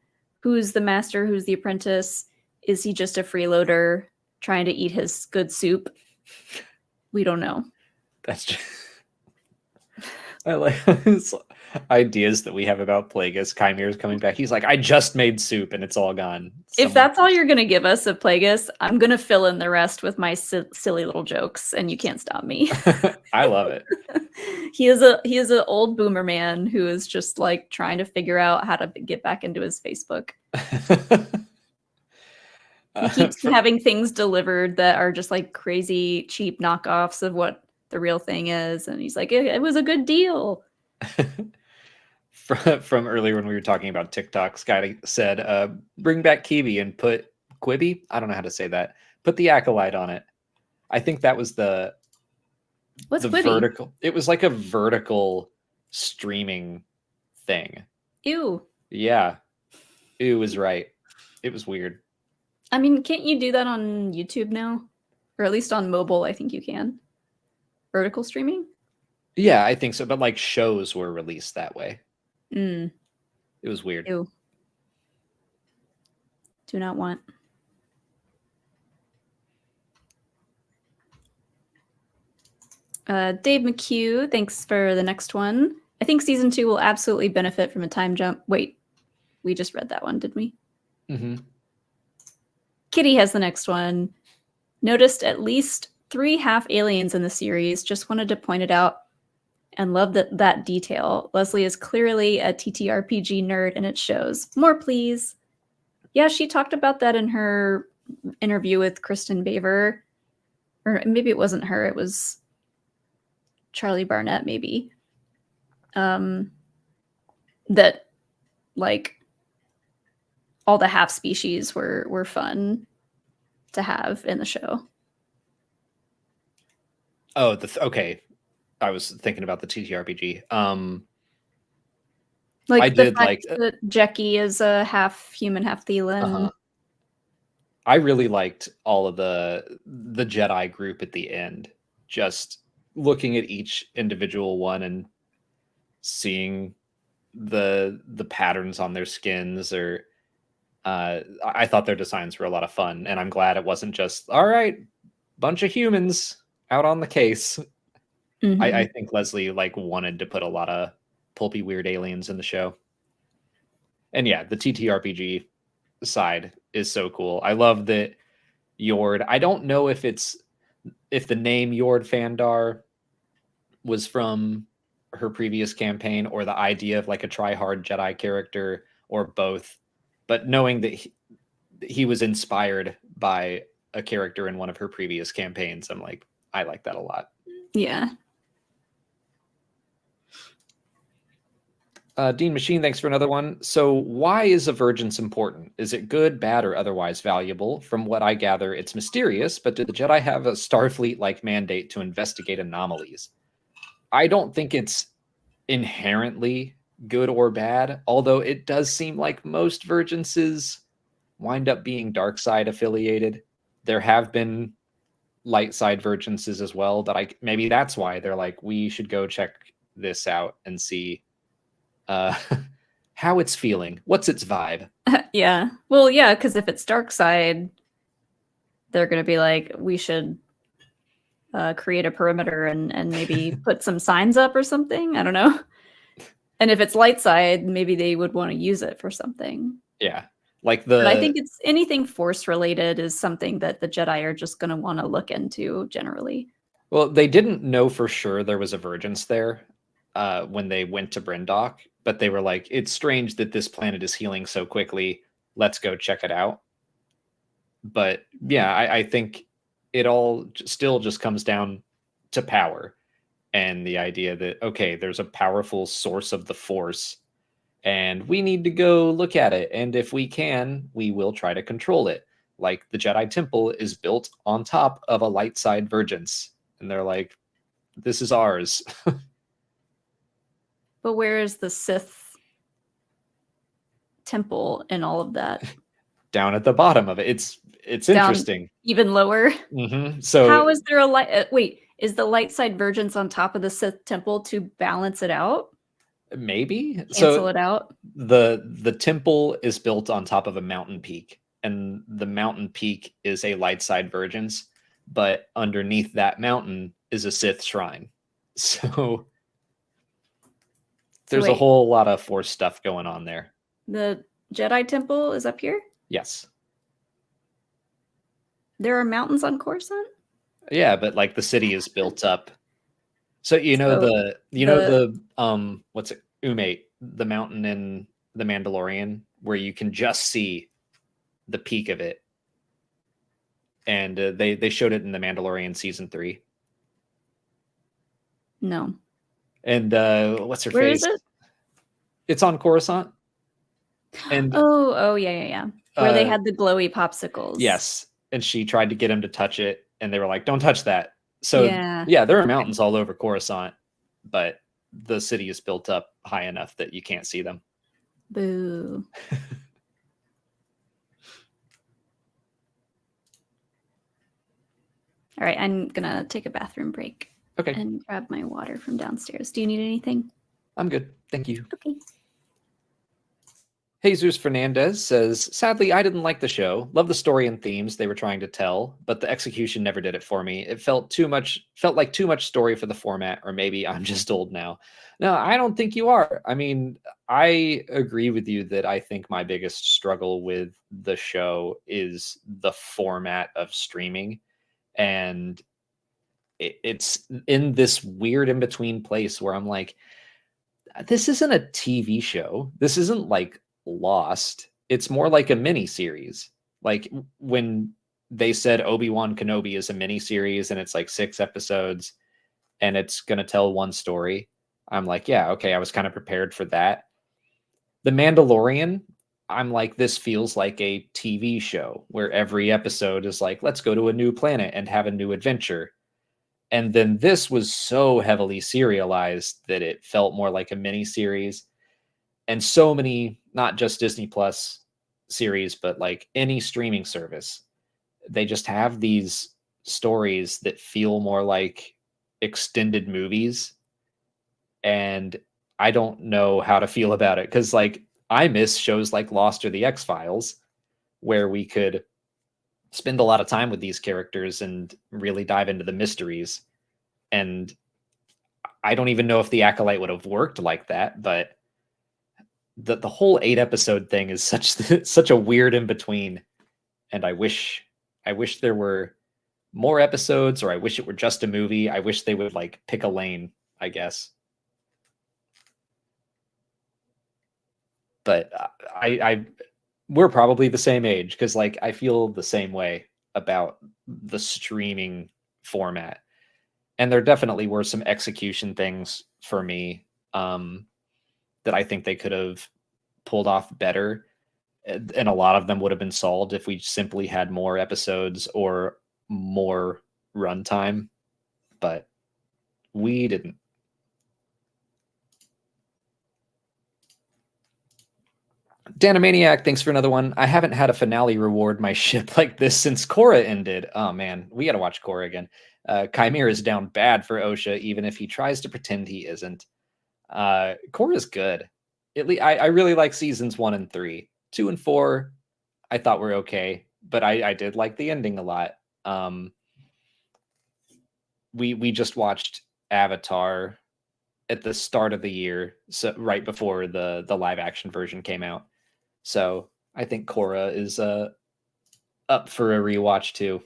Who's the master? Who's the apprentice? Is he just a freeloader trying to eat his good soup? We don't know. That's just... I like ideas that we have about Plagueis. Kair's coming back. He's like, I just made soup and it's all gone. If that's all you're going to give us of Plagueis, I'm going to fill in the rest with my silly little jokes, and you can't stop me. I love it. He is an old boomer man who is just like trying to figure out how to get back into his Facebook. He keeps having things delivered that are just like crazy cheap knockoffs of what the real thing is, and he's like, it was a good deal. From earlier when we were talking about TikTok, Sky said, bring back Kiwi and put Quibi, I don't know how to say that, put the Acolyte on it. I think that was What's the Quibi? vertical. It was like a vertical streaming thing. Ew. Yeah. Ew is right. It was weird. I mean, can't you do that on YouTube now? Or at least on mobile, I think you can. Vertical streaming? Yeah, I think so. But like shows were released that way. It was weird. Ew. Do not want. Dave McHugh, thanks for the next one. I think season 2 will absolutely benefit from a time jump. Wait, we just read that one, did we? Mm-hmm. Kitty has the next one. Noticed at least 3 half aliens in the series. Just wanted to point it out and love that detail. Leslie is clearly a TTRPG nerd, and it shows. More, please. Yeah, she talked about that in her interview with Kristen Baver. Or maybe it wasn't her. It was Charlie Barnett, maybe. That, like, all the half species were fun to have in the show. Oh, okay. I was thinking about the TTRPG. Like I did like that Jackie is a half human, half Thelan. I really liked all of the Jedi group at the end. Just looking at each individual one and seeing the patterns on their skins, or I thought their designs were a lot of fun, and I'm glad it wasn't just all right, bunch of humans out on the case. Mm-hmm. I think Leslie like wanted to put a lot of pulpy weird aliens in the show. And yeah, the TTRPG side is so cool. I love that Yord, I don't know if it's if the name Yord Fandar was from her previous campaign, or the idea of like a try-hard Jedi character, or both. But knowing that he was inspired by a character in one of her previous campaigns, I'm like, I like that a lot. Yeah. Dean Machine, thanks for another one. So why is Avergence important? Is it good, bad, or otherwise valuable? From what I gather, it's mysterious, but do the Jedi have a Starfleet-like mandate to investigate anomalies? I don't think it's inherently good or bad, although it does seem like most Vergences wind up being dark side affiliated. There have been light side Vergences as well, but maybe that's why they're like, we should go check this out and see how it's feeling. What's its vibe? Yeah. Well, yeah, because if it's dark side, they're going to be like, we should create a perimeter and maybe put some signs up or something. I don't know. And if it's light side, maybe they would want to use it for something. Yeah. But I think it's anything force related is something that the Jedi are just going to want to look into generally. Well, they didn't know for sure there was a Vergence there when they went to Brindok, but they were like, it's strange that this planet is healing so quickly. Let's go check it out. But yeah, I think it all still just comes down to power and the idea that, okay, there's a powerful source of the Force and we need to go look at it. And if we can, we will try to control it. Like the Jedi Temple is built on top of a light side Vergence. And they're like, this is ours. But where is the Sith temple in all of that? Down at the bottom of it. It's down interesting. Even lower. Mm-hmm. So how is there a light? Wait, is the light side Vergence on top of the Sith temple to balance it out? Maybe cancel it out. The temple is built on top of a mountain peak, and the mountain peak is a light side Vergence, but underneath that mountain is a Sith shrine. So there's a whole lot of Force stuff going on there. The Jedi Temple is up here? Yes. There are mountains on Coruscant? Yeah, but like the city is built up. So what's it? Umate, the mountain in The Mandalorian, where you can just see the peak of it. And they showed it in The Mandalorian season 3. No. And what's her Where face? Is it? It's on Coruscant. And yeah. Where they had the glowy popsicles. Yes. And she tried to get him to touch it, and they were like, don't touch that. So yeah, there are mountains all over Coruscant, but the city is built up high enough that you can't see them. Boo. All right, I'm gonna take a bathroom break. Okay. And grab my water from downstairs. Do you need anything? I'm good. Thank you. Okay. Jesus Fernandez says, sadly, I didn't like the show. Love the story and themes they were trying to tell, but the execution never did it for me. It felt like too much story for the format, or maybe I'm just old now. No, I don't think you are. I mean, I agree with you that I think my biggest struggle with the show is the format of streaming. And it's in this weird in-between place where I'm like, this isn't a TV show. This isn't like Lost. It's more like a mini series. Like when they said Obi-Wan Kenobi is a mini series and it's like 6 episodes and it's going to tell one story, I'm like, yeah, okay, I was kind of prepared for that. The Mandalorian, I'm like, this feels like a TV show where every episode is like, let's go to a new planet and have a new adventure. And then this was so heavily serialized that it felt more like a mini series. And so many, not just Disney Plus series, but like any streaming service, they just have these stories that feel more like extended movies. And I don't know how to feel about it, because like I miss shows like Lost or The X-Files, where we could spend a lot of time with these characters and really dive into the mysteries. And I don't even know if The Acolyte would have worked like that, but the whole 8-episode thing is such a weird in between. And I wish there were more episodes, or I wish it were just a movie. I wish they would like pick a lane, I guess. But we're probably the same age, because like I feel the same way about the streaming format. And there definitely were some execution things for me that I think they could have pulled off better. And a lot of them would have been solved if we simply had more episodes or more runtime. But we didn't. Danamaniac, thanks for another one. I haven't had a finale reward my ship like this since Korra ended. Oh man, we got to watch Korra again. Kair is down bad for Osha, even if he tries to pretend he isn't. Korra is good. I really like seasons 1 and 3. 2 and 4, I thought were okay, but I did like the ending a lot. We just watched Avatar at the start of the year, so right before the live action version came out. So I think Korra is up for a rewatch too.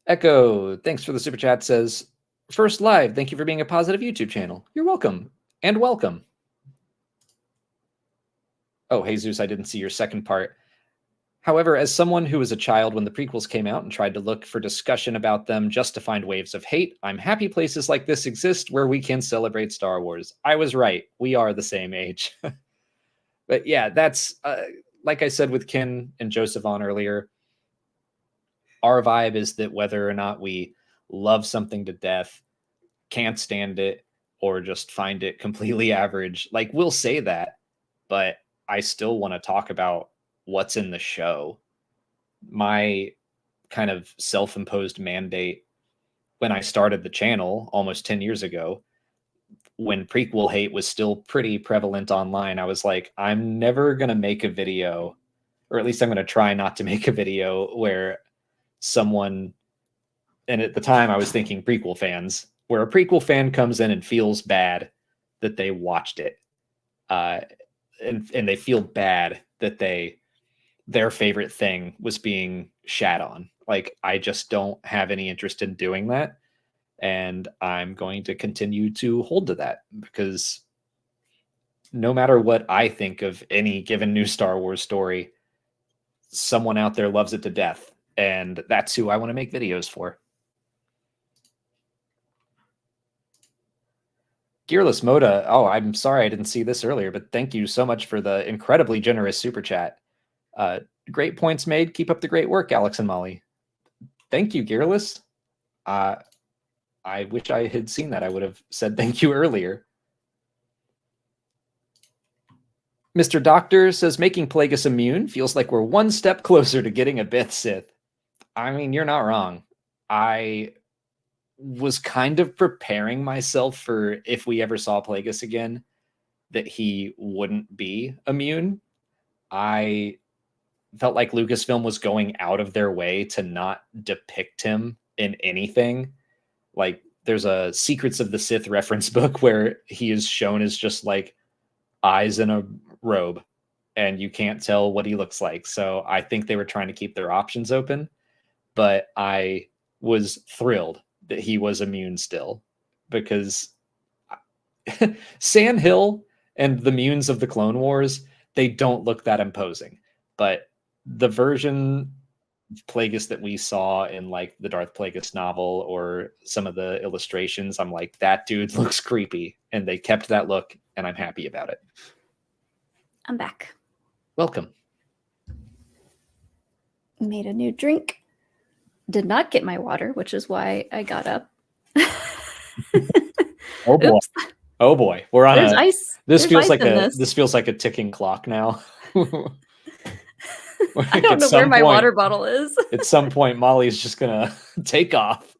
Echo, thanks for the super chat, says, first live, thank you for being a positive YouTube channel. You're welcome. And welcome. Oh, Jesus, I didn't see your second part. However, as someone who was a child when the prequels came out and tried to look for discussion about them just to find waves of hate, I'm happy places like this exist where we can celebrate Star Wars. I was right. We are the same age. But yeah, that's, like I said with Ken and Joseph on earlier, our vibe is that whether or not we love something to death, can't stand it, or just find it completely average, like we'll say that, but I still want to talk about what's in the show. My kind of self-imposed mandate when I started the channel almost 10 years ago, when prequel hate was still pretty prevalent online, I was like, I'm never going to make a video, or at least I'm going to try not to make a video where someone, and at the time I was thinking prequel fans, where a prequel fan comes in and feels bad that they watched it. And they feel bad that their favorite thing was being shat on. Like, I just don't have any interest in doing that. And I'm going to continue to hold to that, because no matter what I think of any given new Star Wars story, someone out there loves it to death. And that's who I want to make videos for. Gearless Moda. Oh, I'm sorry I didn't see this earlier, but thank you so much for the incredibly generous super chat. Great points made. Keep up the great work, Alex and Molly. Thank you, Gearless. I wish I had seen that. I would have said thank you earlier. Mr. Doctor says, making Plagueis immune feels like we're one step closer to getting a Bith Sith. I mean, you're not wrong. I was kind of preparing myself for, if we ever saw Plagueis again, that he wouldn't be immune. I felt like Lucasfilm was going out of their way to not depict him in anything. Like, there's a Secrets of the Sith reference book where he is shown as just like eyes in a robe, and you can't tell what he looks like. So I think they were trying to keep their options open, but I was thrilled that he was immune still, because Sand Hill and the Munes of the Clone Wars, they don't look that imposing, but the version of Plagueis that we saw in like the Darth Plagueis novel or some of the illustrations, I'm like, that dude looks creepy, and they kept that look, and I'm happy about it. I'm back. Welcome. Made a new drink. Did not get my water, which is why I got up. Oh boy. Oops. Oh boy. We're on There's ice. This There's feels ice like in a this. this feels like a ticking clock now. I don't know where my water bottle is. At some point, Molly's just gonna take off.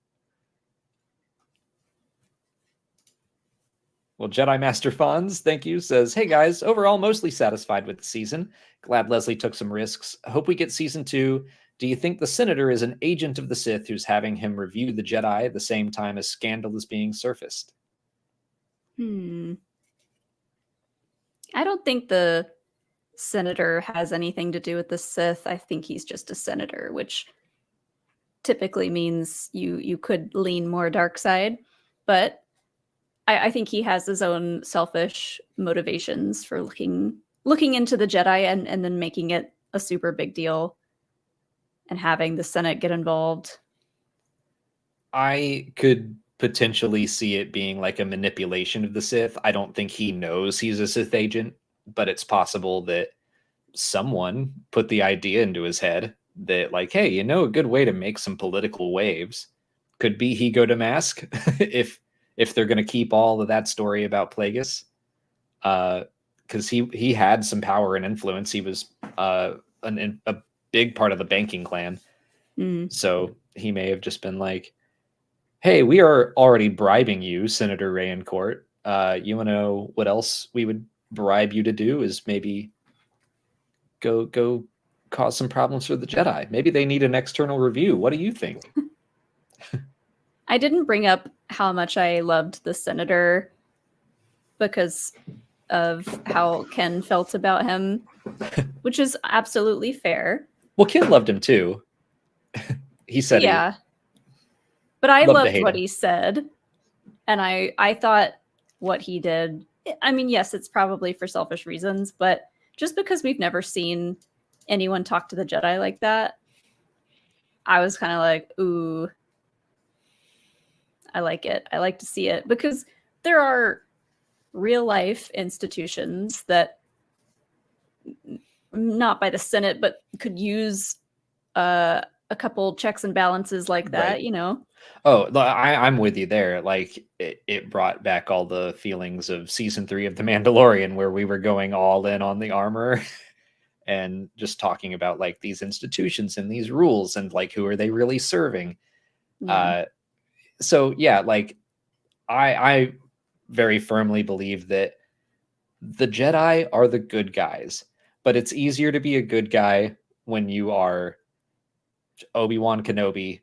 Well, Jedi Master Fonz, thank you, says, hey guys, overall mostly satisfied with the season. Glad Leslie took some risks. Hope we get season 2. Do you think the Senator is an agent of the Sith who's having him review the Jedi at the same time as scandal is being surfaced? I don't think the senator has anything to do with the Sith. I think he's just a senator, which typically means you could lean more dark side, but I think he has his own selfish motivations for looking into the Jedi and then making it a super big deal and having the Senate get involved. I could potentially see it being like a manipulation of the Sith. I don't think he knows he's a Sith agent, but it's possible that someone put the idea into his head that, like, hey, you know, a good way to make some political waves could be he go to mask if they're going to keep all of that story about Plagueis, because he had some power and influence. He was a big part of the banking clan. So he may have just been like, hey, we are already bribing you, Senator Rayencourt. You want to know what else we would bribe you to do is maybe go cause some problems for the Jedi. Maybe they need an external review. What do you think? I didn't bring up how much I loved the senator because of how Ken felt about him, which is absolutely fair. Well, Ken loved him too. He said, yeah, but I loved what he said, and I thought what he did. I mean, yes, it's probably for selfish reasons, but just because we've never seen anyone talk to the Jedi like that, I was kind of like, ooh, I like it. I like to see it, because there are real life institutions that, not by the Senate, but could use a couple checks and balances like that, right. You know? Oh, I'm with you there. Like it brought back all the feelings of season 3 of The Mandalorian, where we were going all in on the armor and just talking about like these institutions and these rules and like, who are they really serving? Yeah. So yeah, like I very firmly believe that the Jedi are the good guys, but it's easier to be a good guy when you are Obi-Wan Kenobi,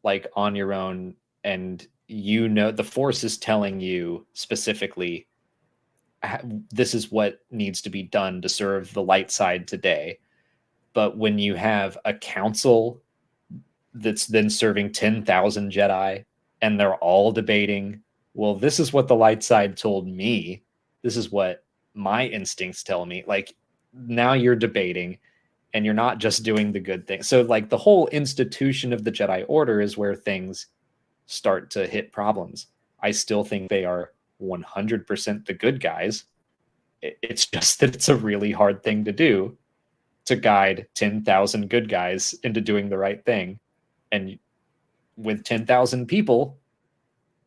like on your own, and you know the Force is telling you specifically this is what needs to be done to serve the light side today. But when you have a council that's then serving 10,000 Jedi and they're all debating, well, this is what the light side told me, this is what my instincts tell me, like now you're debating and you're not just doing the good thing. So like the whole institution of the Jedi Order is where things start to hit problems. I still think they are 100% the good guys. It's just that it's a really hard thing to do, to guide 10,000 good guys into doing the right thing. And with 10,000 people,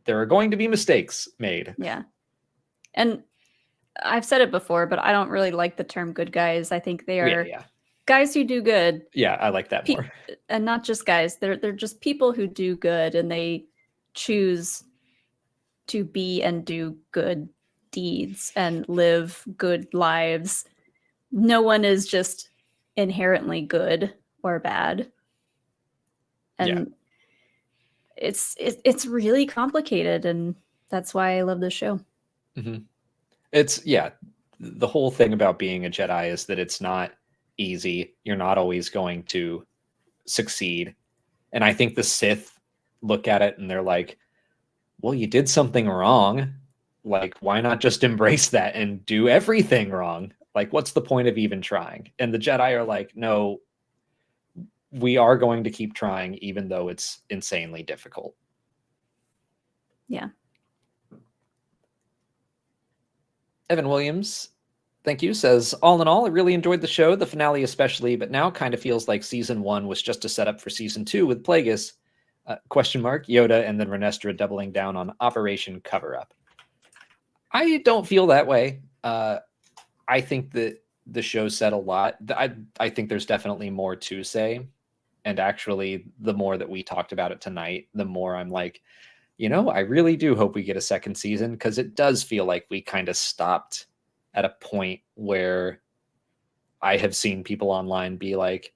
there are going to be mistakes made. Yeah. And I've said it before, but I don't really like the term good guys. I think they are guys who do good. Yeah, I like that more. And not just guys. They're just people who do good, and they choose to be and do good deeds and live good lives. No one is just inherently good or bad. And it's really complicated, and that's why I love this show. Mm-hmm. It's the whole thing about being a Jedi is that it's not easy. You're not always going to succeed. And I think the Sith look at it and they're like, well, you did something wrong. Like, why not just embrace that and do everything wrong? Like, what's the point of even trying? And the Jedi are like, no, we are going to keep trying, even though it's insanely difficult. Yeah. Evan Williams, thank you, says, all in all, I really enjoyed the show, the finale especially, but now kind of feels like season 1 was just a setup for season 2 with Plagueis, ? Yoda, and then Renestra doubling down on Operation Cover-Up. I don't feel that way. I think that the show said a lot. I think there's definitely more to say. And actually, the more that we talked about it tonight, the more I'm like, you know, I really do hope we get a second season, because it does feel like we kind of stopped at a point where I have seen people online be like,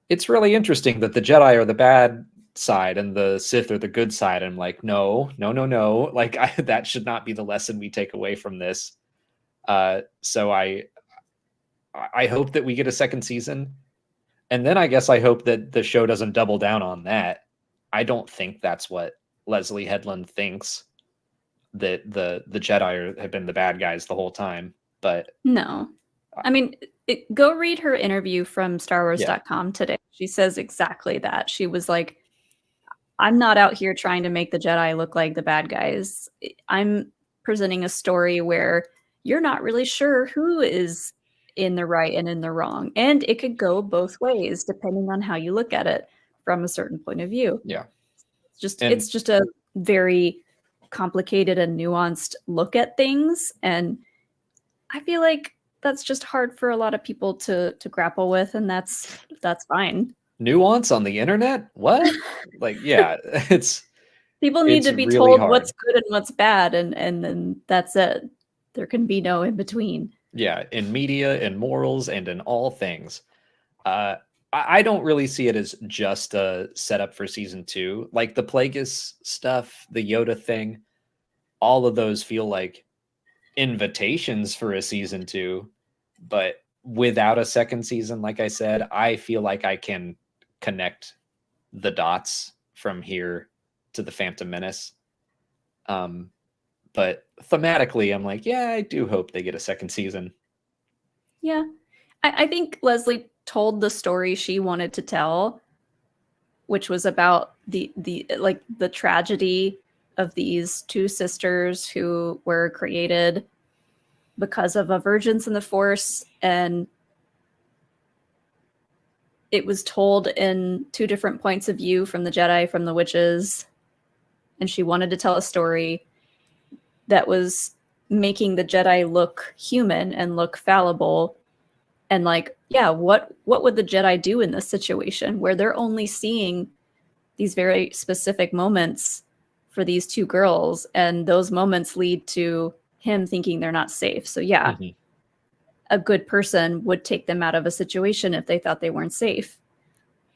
it's really interesting that the Jedi are the bad side and the Sith are the good side. I'm like, no. Like, that should not be the lesson we take away from this. So I hope that we get a second season. And then I guess I hope that the show doesn't double down on that. I don't think that's what Leslie Headland thinks, that the Jedi have been the bad guys the whole time. But no, I mean, go read her interview from StarWars.com today. She says exactly that. She was like, I'm not out here trying to make the Jedi look like the bad guys. I'm presenting a story where you're not really sure who is in the right and in the wrong. And it could go both ways depending on how you look at it from a certain point of view. Yeah. It's just a very complicated and nuanced look at things. And I feel like that's just hard for a lot of people to grapple with, and that's fine. Nuance on the internet? What? Like, yeah, it's people need to be really told hard. what's good and what's bad, and then that's it. There can be no in between. Yeah, in media, in morals, and in all things. I don't really see it as just a setup for season 2. Like the Plagueis stuff, the Yoda thing, all of those feel like invitations for a season 2. But without a second season, like I said, I feel like I can connect the dots from here to the Phantom Menace. But thematically, I'm like, yeah, I do hope they get a second season. Yeah. I think Leslie told the story she wanted to tell, which was about the tragedy of these two sisters who were created because of a divergence in the Force, and it was told in 2 different points of view, from the Jedi, from the witches, and she wanted to tell a story that was making the Jedi look human and look fallible, and like, yeah, what would the Jedi do in this situation where they're only seeing these very specific moments for these 2 girls, and those moments lead to him thinking they're not safe. So yeah, a good person would take them out of a situation if they thought they weren't safe.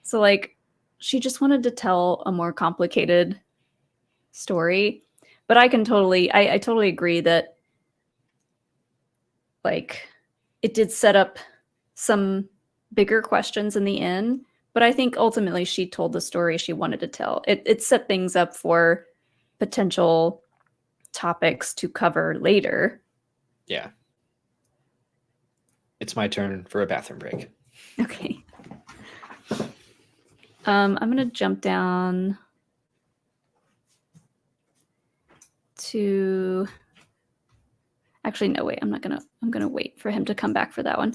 So like, she just wanted to tell a more complicated story. But I totally agree that like it did set up some bigger questions in the end. But I think ultimately she told the story she wanted to tell. It set things up for potential topics to cover later. Yeah. It's my turn for a bathroom break. Okay. I'm gonna jump down to, actually no, wait, I'm gonna wait for him to come back for that one.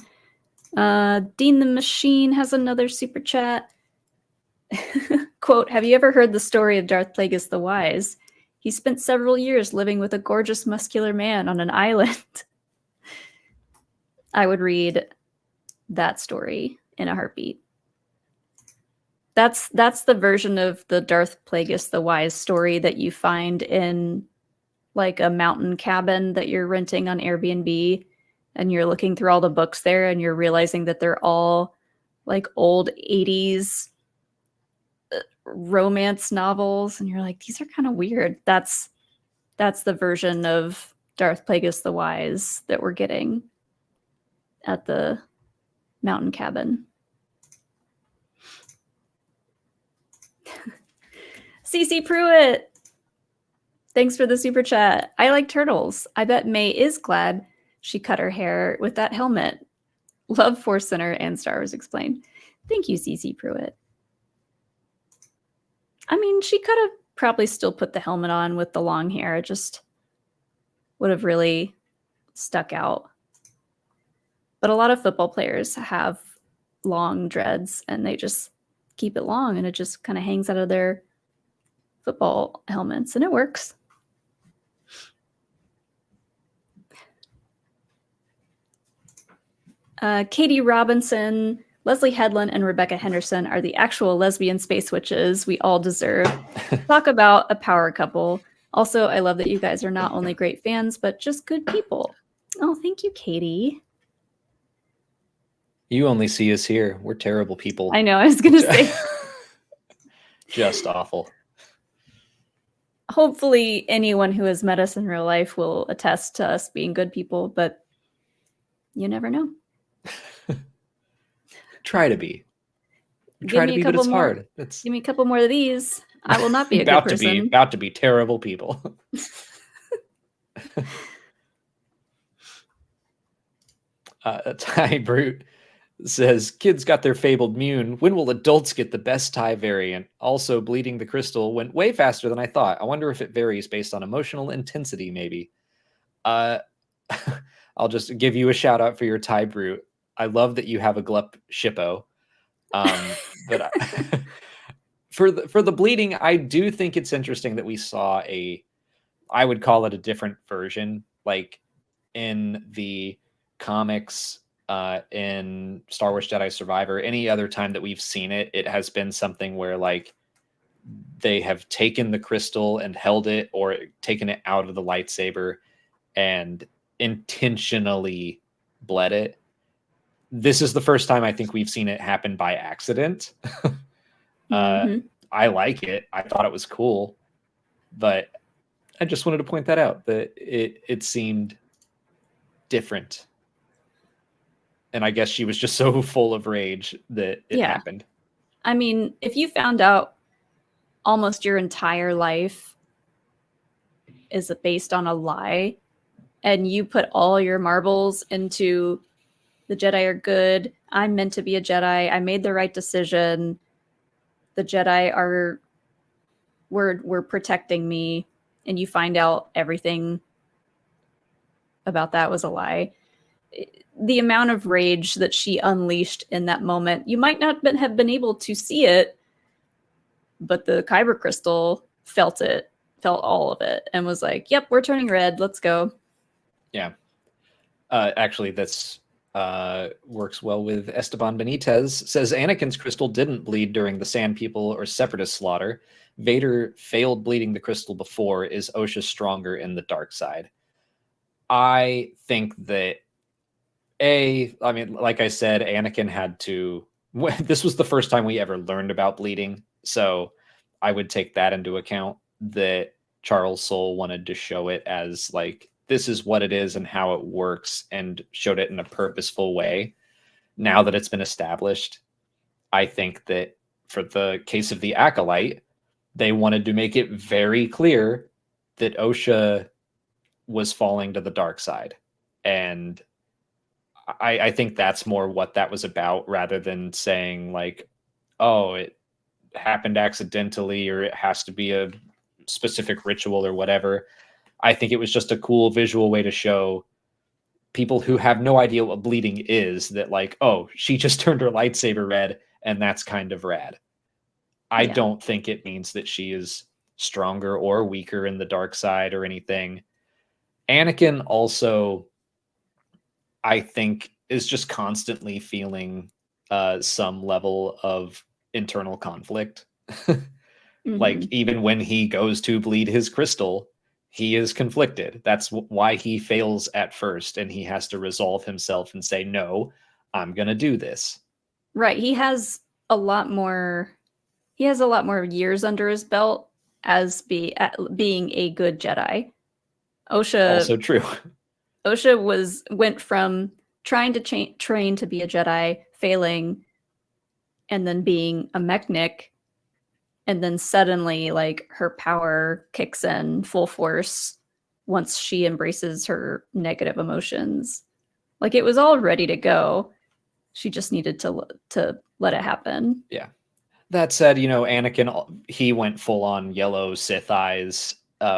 Dean the Machine has another super chat. Quote, have you ever heard the story of Darth Plagueis the Wise? He spent several years living with a gorgeous muscular man on an island. I would read that story in a heartbeat. That's the version of the Darth Plagueis the Wise story that you find in like a mountain cabin that you're renting on Airbnb, and you're looking through all the books there and you're realizing that they're all like old 80s romance novels, and you're like, these are kind of weird. That's the version of Darth Plagueis the Wise that we're getting at the mountain cabin. CC Pruitt, thanks for the super chat. I like turtles. I bet May is glad she cut her hair with that helmet. Love ForceCenter and Star Wars Explained. Thank you, CC Pruitt. I mean, she could have probably still put the helmet on with the long hair. It just would have really stuck out. But a lot of football players have long dreads and they just keep it long, and it just kind of hangs out of their football helmets, and it works. Katie Robinson, Leslie Headland, and Rebecca Henderson are the actual lesbian space witches we all deserve. Talk about a power couple. Also, I love that you guys are not only great fans, but just good people. Oh, thank you, Katie. You only see us here. We're terrible people. I know, I was going to say. Just awful. Hopefully anyone who has met us in real life will attest to us being good people, but you never know. try to be. Give me a couple but it's more. hard. Give me a couple more of these. I will not be a good person. About to be terrible people. Ty Brute says, kids got their fabled Mune. When will adults get the best Ty variant? Also, bleeding the crystal went way faster than I thought. I wonder if it varies based on emotional intensity, maybe. I'll just give you a shout out for your Ty Brute. I love that you have a Glup Shippo. But for the bleeding, I do think it's interesting that we saw I would call it a different version, like in the comics, in Star Wars Jedi Survivor. Any other time that we've seen it, it has been something where like they have taken the crystal and held it, or taken it out of the lightsaber and intentionally bled it. This is the first time I think we've seen it happen by accident. I like it. I thought it was cool, but I just wanted to point that out, that it seemed different. And I guess she was just so full of rage that it happened. I mean, if you found out almost your entire life is based on a lie, and you put all your marbles into the Jedi are good, I'm meant to be a Jedi, I made the right decision, the Jedi were protecting me, and you find out everything about that was a lie. The amount of rage that she unleashed in that moment, you might not have been able to see it, but the Kyber crystal felt all of it, and was like, yep, we're turning red, let's go. Yeah. Actually, that's works well with Esteban Benitez. Says Anakin's crystal didn't bleed during the Sand People or Separatist slaughter. Vader failed bleeding the crystal before. Is Osha stronger in the dark side? I think that I mean, like I said, Anakin had to. This was the first time we ever learned about bleeding, so I would take that into account. That Charles Soule wanted to show it as like, this is what it is and how it works, and showed it in a purposeful way. Now that it's been established, I think that for the case of the Acolyte, they wanted to make it very clear that Osha was falling to the dark side. And I think that's more what that was about, rather than saying like, oh, it happened accidentally, or it has to be a specific ritual or whatever. I think it was just a cool visual way to show people who have no idea what bleeding is that like, oh, she just turned her lightsaber red, and that's kind of rad. I don't think it means that she is stronger or weaker in the dark side or anything. Anakin also, I think, is just constantly feeling some level of internal conflict. Like, even when he goes to bleed his crystal, he is conflicted. That's why he fails at first, and he has to resolve himself and say, no, I'm going to do this. Right. He has a lot more years under his belt as being a good Jedi. Osha, also true. Osha went from trying to train to be a Jedi, failing, and then being a mechanic, and then suddenly, like, her power kicks in full force once she embraces her negative emotions. Like, it was all ready to go. She just needed to let it happen. Yeah. That said, Anakin, he went full on yellow Sith eyes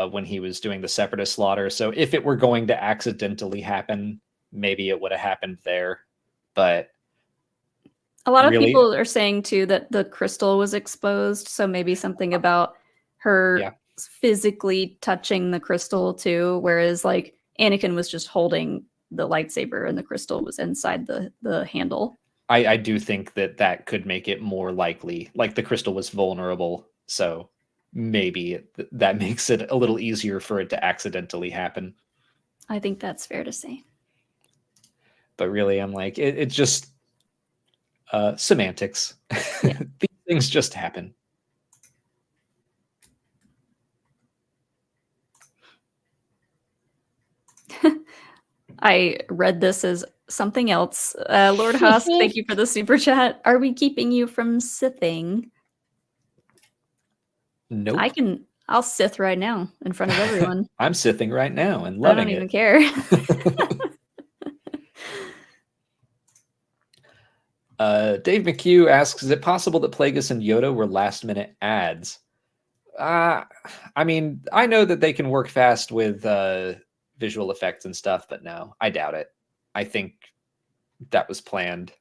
when he was doing the Separatist slaughter. So if it were going to accidentally happen, maybe it would have happened there. But a lot of people are saying too that the crystal was exposed, so maybe something about her physically touching the crystal too, whereas like Anakin was just holding the lightsaber and the crystal was inside the handle. I do think that could make it more likely, like the crystal was vulnerable, so maybe that makes it a little easier for it to accidentally happen. I think that's fair to say. But really, I'm like, it's just semantics. Yeah. These things just happen. I read this as something else. Lord Husk, thank you for the super chat. Are we keeping you from sithing? Nope. I'll sith right now in front of everyone. I'm sithing right now and loving it. I don't even care. Dave McHugh asks, is it possible that Plagueis and Yoda were last-minute ads? I mean, I know that they can work fast with visual effects and stuff, but no, I doubt it. I think that was planned.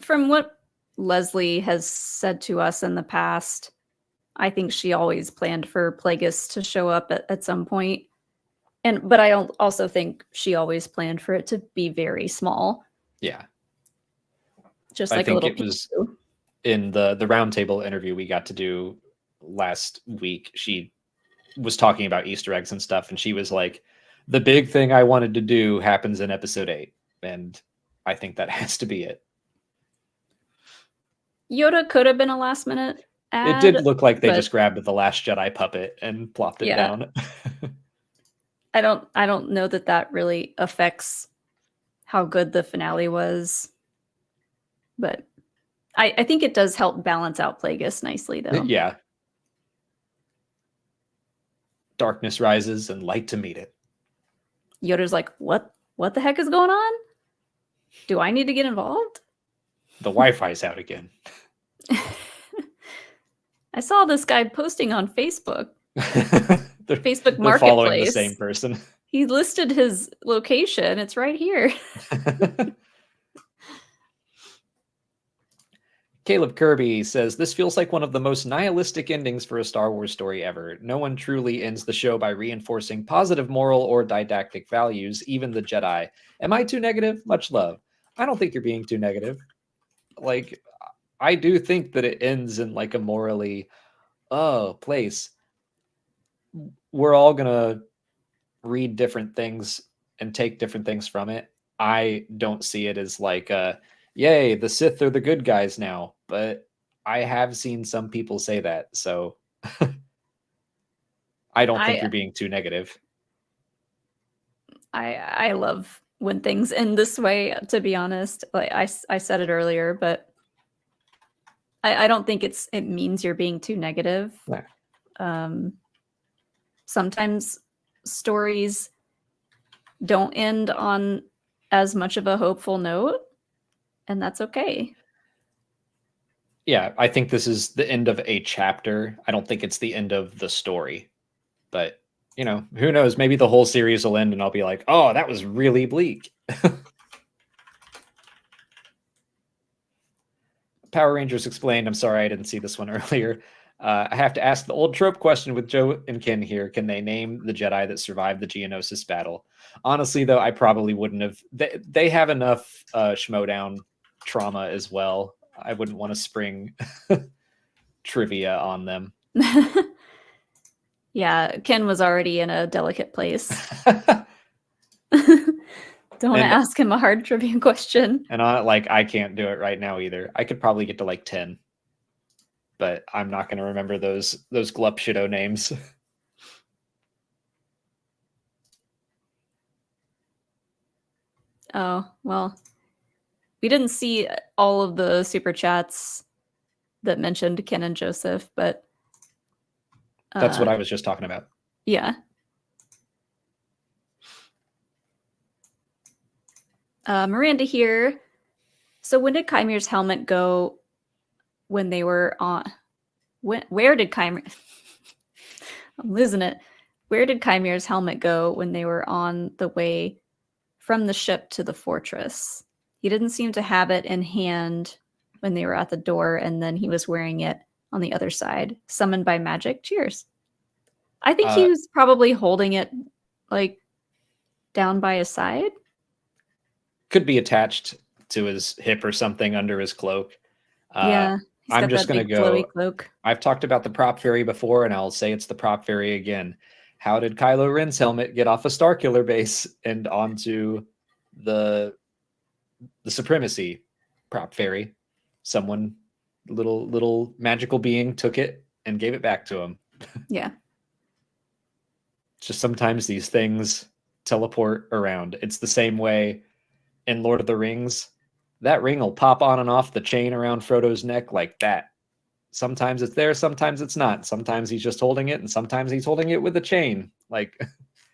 From what Leslie has said to us in the past, I think she always planned for Plagueis to show up at some point. But I also think she always planned for it to be very small. Yeah. Just I like think a little it was in the roundtable interview we got to do last week. She was talking about Easter eggs and stuff, and she was like, the big thing I wanted to do happens in episode 8. And I think that has to be it. Yoda could have been a last minute ad. It did look like they just grabbed the Last Jedi puppet and plopped it down. I don't know that really affects how good the finale was, but I think it does help balance out Plagueis nicely, though. Yeah. Darkness rises and light to meet it. Yoda's like, what the heck is going on? Do I need to get involved? The Wi-Fi's out again. I saw this guy posting on Facebook. Facebook Marketplace. They're following the same person. He listed his location. It's right here. Caleb Kirby says, this feels like one of the most nihilistic endings for a Star Wars story ever. No one truly ends the show by reinforcing positive moral or didactic values, even the Jedi. Am I too negative? Much love. I don't think you're being too negative. Like, I do think that it ends in like a morally, place. We're all going to read different things and take different things from it. I don't see it as like yay, the Sith are the good guys now, but I have seen some people say that, so I don't think you're being too negative. I love when things end this way, to be honest. Like I said it earlier, but I don't think it means you're being too negative. Nah. Sometimes stories don't end on as much of a hopeful note, and that's okay. Yeah, I think this is the end of a chapter. I don't think it's the end of the story. But, you know, who knows? Maybe the whole series will end and I'll be like, oh, that was really bleak. Power Rangers Explained. I'm sorry I didn't see this one earlier. I have to ask the old trope question with Joe and Ken here. Can they name the Jedi that survived the Geonosis battle? Honestly, though, I probably wouldn't have. They have enough Schmodown trauma as well. I wouldn't want to spring trivia on them. Yeah, Ken was already in a delicate place. Don't want to ask him a hard trivia question. And I can't do it right now either. I could probably get to like 10. But I'm not going to remember those Glup Shido names. Oh, well. We didn't see all of the super chats that mentioned Ken and Joseph, but that's what I was just talking about. Yeah. Miranda here. So when did Kymir's helmet go when they were on? Where did Kymir? I'm losing it. Where did Kymir's helmet go when they were on the way from the ship to the fortress? He didn't seem to have it in hand when they were at the door, and then he was wearing it on the other side. Summoned by magic. Cheers. I think he was probably holding it like down by his side. Could be attached to his hip or something under his cloak. Yeah. I'm just going to go. Cloak. I've talked about the prop fairy before, and I'll say it's the prop fairy again. How did Kylo Ren's helmet get off a Starkiller base and onto the Supremacy prop fairy? Someone, little magical being, took it and gave it back to him. Yeah. Just sometimes these things teleport around. It's the same way in Lord of the Rings. That ring will pop on and off the chain around Frodo's neck like that. Sometimes it's there, sometimes it's not. Sometimes he's just holding it, and sometimes he's holding it with a chain. Like,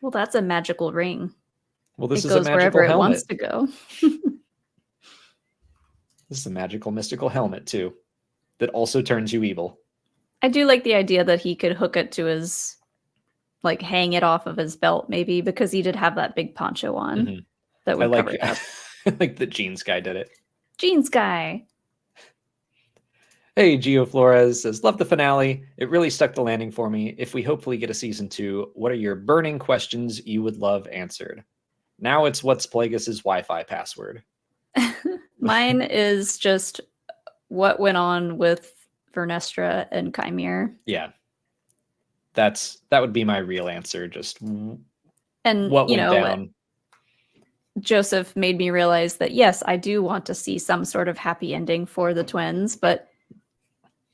well, that's a magical ring. well, this it is a goes magical wherever helmet. It wants to go. This is a magical, mystical helmet too, that also turns you evil. I do like the idea that he could hook it to his, like, hang it off of his belt, maybe, because he did have that big poncho on. Mm-hmm. That would cover it up. Like the Jeans guy did it. Jeans guy. Hey, Gio Flores says, love the finale. It really stuck the landing for me. If we hopefully get a season 2, what are your burning questions you would love answered? Now it's what's Plagueis' Wi-Fi password? Mine is just what went on with Vestra and Kair. Yeah. That would be my real answer. Just and what went down. Joseph made me realize that, yes, I do want to see some sort of happy ending for the twins, but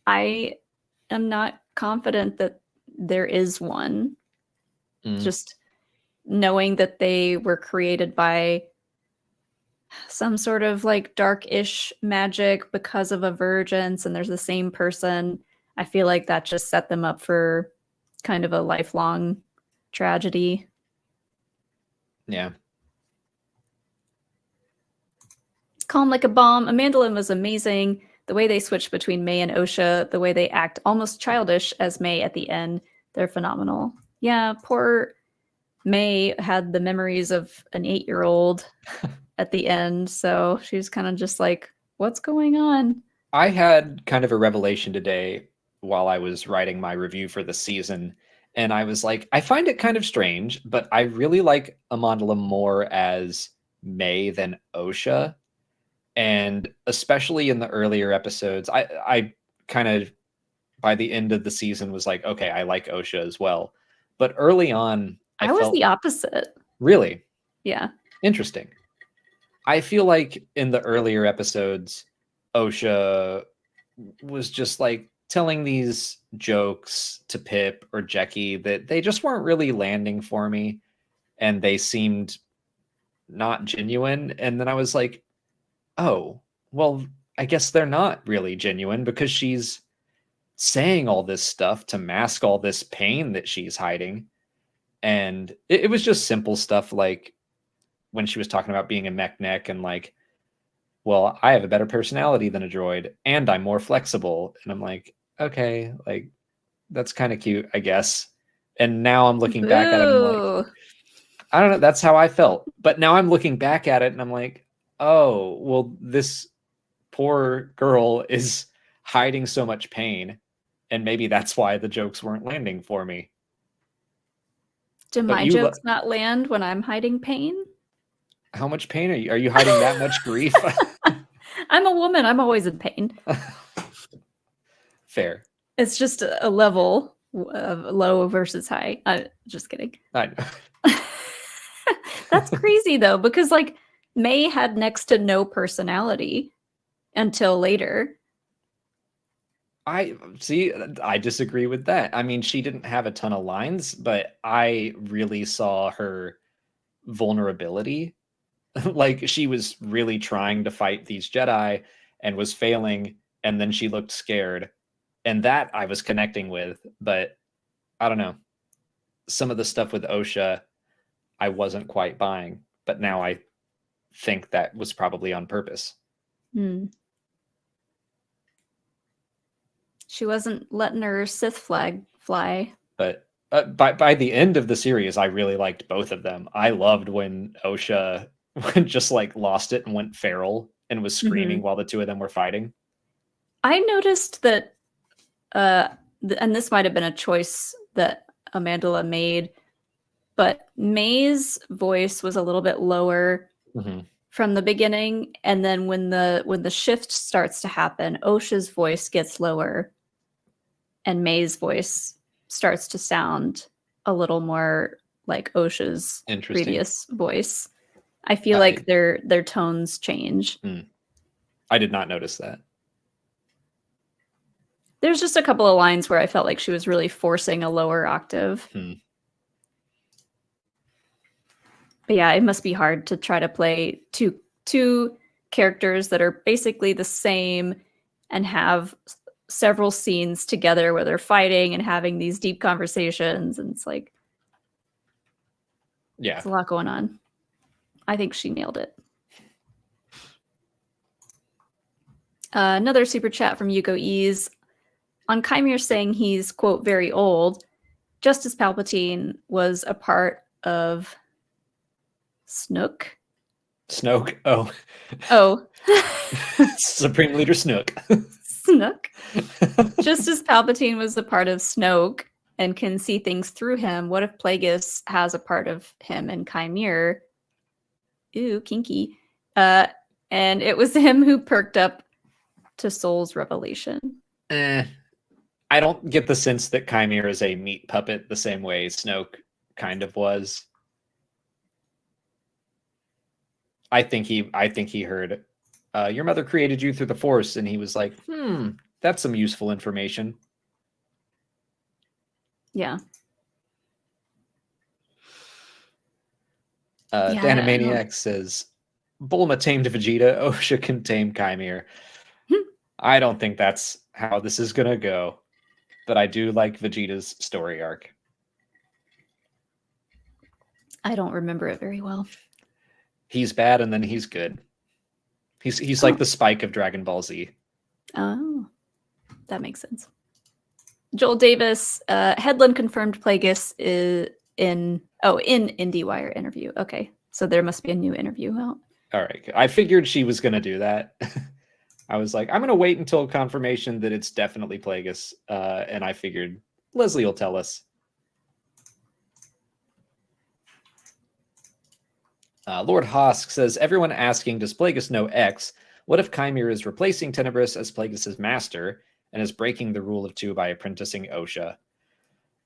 I am not confident that there is one. Just knowing that they were created by some sort of like dark-ish magic because of a vergence, and there's the same person. I feel like that just set them up for kind of a lifelong tragedy. Yeah. Calm like a bomb. Amandalin was amazing. The way they switched between May and Osha, the way they act almost childish as May at the end, they're phenomenal. Yeah, poor May had the memories of an 8-year-old at the end, so she's kind of just like, what's going on? I had kind of a revelation today while I was writing my review for the season, and I was like, I find it kind of strange, but I really like Amandla more as May than Osha. And especially in the earlier episodes, I kind of, by the end of the season, was like, okay, I like Osha as well. But early on, I was the opposite. Really? Yeah. Interesting. I feel like in the earlier episodes, Osha was just like telling these jokes to Pip or Jecki that they just weren't really landing for me, and they seemed not genuine. And then I was like, oh, well, I guess they're not really genuine, because she's saying all this stuff to mask all this pain that she's hiding. And it was just simple stuff, like when she was talking about being a mech and like, well, I have a better personality than a droid, and I'm more flexible. And I'm like, okay, like, that's kind of cute, I guess. And now I'm looking back at it, and I'm like, I don't know, that's how I felt. But now I'm looking back at it, and I'm like, oh, well, this poor girl is hiding so much pain, and maybe that's why the jokes weren't landing for me. Do my jokes not land when I'm hiding pain? How much pain are you? Are you hiding that much grief? I'm a woman. I'm always in pain. Fair. It's just a level of low versus high. Just kidding. I know. That's crazy, though, because like May had next to no personality until later. I disagree with that. I mean, she didn't have a ton of lines, but I really saw her vulnerability. Like, she was really trying to fight these Jedi and was failing, and then she looked scared. And that I was connecting with, but I don't know. Some of the stuff with Osha, I wasn't quite buying, but now I think that was probably on purpose. She wasn't letting her Sith flag fly. But by the end of the series, I really liked both of them. I loved when Osha just like lost it and went feral and was screaming while the two of them were fighting. I noticed that, and this might have been a choice that Amandla made, but May's voice was a little bit lower from the beginning, and then when the shift starts to happen, Osha's voice gets lower, and May's voice starts to sound a little more like Osha's previous voice. I feel like their tones change. I did not notice that. There's just a couple of lines where I felt like she was really forcing a lower octave. But yeah, it must be hard to try to play two characters that are basically the same and have several scenes together where they're fighting and having these deep conversations, and it's like, yeah, there's a lot going on. I think she nailed it. Another super chat from Yuko Ease. On Kair saying he's, quote, very old, Justice Palpatine was a part of Snoke. Oh. Supreme Leader Snoke. Snook. Justice Palpatine was a part of Snoke and can see things through him. What if Plagueis has a part of him in Kair? Ooh, kinky. And it was him who perked up to Soul's revelation. I don't get the sense that Kair is a meat puppet the same way Snoke kind of was. I think he heard, your mother created you through the Force, and he was like, that's some useful information. Yeah. Danimaniac says, Bulma tamed Vegeta, Osha can tame Kair. I don't think that's how this is going to go, but I do like Vegeta's story arc. I don't remember it very well. He's bad and then he's good. He's like the Spike of Dragon Ball Z. Oh, that makes sense. Joel Davis, Headland confirmed Plagueis is in IndieWire interview. Okay, so there must be a new interview out. All right, I figured she was going to do that. I was like, I'm going to wait until confirmation that it's definitely Plagueis, and I figured Leslie will tell us. Lord Hosk says, everyone asking, does Plagueis know X? What if Kair is replacing Tenebris as Plagueis' master and is breaking the rule of two by apprenticing Osha?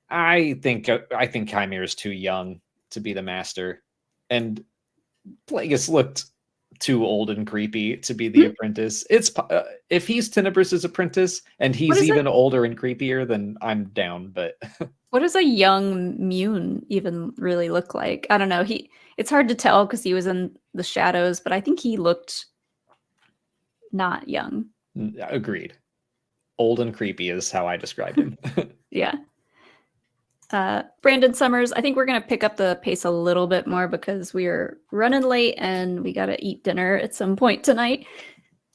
I think Kair is too young to be the master, and Plagueis looked too old and creepy to be the apprentice. It's if he's Tenebris' apprentice and he's even older and creepier, then I'm down. But what does a young Mune even really look like? I don't know. It's hard to tell because he was in the shadows, but I think he looked not young. Agreed. Old and creepy is how I described him. Yeah. Brandon Summers, I think we're going to pick up the pace a little bit more because we are running late and we got to eat dinner at some point tonight.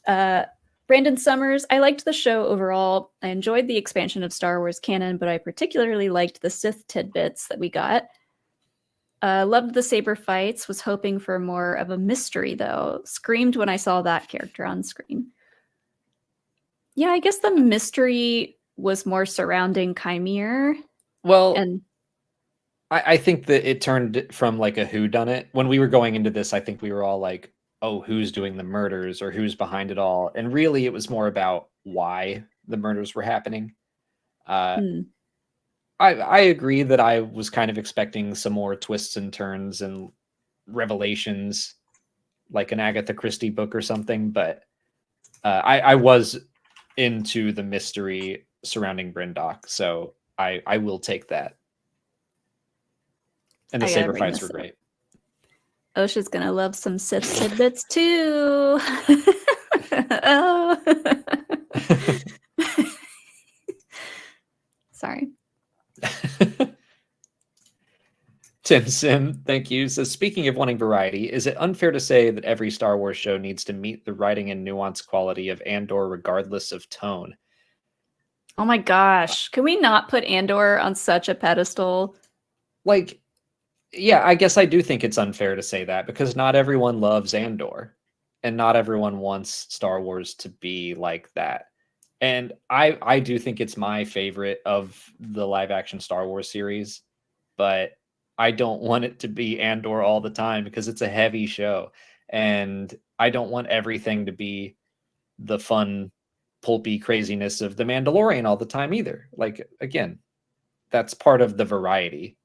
Brandon Summers, I liked the show overall. I enjoyed the expansion of Star Wars canon, but I particularly liked the Sith tidbits that we got. Loved the saber fights, was hoping for more of a mystery, though. Screamed when I saw that character on screen. Yeah, I guess the mystery was more surrounding Kair. Well, and I think that it turned from like a whodunit. When we were going into this, I think we were all like, oh, who's doing the murders or who's behind it all? And really, it was more about why the murders were happening. I agree that I was kind of expecting some more twists and turns and revelations, like an Agatha Christie book or something, but I was into the mystery surrounding Brindock, so I will take that. And the saber fights were great. Osha's gonna love some Sith tidbits too. Oh. Sorry. Tim Sim, thank you. So speaking of wanting variety, is it unfair to say that every Star Wars show needs to meet the writing and nuance quality of Andor regardless of tone? Oh my gosh. Can we not put Andor on such a pedestal? Like, yeah, I guess I do think it's unfair to say that because not everyone loves Andor and not everyone wants Star Wars to be like that. And I do think it's my favorite of the live action Star Wars series, but I don't want it to be Andor all the time because it's a heavy show. And I don't want everything to be the fun, pulpy craziness of The Mandalorian all the time either. Like, again, that's part of the variety.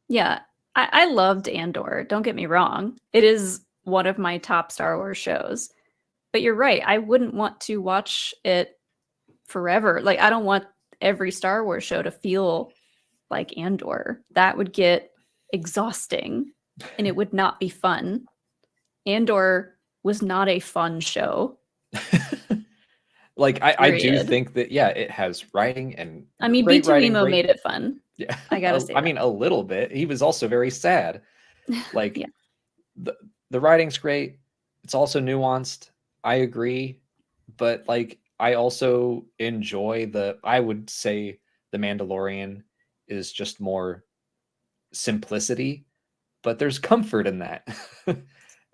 Yeah, I loved Andor. Don't get me wrong. It is one of my top Star Wars shows. But you're right. I wouldn't want to watch it forever. Like, I don't want every Star Wars show to feel like Andor. That would get exhausting. and it would not be fun. Andor was not a fun show. Like I do Period. think that it has writing and I mean, great B2 writing, Emo great- made it fun. Yeah, I gotta say I that. mean, a little bit. He was also very sad. Like Yeah. the writing's great. It's also nuanced. I agree, but like I also enjoy I would say the Mandalorian is just more simplicity, but there's comfort in that.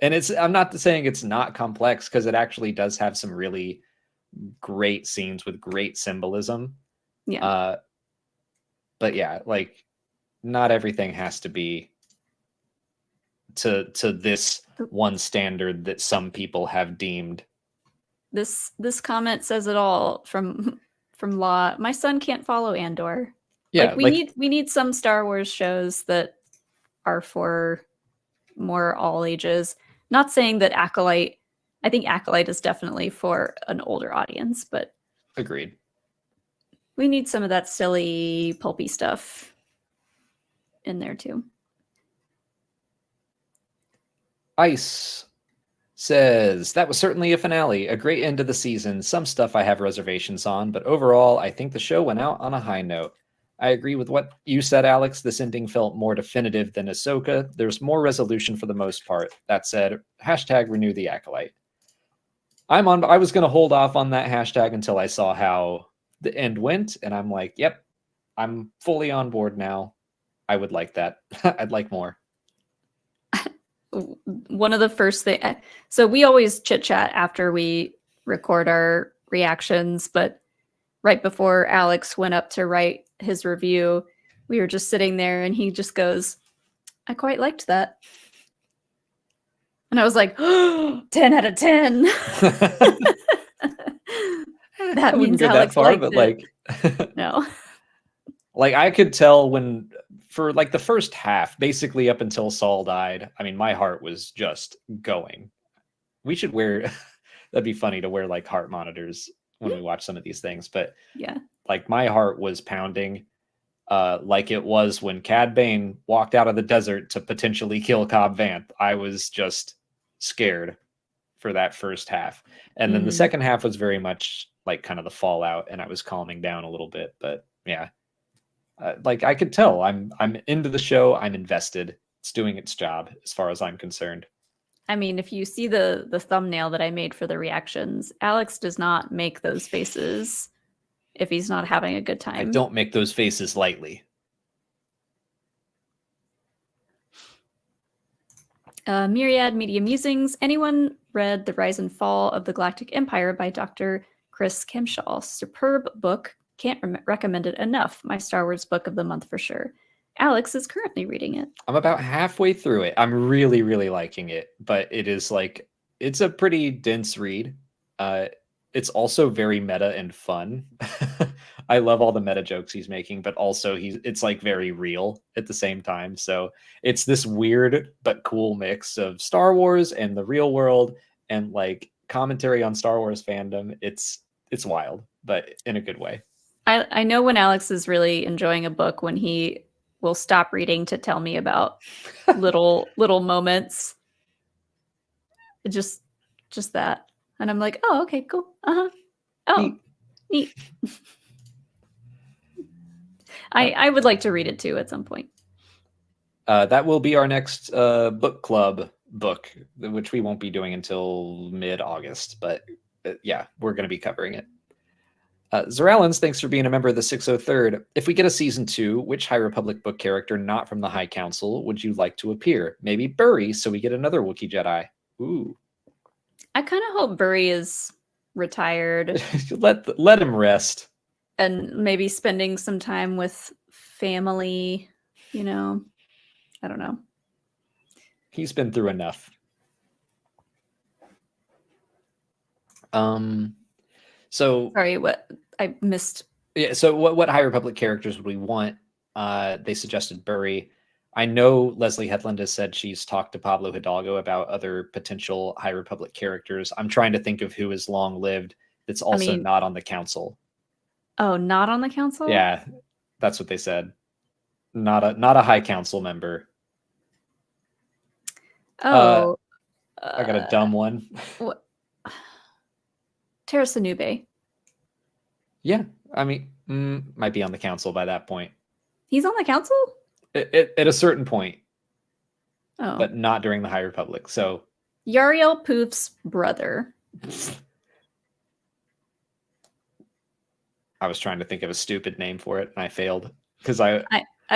And I'm not saying it's not complex, because it actually does have some really great scenes with great symbolism. Yeah. But yeah, like not everything has to be to this one standard that some people have deemed. This comment says it all from Law. My son can't follow Andor. Yeah, like we need some Star Wars shows that are for more all ages. Not saying that Acolyte. I think Acolyte is definitely for an older audience, but agreed. we need some of that silly, pulpy stuff in there too. Ice says, that was certainly a finale, a great end to the season. Some stuff I have reservations on, but overall, I think the show went out on a high note. I agree with what you said, Alex. This ending felt more definitive than Ahsoka. There's more resolution for the most part. That said, #renew the Acolyte. I was going to hold off on that hashtag until I saw how the end went, and I'm like, yep, I'm fully on board now. I would like that. I'd like more. One of the first things, so we always chit chat after we record our reactions, but right before Alex went up to write his review, we were just sitting there and he just goes, I quite liked that. And I was like, 10 out of 10. That means go Alex that far, liked but it. like No. Like I could tell when for like the first half, basically up until Saul died, I mean, my heart was just going. We should wear that'd be funny to wear like heart monitors when we watch some of these things, but Yeah. like my heart was pounding like it was when Cad Bane walked out of the desert to potentially kill Cobb Vanth. I was just scared for that first half. And then the second half was very much like kind of the fallout, and I was calming down a little bit, but yeah. Like I could tell I'm into the show. I'm invested. It's doing its job as far as I'm concerned. I mean, if you see the thumbnail that I made for the reactions, Alex does not make those faces if he's not having a good time. I don't make those faces lightly. Myriad Media Musings. Anyone read The Rise and Fall of the Galactic Empire by Dr. Chris Kimshall? Superb book. Can't recommend it enough. My Star Wars book of the month for sure. Alex is currently reading it. I'm about halfway through it. I'm really, really liking it, but it is like, it's a pretty dense read. It's also very meta and fun. I love all the meta jokes he's making, but also it's like very real at the same time. So it's this weird but cool mix of Star Wars and the real world and like commentary on Star Wars fandom. It's wild, but in a good way. I know when Alex is really enjoying a book when he will stop reading to tell me about little moments. Just that. And I'm like, oh, okay, cool. Uh-huh. Oh, neat. I would like to read it too at some point. That will be our next book club book, which we won't be doing until mid-August, but yeah, we're going to be covering it. Zoralens, thanks for being a member of the 603rd. If we get a season 2, which High Republic book character not from the High Council would you like to appear? Maybe Burry, so we get another Wookiee Jedi. Ooh. I kind of hope Burry is retired. let him rest. And maybe spending some time with family, you know. I don't know. He's been through enough. So sorry, what I missed. Yeah, so what High Republic characters would we want? They suggested Burry. I know Leslie Hetland has said she's talked to Pablo Hidalgo about other potential High Republic characters. I'm trying to think of who is long lived that's also not on the council. Oh, not on the council? Yeah, that's what they said. Not a High Council member. Oh, I got a dumb one. What? Terra Sanube. Yeah, I mean, might be on the council by that point. He's on the council? At a certain point, Oh. but not during the High Republic. So Yariel Poof's brother. I was trying to think of a stupid name for it, and I failed because I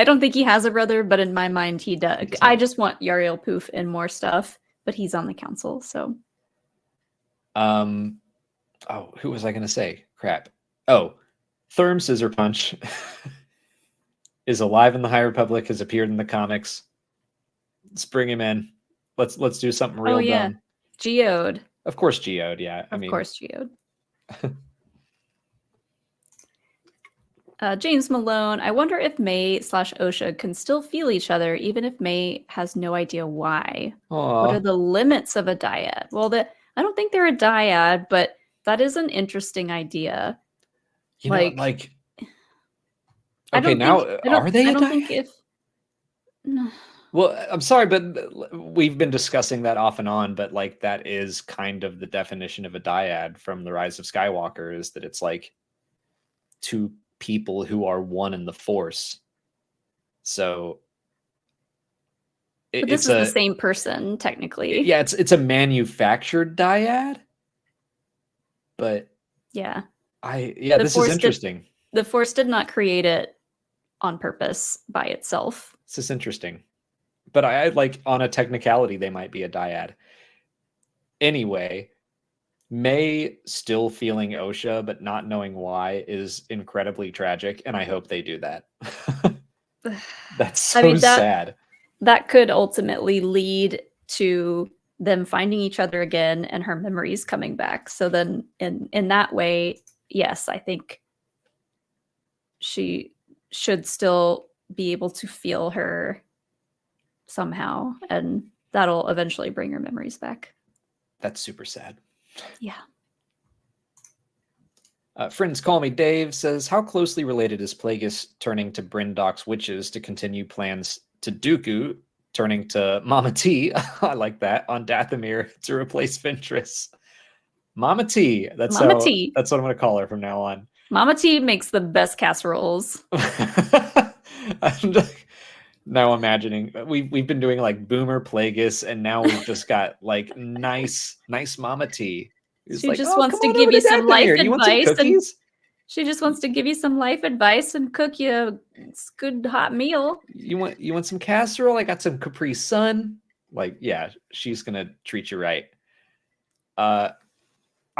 don't think he has a brother, but in my mind he does. I just want Yariel Poof in more stuff, but he's on the council, so. Oh, who was I going to say? Crap. Oh, Therm Scissor Punch is alive in the High Republic, has appeared in the comics. Let's bring him in. Let's do something real dumb. Geode. Of course, Geode. Yeah, Of course, Geode. James Malone. I wonder if May/Osha can still feel each other, even if May has no idea why. Aww. What are the limits of a dyad? Well, I don't think they're a dyad, but that is an interesting idea. You know, like I okay, don't now think, are they I a don't dyad? think if. No. Well, I'm sorry, but we've been discussing that off and on, but like that is kind of the definition of a dyad from The Rise of Skywalker, is that it's like two people who are one in the Force. So but this is the same person, technically. Yeah, it's a manufactured dyad. But yeah. This is interesting. The Force did not create it on purpose by itself. This is interesting. But I like, on a technicality, they might be a dyad. Anyway, May still feeling Osha, but not knowing why, is incredibly tragic, and I hope they do that. That's so sad. That could ultimately lead to them finding each other again and her memories coming back. So then in that way, yes, I think she should still be able to feel her somehow, and that'll eventually bring her memories back. That's super sad. Yeah. Friends Call Me Dave says, how closely related is Plagueis turning to Brindok's witches to continue plans to Dooku turning to Mama T? I like that, on Dathomir to replace Ventress. Mama T. That's what I'm going to call her from now on. Mama T makes the best casseroles. I'm now imagining we've been doing like Boomer Plagueis, and now we've just got like nice Mama T. She just wants to give you some life advice. She just wants to give you some life advice and cook you a good hot meal. You want some casserole? I got some Capri Sun. Like, yeah, she's gonna treat you right. I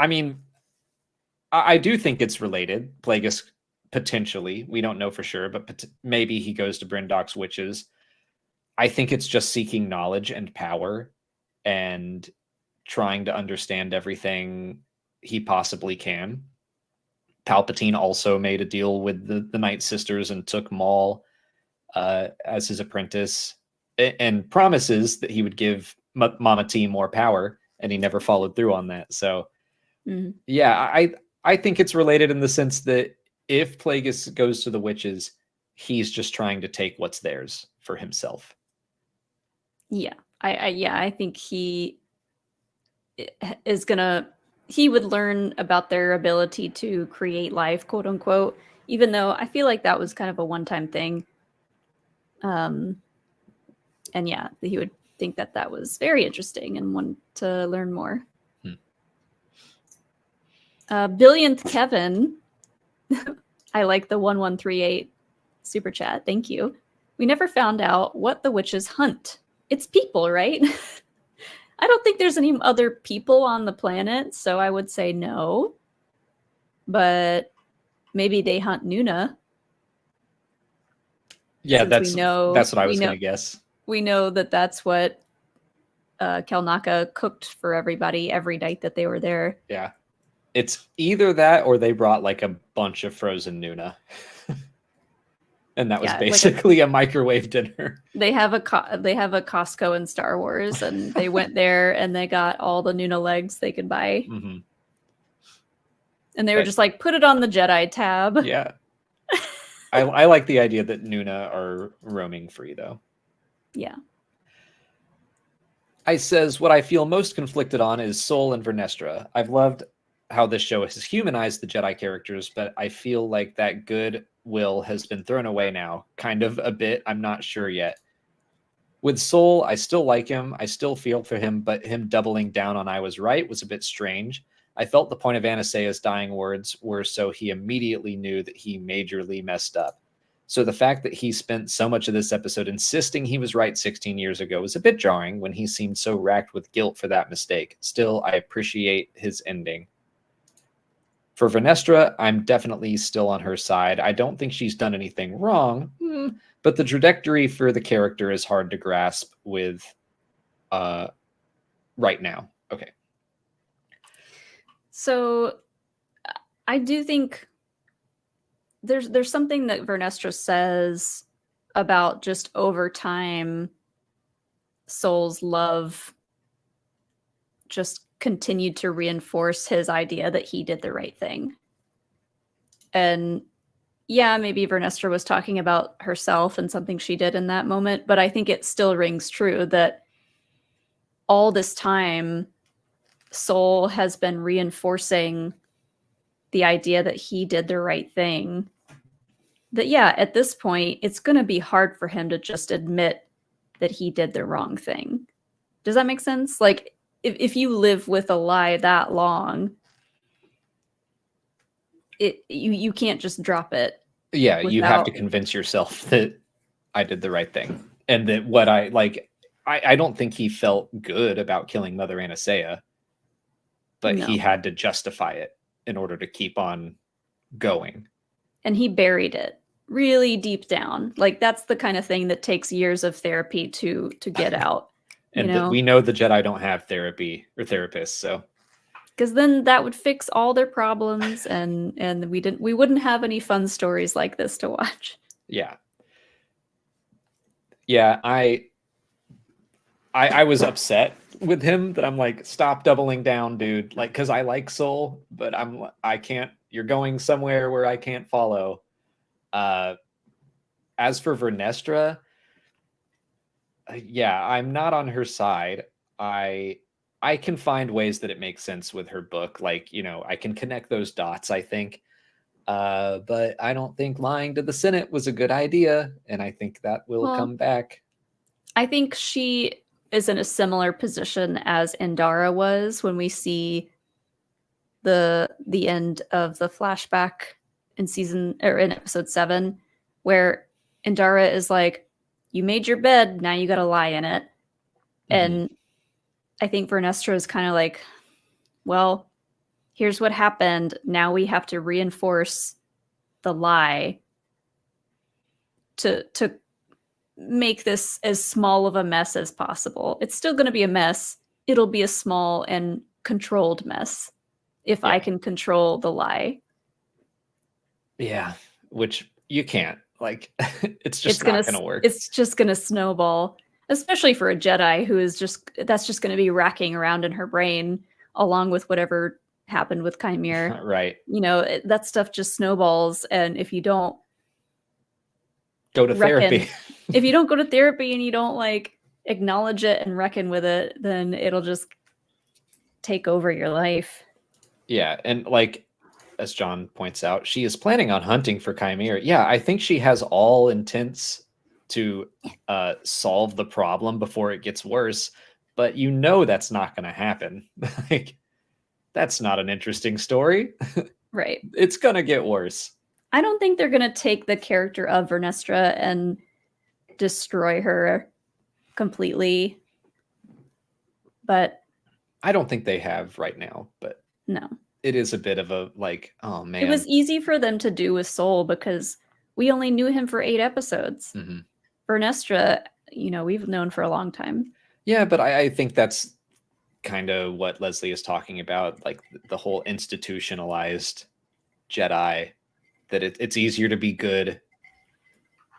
mean, I do think it's related. Plagueis potentially, we don't know for sure, but maybe he goes to Brindok's witches. I think it's just seeking knowledge and power and trying to understand everything he possibly can. Palpatine also made a deal with the Night Sisters and took Maul as his apprentice, and promises that he would give Mama T more power, and he never followed through on that. So yeah, I think it's related in the sense that if Plagueis goes to the witches, he's just trying to take what's theirs for himself. Yeah, I think he is gonna. He would learn about their ability to create life, quote unquote, even though I feel like that was kind of a one-time thing. And yeah, he would think that was very interesting and want to learn more. Billionth Kevin, I like the 1138 super chat. Thank you. We never found out what the witches hunt. It's people, right? I don't think there's any other people on the planet, so I would say no. But maybe they hunt Nuna. Yeah, that's what I was going to guess. We know that's what Kelnaka cooked for everybody every night that they were there. Yeah. It's either that or they brought like a bunch of frozen Nuna. And that was basically a microwave dinner. They have a Costco in Star Wars, and they went there and they got all the Nuna legs they could buy. Mm-hmm. And they were just like, put it on the Jedi tab. Yeah. I like the idea that Nuna are roaming free, though. Yeah. Ice says, what I feel most conflicted on is Sol and Vernestra. I've loved how this show has humanized the Jedi characters, but I feel like that goodwill has been thrown away now. Kind of a bit. I'm not sure yet. With Sol, I still like him. I still feel for him, but him doubling down on I was right was a bit strange. I felt the point of Anastaea's dying words were so he immediately knew that he majorly messed up. So the fact that he spent so much of this episode insisting he was right 16 years ago was a bit jarring when he seemed so racked with guilt for that mistake. Still, I appreciate his ending. For Vernestra, I'm definitely still on her side. I don't think she's done anything wrong, but the trajectory for the character is hard to grasp with right now. Okay. So I do think there's something that Vernestra says about just over time, Sol's love just continued to reinforce his idea that he did the right thing. And yeah, maybe Vernestra was talking about herself and something she did in that moment, but I think it still rings true that all this time, Sol has been reinforcing the idea that he did the right thing. That, yeah, at this point, it's going to be hard for him to just admit that he did the wrong thing. Does that make sense? Like, if you live with a lie that long, you can't just drop it. Yeah, you have to convince yourself that I did the right thing. And that what I don't think he felt good about killing Mother Anastaea, but he had to justify it in order to keep on going. And he buried it really deep down. Like, that's the kind of thing that takes years of therapy to get out. And we know the Jedi don't have therapy or therapists, so. Because then that would fix all their problems, and we wouldn't have any fun stories like this to watch. Yeah. Yeah, I was upset with him that I'm like, stop doubling down, dude. Like, because I like Sol, but I can't. You're going somewhere where I can't follow. As for Vernestra, yeah, I'm not on her side. I can find ways that it makes sense with her book. Like, I can connect those dots, I think. But I don't think lying to the Senate was a good idea. And I think that will come back. I think she is in a similar position as Indara was when we see the end of the flashback in episode 7, where Indara is like, you made your bed, now you got to lie in it. Mm-hmm. And I think Vernestra is kind of like, well, here's what happened. Now we have to reinforce the lie to make this as small of a mess as possible. It's still going to be a mess. It'll be a small and controlled mess if I can control the lie. Yeah, which you can't. Like, it's not going to work. It's just going to snowball, especially for a Jedi who is that's just going to be racking around in her brain along with whatever happened with Kair. Right. That stuff just snowballs. And if you don't go to therapy, if you don't go to therapy and you don't acknowledge it and reckon with it, then it'll just take over your life. Yeah. And as John points out, she is planning on hunting for Kair. Yeah, I think she has all intents to solve the problem before it gets worse, but that's not going to happen. That's not an interesting story. Right. It's going to get worse. I don't think they're going to take the character of Vernestra and destroy her completely, but I don't think they have right now, but no. It is a bit of a oh man. It was easy for them to do with Sol because we only knew him for 8 episodes. Mm-hmm. Vernestra, we've known for a long time. Yeah, but I think that's kind of what Leslie is talking about, like the whole institutionalized Jedi, that it's easier to be good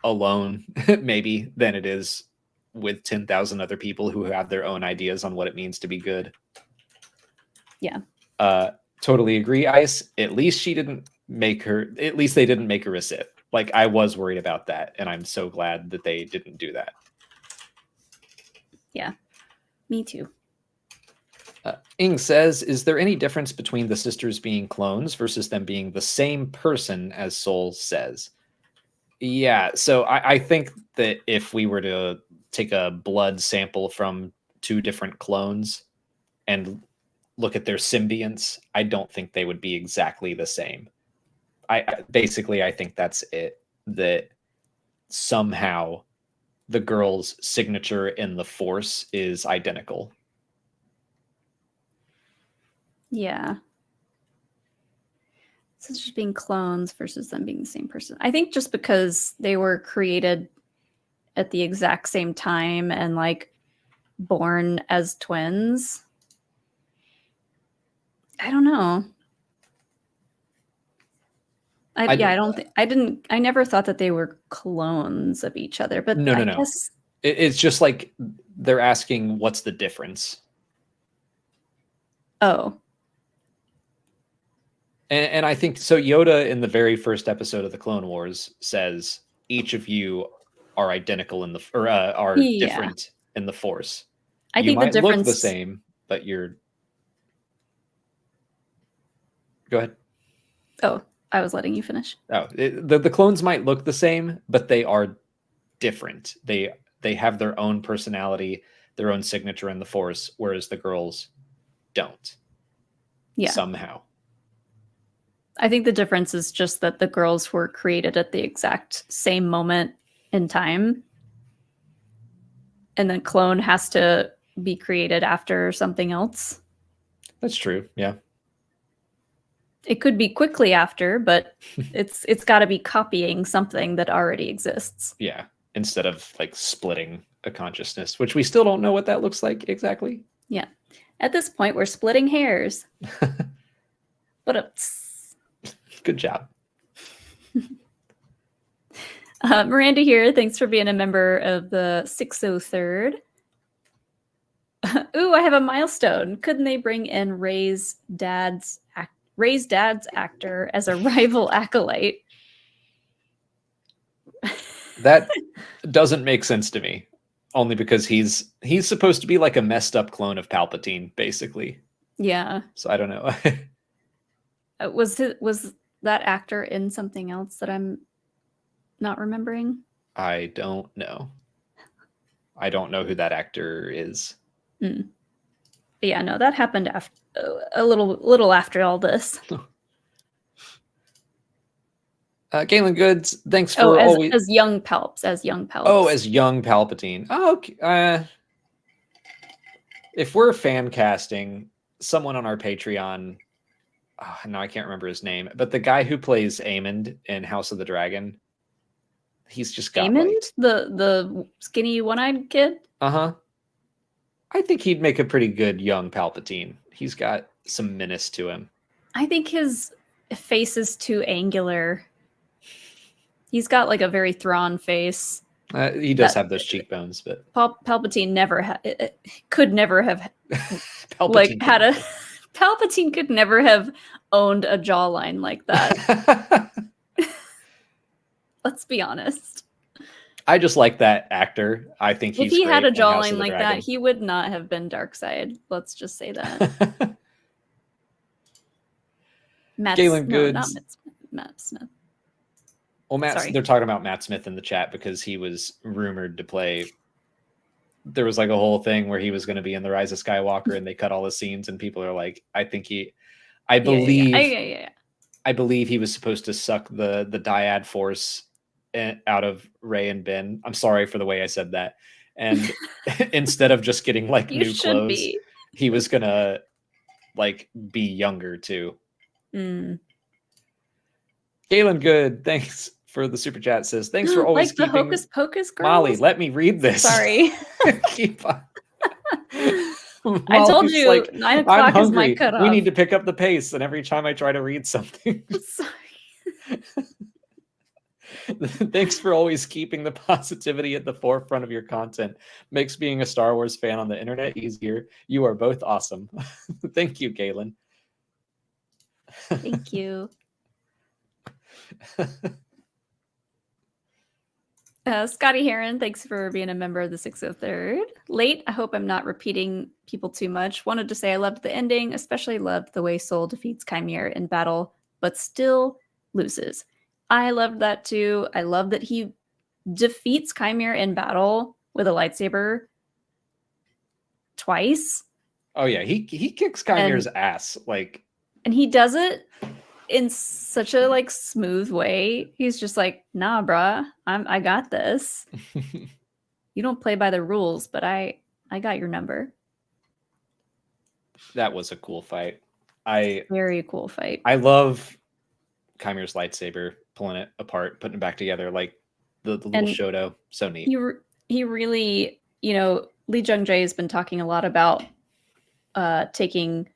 alone, maybe, than it is with 10,000 other people who have their own ideas on what it means to be good. Yeah. Totally agree, Ice. At least they didn't make her a Sith. I was worried about that, and I'm so glad that they didn't do that. Yeah. Me too. Ing says, is there any difference between the sisters being clones versus them being the same person, as Soul says? Yeah, so I think that if we were to take a blood sample from two different clones and look at their symbionts, I don't think they would be exactly the same. I think that's it, that somehow the girl's signature in the Force is identical. Yeah. So it's just being clones versus them being the same person. I think just because they were created at the exact same time and like born as twins. I don't know. I never thought that they were clones of each other, but No. guess It's just like they're asking what's the difference. Oh. And I think so. Yoda in the very first episode of the Clone Wars says each of you are identical in the different in the Force. I you think might the difference look the same, but you're. Go ahead. Oh, I was letting you finish. Oh, the clones might look the same, but they are different. They have their own personality, their own signature in the Force, whereas the girls don't. Yeah. Somehow. I think the difference is just that the girls were created at the exact same moment in time. And the clone has to be created after something else. That's true. Yeah. It could be quickly after, but it's got to be copying something that already exists. Yeah. Instead of like splitting a consciousness, which we still don't know what that looks like exactly. Yeah. At this point, we're splitting hairs. But good job. Miranda here. Thanks for being a member of the 603rd. Ooh, I have a milestone. Couldn't they bring in Ray's dad's actor as a rival acolyte? That doesn't make sense to me. Only because he's supposed to be like a messed up clone of Palpatine, basically. Yeah. So I don't know. Was that actor in something else that I'm not remembering? I don't know. I don't know who that actor is. Mm. Yeah, no, that happened after a little after all this. Galen Goods, thanks for always as young Palps. Oh, as young Palpatine. Oh, okay. If we're fan casting someone on our Patreon, no, I can't remember his name, but the guy who plays Aemond in House of the Dragon, he's just got Aemond, the skinny one-eyed kid. I think he'd make a pretty good young Palpatine. He's got some menace to him. I think his face is too angular. He's got like a very Thrawn face. He does have those cheekbones, but Palpatine could never have like had a Palpatine could never have owned a jawline like that. Let's be honest. I just like that actor. I think he's if he had a great in House jawline of the like Dragon. that, he would not have been Darkseid. Let's just say that. Galen Goods. Not Matt Smith. Well, Sorry. They're talking about Matt Smith in the chat because he was rumored to play. There was like a whole thing where he was going to be in The Rise of Skywalker, and they cut all the scenes, and people are like, I believe he was supposed to suck the dyad force out of Rey and Ben. I'm sorry for the way I said that. And instead of just getting like new clothes, he was gonna like be younger too. Galen Good, thanks for the super chat. Says thanks for always like the keeping Hocus Pocus girls. Molly, let me read this. Sorry. Keep on. I told you like, 9 o'clock is my cutoff. We need to pick up the pace, and every time I try to read something. Sorry. Thanks for always keeping the positivity at the forefront of your content. Makes being a Star Wars fan on the internet easier. You are both awesome. Thank you, Galen. Thank you. Scotty Heron, thanks for being a member of the 603rd. Late, I hope I'm not repeating people too much. Wanted to say I loved the ending, especially loved the way Soul defeats Chimere in battle, but still loses. I loved that too. I love that he defeats Chimere in battle with a lightsaber twice. Oh yeah, he kicks Chimere's ass, like, and he does it in such a like smooth way. He's just like, nah, bruh, I got this. You don't play by the rules, but I got your number. That was a cool fight. Very cool fight. I love Chimere's lightsaber, pulling it apart, putting it back together, like the little Shoto. So neat. He really, you know, Lee Jung-jae has been talking a lot about taking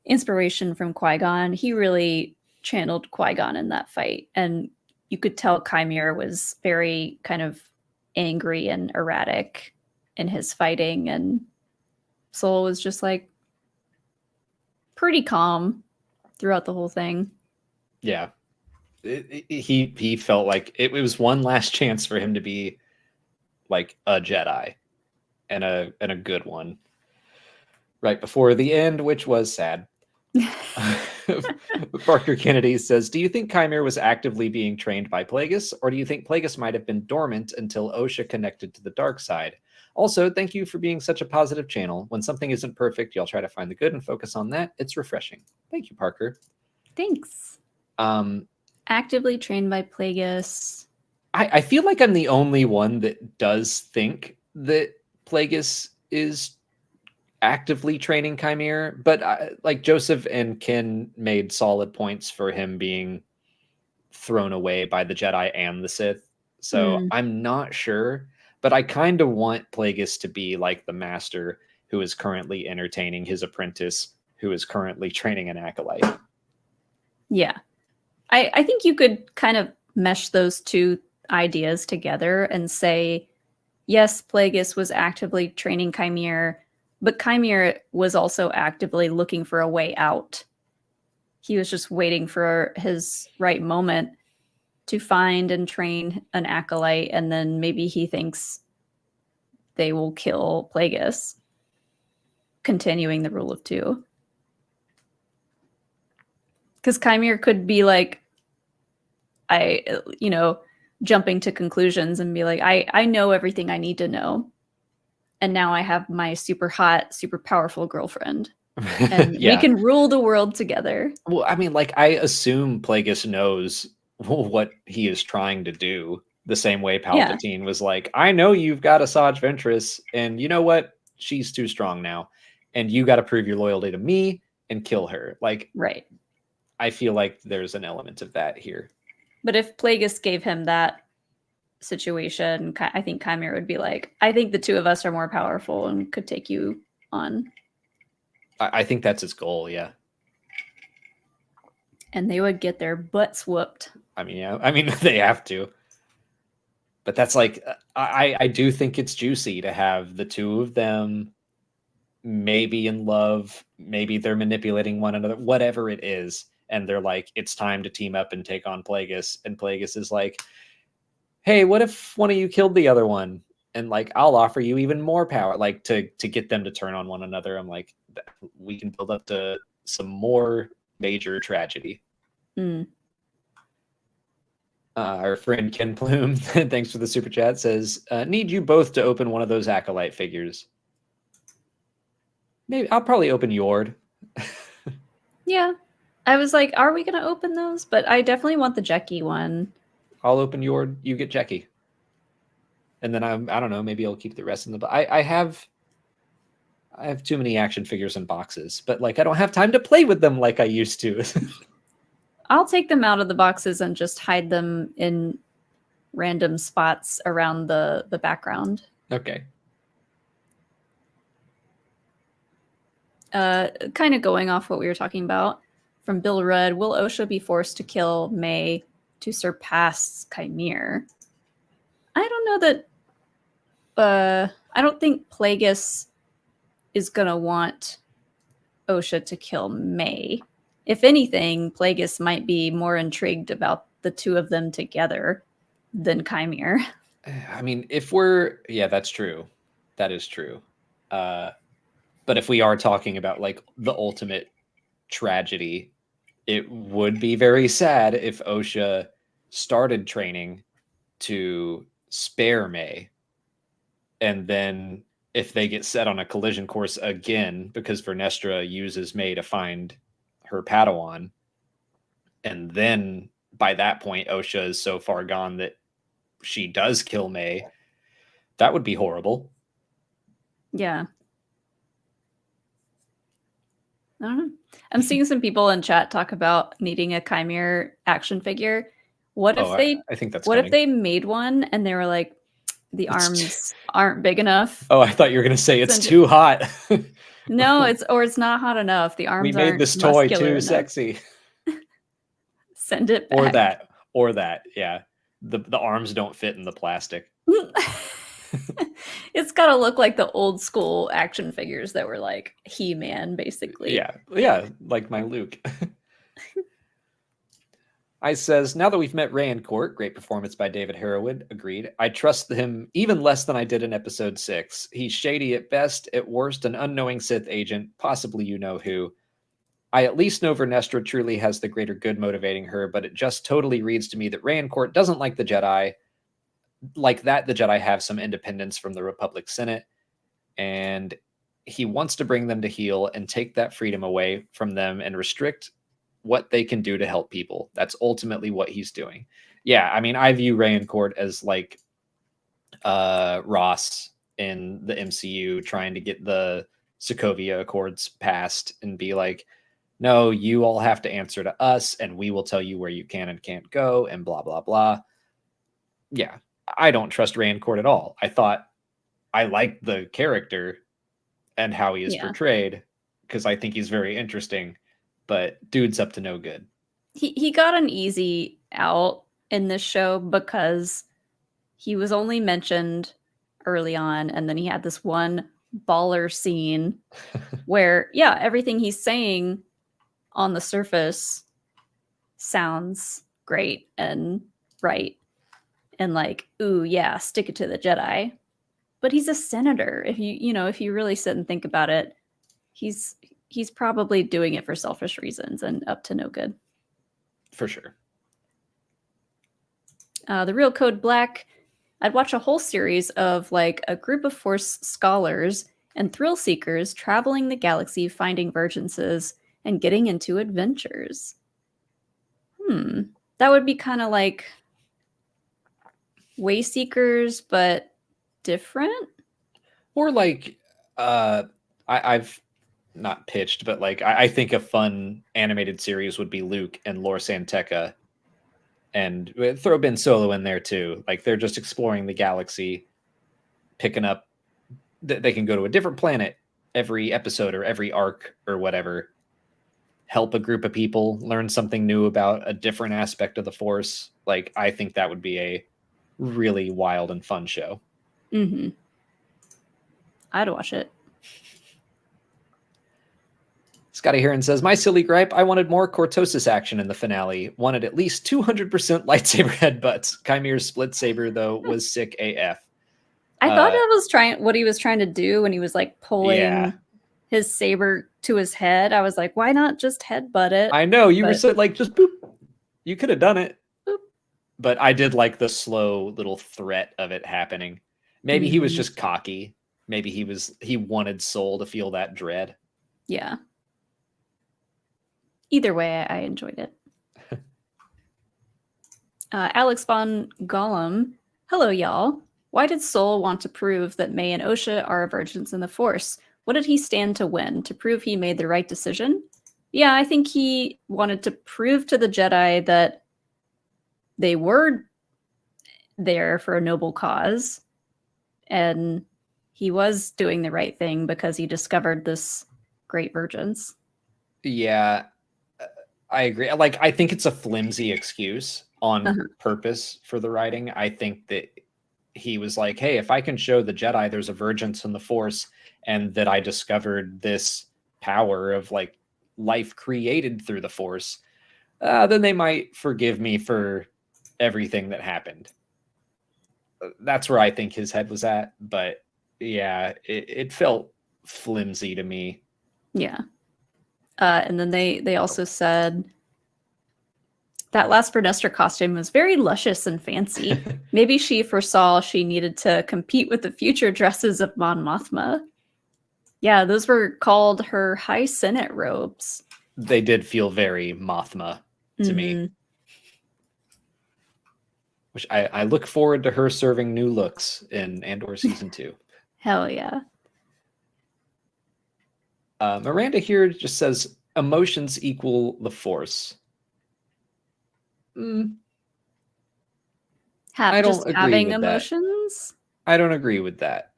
inspiration from Qui-Gon. He really channeled Qui-Gon in that fight, and you could tell Chimere was very kind of angry and erratic in his fighting, and Soul was just like pretty calm throughout the whole thing. Yeah, he felt like it was one last chance for him to be like a Jedi, and a good one right before the end, which was sad. Parker Kennedy says, do you think Chimere was actively being trained by Plagueis, or do you think Plagueis might have been dormant until Osha connected to the dark side? Also, thank you for being such a positive channel. When something isn't perfect, y'all try to find the good and focus on that. It's refreshing. Thank you, Parker. Thanks. Actively trained by Plagueis. I feel like I'm the only one that does think that Plagueis is actively training Chimere, but like Joseph and Ken made solid points for him being thrown away by the Jedi and the Sith. So I'm not sure, but I kind of want Plagueis to be like the master who is currently entertaining his apprentice, who is currently training an acolyte. Yeah. I think you could kind of mesh those two ideas together and say, yes, Plagueis was actively training Chimere, but Chimere was also actively looking for a way out. He was just waiting for his right moment to find and train an acolyte, and then maybe he thinks they will kill Plagueis, continuing the rule of two. Because Chimere could be like, jumping to conclusions and be like, I know everything I need to know. And now I have my super hot, super powerful girlfriend. And we can rule the world together. Well, I mean, like, I assume Plagueis knows what he is trying to do. The same way Palpatine was like, I know you've got Asajj Ventress, and you know what? She's too strong now. And you got to prove your loyalty to me and kill her. Like, right. I feel like there's an element of that here. But if Plagueis gave him that situation, I think Chimere would be like, I think the two of us are more powerful and could take you on. I think that's his goal, yeah. And they would get their butts whooped. I mean, they have to. But that's like, I do think it's juicy to have the two of them maybe in love, maybe they're manipulating one another, whatever it is. And they're like, it's time to team up and take on Plagueis. And Plagueis is like, hey, what if one of you killed the other one? And like, I'll offer you even more power, like to get them to turn on one another. I'm like, we can build up to some more major tragedy. Our friend Ken Plume, thanks for the super chat, says, need you both to open one of those Acolyte figures. Maybe I'll probably open Yord. Yeah. I was like, are we going to open those? But I definitely want the Jecki one. I'll open Yord, you get Jecki. And then I don't know, maybe I'll keep the rest in the I have too many action figures in boxes, but like I don't have time to play with them like I used to. I'll take them out of the boxes and just hide them in random spots around the background. Okay. Kind of going off what we were talking about from Bill Rudd, will Osha be forced to kill May to surpass Chimere? I don't know that. I don't think Plagueis is gonna want Osha to kill May. If anything, Plagueis might be more intrigued about the two of them together than Chimere. I mean, that's true. That is true. But if we are talking about like the ultimate tragedy, it would be very sad if Osha started training to spare May, and then if they get set on a collision course again because Vernestra uses May to find her Padawan, and then by that point Osha is so far gone that she does kill May, that would be horrible. Yeah. I don't know. I'm seeing some people in chat talk about needing a Chimere action figure. What if I think that's what coming. if they made one and they were like, the arms aren't big enough? Oh, I thought you were gonna say it's too hot. No, it's not hot enough. The arms we made aren't this toy too enough. sexy. Send it back. Or that. Yeah. The arms don't fit in the plastic. It's got to look like the old school action figures that were like He-Man, basically. Yeah, like my Luke. I says, now that we've met Ray in court, great performance by David Harrowwood, agreed. I trust him even less than I did in episode 6. He's shady at best, at worst an unknowing Sith agent, possibly you know who. I at least know Vernestra truly has the greater good motivating her, but it just totally reads to me that Ray in court doesn't like the Jedi. Like that, the Jedi have some independence from the Republic Senate, and he wants to bring them to heel and take that freedom away from them and restrict what they can do to help people. That's ultimately what he's doing. Yeah, I mean, I view Ray in court as like Ross in the MCU trying to get the Sokovia Accords passed and be like, no, you all have to answer to us and we will tell you where you can and can't go and blah, blah, blah. Yeah, I don't trust Ray in court at all. I thought I liked the character and how he is portrayed because I think he's very interesting, but dude's up to no good. He got an easy out in this show because he was only mentioned early on, and then he had this one baller scene where, yeah, everything he's saying on the surface sounds great and right. And like, ooh, yeah, stick it to the Jedi. But he's a senator. If you really sit and think about it, he's probably doing it for selfish reasons and up to no good. For sure. The Real Code Black, I'd watch a whole series of like a group of Force scholars and thrill seekers traveling the galaxy, finding vergences and getting into adventures. That would be kind of like Wayseekers, but different. Or like, I've not pitched, but like I think a fun animated series would be Luke and Lor Santeca, and throw Ben Solo in there too. Like they're just exploring the galaxy, picking up. They can go to a different planet every episode or every arc or whatever. Help a group of people learn something new about a different aspect of the Force. Like I think that would be a really wild and fun show. Mm-hmm. I'd watch it. Scotty Heron says, my silly gripe, I wanted more Cortosis action in the finale. Wanted at least 200% lightsaber headbutts. Chimere's split saber, though, was sick AF. I thought that was what he was trying to do when he was like pulling his saber to his head. I was like, why not just headbutt it? I know, you were so like, just boop. You could have done it. Boop. But I did like the slow little threat of it happening. Maybe he was just cocky. Maybe he wanted Soul to feel that dread. Yeah. Either way, I enjoyed it. Alex von Gollum. Hello, y'all. Why did Soul want to prove that May and Osha are virgins in the Force? What did he stand to win? To prove he made the right decision? Yeah, I think he wanted to prove to the Jedi that they were there for a noble cause. And he was doing the right thing because he discovered this great virgins. Yeah, I agree. Like, I think it's a flimsy excuse on purpose for the writing. I think that he was like, hey, if I can show the Jedi there's a virgins in the Force and that I discovered this power of like life created through the Force, then they might forgive me for everything that happened. that's where I think his head was at. But yeah, it felt flimsy to me. Yeah. And then they also said that last Vestra costume was very luscious and fancy. Maybe she foresaw she needed to compete with the future dresses of Mon Mothma. Yeah, those were called her High Senate robes. They did feel very Mothma to me. Which I look forward to her serving new looks in Andor Season 2. Hell yeah. Miranda here just says, emotions equal the Force. I don't agree having with emotions? That. I don't agree with that.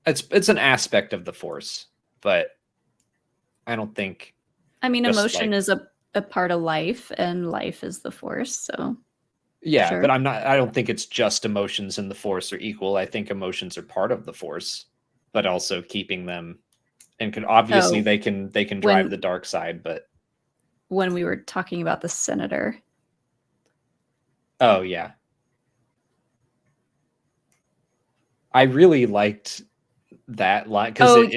It's an aspect of the Force, but I don't think... I mean, emotion is a part of life, and life is the Force, so... Yeah, sure. But I don't think it's just emotions and the Force are equal. I think emotions are part of the Force, but also keeping them, and obviously they can drive the dark side, but when we were talking about the senator. Oh yeah. I really liked that line because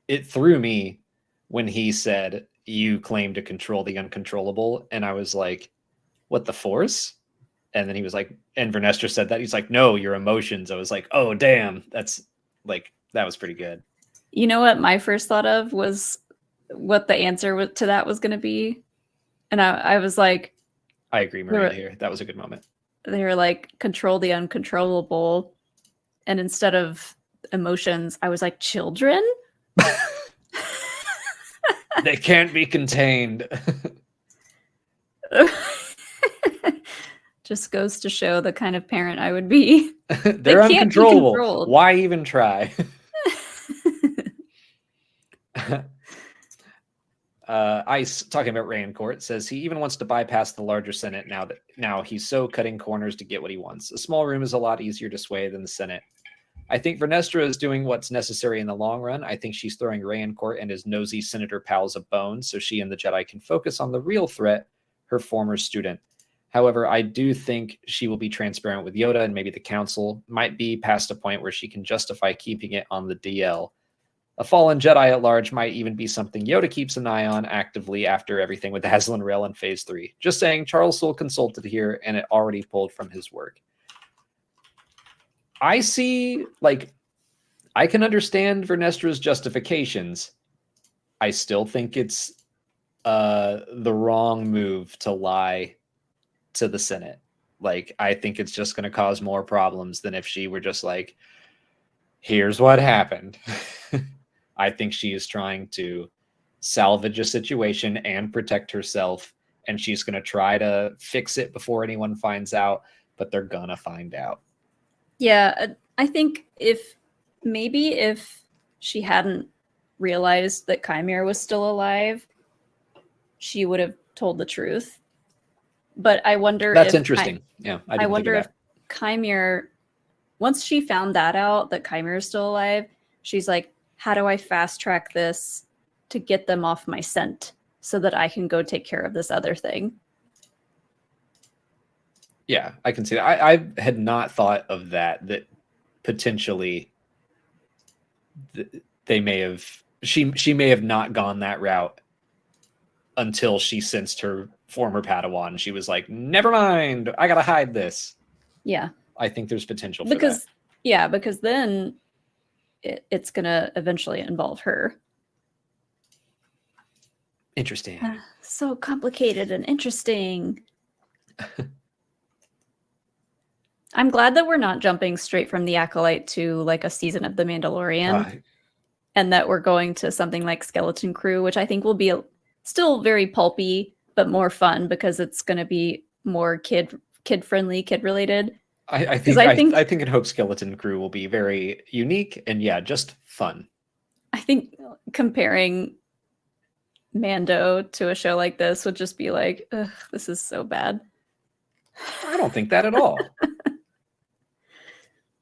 it threw me when he said, "You claim to control the uncontrollable," and I was like, what, the Force? And then he was like, and Vestra said that. He's like, no, your emotions. I was like, oh, damn. That's like, that was pretty good. You know what my first thought of was what the answer to that was going to be? And I was like... I agree, Maria, here. That was a good moment. They were like, control the uncontrollable. And instead of emotions, I was like, children? They can't be contained. Just goes to show the kind of parent I would be. They're uncontrollable. Why even try? Ice, talking about Rancourt, says he even wants to bypass the larger Senate now he's so cutting corners to get what he wants. A small room is a lot easier to sway than the Senate. I think Vestra is doing what's necessary in the long run. I think she's throwing Rancourt and his nosy senator pals a bone so she and the Jedi can focus on the real threat, her former student. However, I do think she will be transparent with Yoda, and maybe the council might be past a point where she can justify keeping it on the DL. A fallen Jedi at large might even be something Yoda keeps an eye on actively after everything with Aslan Rail in Phase 3. Just saying, Charles Soule consulted here, and it already pulled from his work. I see, like, I can understand Vestra's justifications. I still think it's the wrong move to lie to the Senate. Like, I think it's just going to cause more problems than if she were just like, here's what happened. I think she is trying to salvage a situation and protect herself, and she's going to try to fix it before anyone finds out, but they're going to find out. Yeah, I think if she hadn't realized that Kair was still alive, she would have told the truth. But I wonder That's interesting. I wonder if Kair, once she found that out, that Kair is still alive, she's like, how do I fast track this to get them off my scent so that I can go take care of this other thing? Yeah, I can see that. I had not thought of that potentially they may have, she may have not gone that route until she sensed her former Padawan. She was like, never mind, I gotta hide this. Yeah. I think there's potential for that. Yeah, because then it's gonna eventually involve her. Interesting. So complicated and interesting. I'm glad that we're not jumping straight from the Acolyte to like a season of The Mandalorian, and that we're going to something like Skeleton Crew, which I think will be still very pulpy, but more fun because it's going to be more kid-friendly, kid-related. I think and hope Skeleton Crew will be very unique and just fun. I think comparing Mando to a show like this would just be like, ugh, this is so bad. I don't think that at all.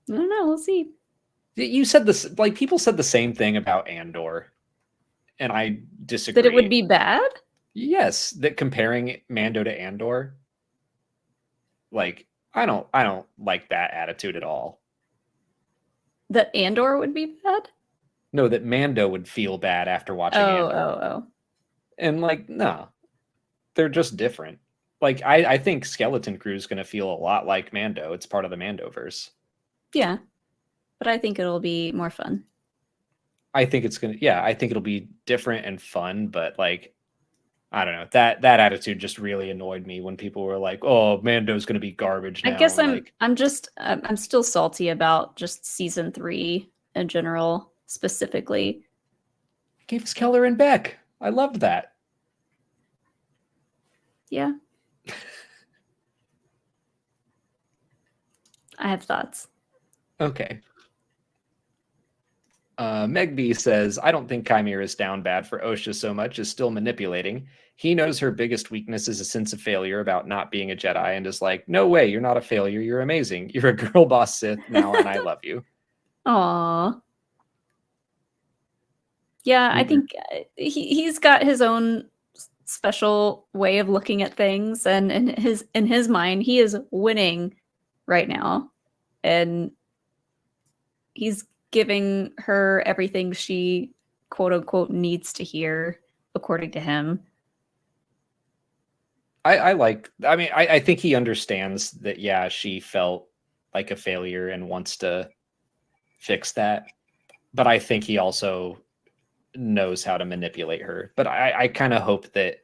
I don't know. We'll see. You said this, like, people said the same thing about Andor, and I disagree. That it would be bad? Yes, that comparing Mando to Andor, like, I don't like that attitude at all. That Andor would be bad? No, that Mando would feel bad after watching Andor. Oh. And like, no, they're just different. Like, I think Skeleton Crew is going to feel a lot like Mando. It's part of the Mandoverse. Yeah, but I think it'll be more fun. I think it'll be different and fun, but like, I don't know, that attitude just really annoyed me when people were like, "Oh, Mando's going to be garbage now." I guess I'm I'm still salty about just season 3 in general, specifically. Gave us Keller and Beck. I loved that. Yeah. I have thoughts. Okay. Meg B says, I don't think Kair is down bad for Osha so much as still manipulating. He knows her biggest weakness is a sense of failure about not being a Jedi and is like, no way, you're not a failure. You're amazing. You're a girl boss Sith now and I love you. Aww. Yeah, I think he's got his own special way of looking at things, and in his mind, he is winning right now, and he's giving her everything she quote unquote needs to hear, according to him. I think he understands that, yeah, she felt like a failure and wants to fix that. But I think he also knows how to manipulate her. But I kind of hope that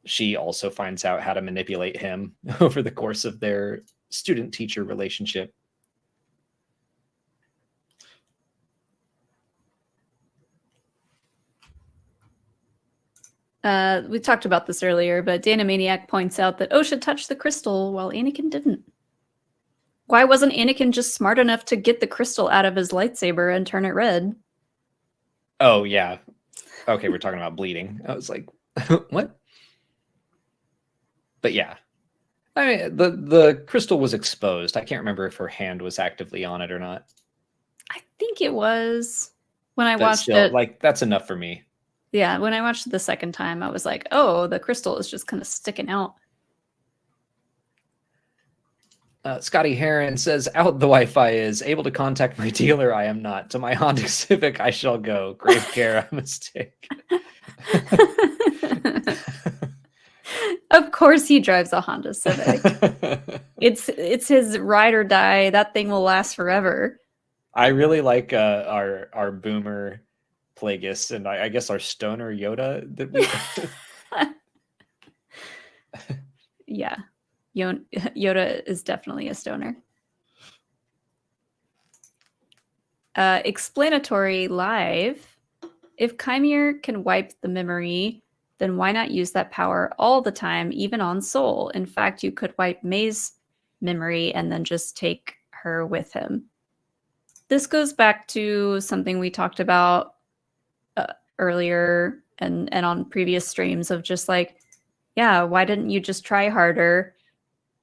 she also finds out how to manipulate him over the course of their student-teacher relationship. We talked about this earlier, but Dana Maniac points out that Osha touched the crystal while Anakin didn't. Why wasn't Anakin just smart enough to get the crystal out of his lightsaber and turn it red? Oh, yeah. Okay, we're talking about bleeding. I was like, what? But yeah. I mean, the crystal was exposed. I can't remember if her hand was actively on it or not. I think it was when I But watched still, it. like, that's enough for me. Yeah, when I watched it the second time, I was like, oh, the crystal is just kind of sticking out. Scotty Heron says, out the Wi-Fi is able to contact my dealer. I am not. To my Honda Civic, I shall go. Grave care, a mistake. Of course he drives a Honda Civic. It's his ride or die. That thing will last forever. I really like our boomer Plagueis and I guess our stoner Yoda that we Yeah. Yoda is definitely a stoner. Explanatory live. If Kair can wipe the memory, then why not use that power all the time, even on Soul? In fact, you could wipe May's memory and then just take her with him. This goes back to something we talked about earlier and on previous streams of just like, yeah, why didn't you just try harder?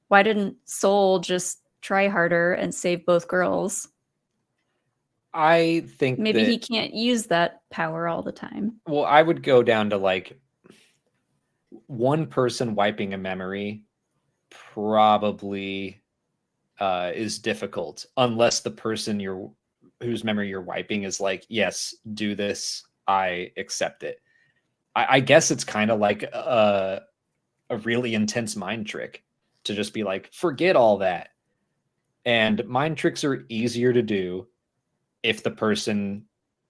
Why didn't Soul just try harder and save both girls? I think maybe he can't use that power all the time. Well, I would go down to like one person wiping a memory probably is difficult unless the person whose memory you're wiping is like, yes, do this, I accept it. I guess it's kind of like a really intense mind trick to just be like, forget all that. And mind tricks are easier to do if the person,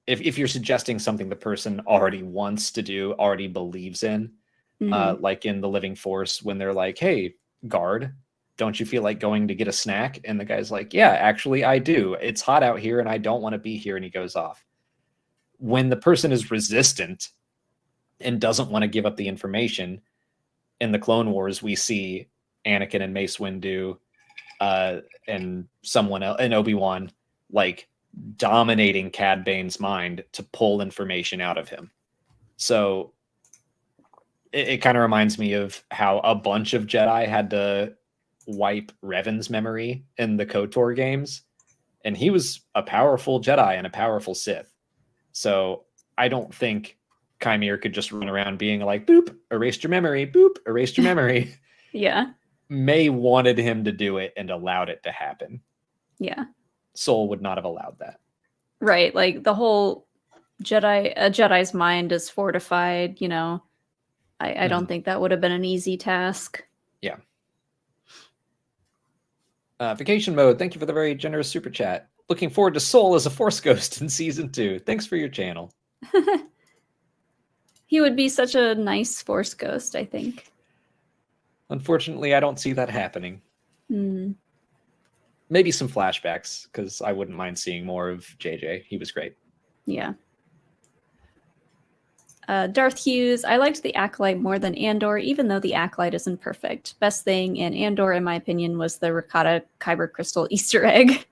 if you're suggesting something the person already wants to do, already believes in, like in The Living Force, when they're like, hey, guard, don't you feel like going to get a snack? And the guy's like, yeah, actually, I do. It's hot out here and I don't want to be here. And he goes off. When the person is resistant and doesn't want to give up the information, in the Clone Wars, we see Anakin and Mace Windu and someone else, and Obi-Wan, like dominating Cad Bane's mind to pull information out of him. So it kind of reminds me of how a bunch of Jedi had to wipe Revan's memory in the KOTOR games. And he was a powerful Jedi and a powerful Sith. So I don't think Kair could just run around being like, boop, erased your memory, boop, erased your memory. Yeah. May wanted him to do it and allowed it to happen. Yeah. Soul would not have allowed that. Right. Like the whole a Jedi's mind is fortified, you know. I don't think that would have been an easy task. Yeah. Vacation mode. Thank you for the very generous super chat. Looking forward to Soul as a Force Ghost in season 2. Thanks for your channel. He would be such a nice Force Ghost, I think. Unfortunately, I don't see that happening. Maybe some flashbacks, because I wouldn't mind seeing more of JJ. He was great. Yeah. Darth Hughes, I liked the Acolyte more than Andor, even though the Acolyte isn't perfect. Best thing in Andor, in my opinion, was the Ricotta Kyber crystal Easter egg.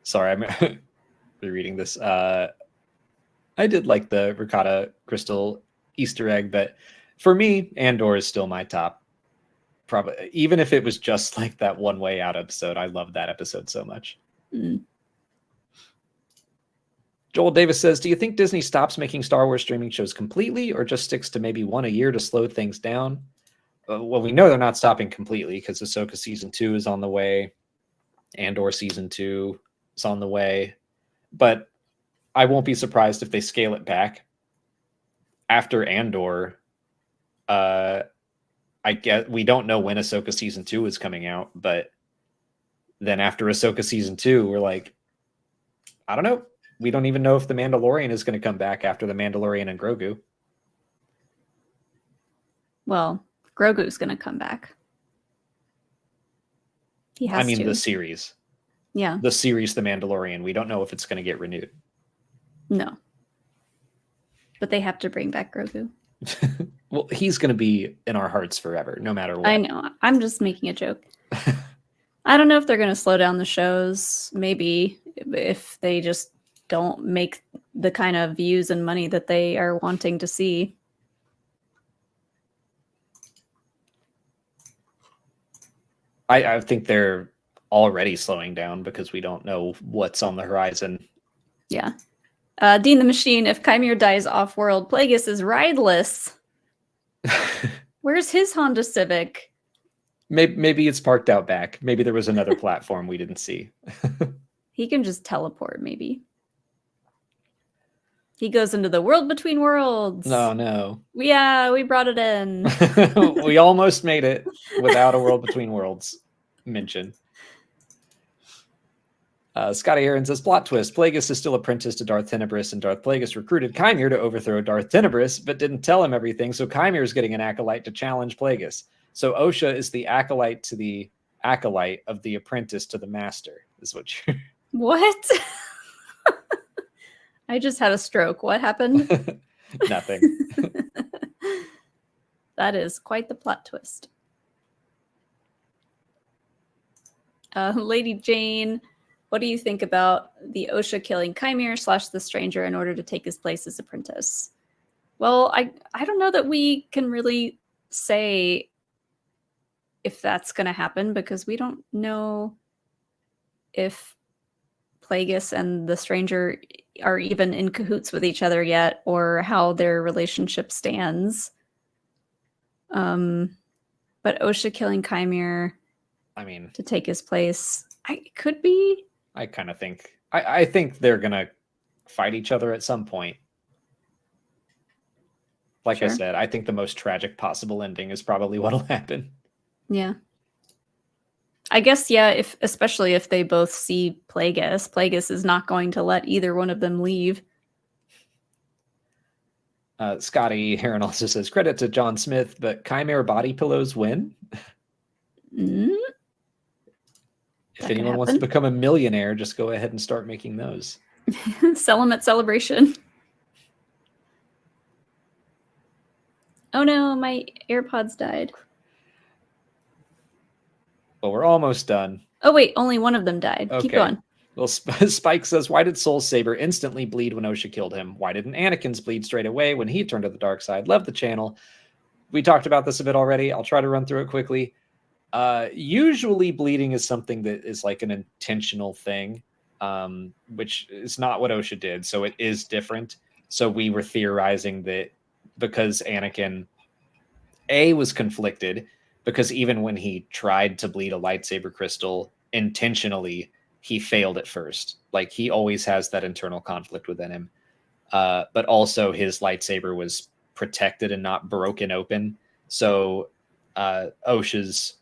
Sorry, I'm rereading this. I did like the Ricotta crystal Easter egg, but for me, Andor is still my top. Probably, even if it was just like that One Way Out episode, I loved that episode so much. Joel Davis says, do you think Disney stops making Star Wars streaming shows completely or just sticks to maybe one a year to slow things down? Well, we know they're not stopping completely because Ahsoka Season 2 is on the way. Andor Season 2 is on the way. But I won't be surprised if they scale it back. After Andor, I get we don't know when Ahsoka Season 2 is coming out, but then after Ahsoka Season 2, we're like, I don't know. We don't even know if The Mandalorian is going to come back after The Mandalorian and Grogu. Well, Grogu's going to come back. He has to. The series. Yeah. The series The Mandalorian. We don't know if it's going to get renewed. No. But they have to bring back Grogu. Well, he's going to be in our hearts forever, no matter what. I know. I'm just making a joke. I don't know if they're going to slow down the shows. Maybe if they just don't make the kind of views and money that they are wanting to see. I think they're already slowing down because we don't know what's on the horizon. Yeah. Dean the Machine, if Chimere dies off-world, Plagueis is rideless. Where's his Honda Civic? Maybe it's parked out back. Maybe there was another platform we didn't see. He can just teleport, maybe. He goes into the world between worlds. No. Yeah, we brought it in. We almost made it without a world between worlds mention. Scotty Aaron says, plot twist. Plagueis is still apprenticed to Darth Tenebris, and Darth Plagueis recruited Chimere to overthrow Darth Tenebris, but didn't tell him everything, so Chimere is getting an Acolyte to challenge Plagueis. So Osha is the Acolyte to the Acolyte of the apprentice to the master, is what you're... What? I just had a stroke. What happened? Nothing. That is quite the plot twist. Lady Jane, what do you think about the Osha killing Chimere / the Stranger in order to take his place as apprentice? Well, I don't know that we can really say if that's going to happen because we don't know if Plagueis and the Stranger are even in cahoots with each other yet or how their relationship stands. But Osha killing Chimere, to take his place, could be. I kind of think I think they're gonna fight each other at some point. Like I said, I think the most tragic possible ending is probably what'll happen. Yeah. I guess, yeah, especially if they both see Plagueis. Plagueis is not going to let either one of them leave. Scotty Heron also says, credit to John Smith, but Chimere body pillows win? If anyone wants to become a millionaire, just go ahead and start making those. Sell them at Celebration. Oh no, my AirPods died. Well, we're almost done. Oh wait, only one of them died. Okay. Keep going. Well, Spike says, why did Soul's saber instantly bleed when Osha killed him? Why didn't Anakin's bleed straight away when he turned to the dark side? Love the channel. We talked about this a bit already. I'll try to run through it quickly. Usually bleeding is something that is like an intentional thing, which is not what Osha did. So it is different. So we were theorizing that because Anakin was conflicted, because even when he tried to bleed a lightsaber crystal intentionally, he failed at first. Like, he always has that internal conflict within him. But also his lightsaber was protected and not broken open. So Soul's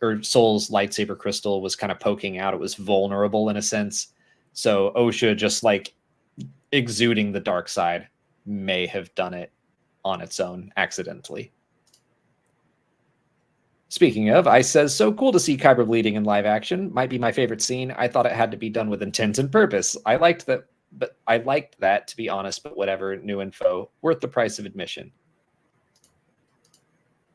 lightsaber crystal was kind of poking out. It was vulnerable in a sense. So Osha, just like exuding the dark side, may have done it on its own accidentally. Speaking of, Ice says, so cool to see Kyber bleeding in live action. Might be my favorite scene. I thought it had to be done with intent and purpose. I liked that, to be honest, but whatever, new info, worth the price of admission.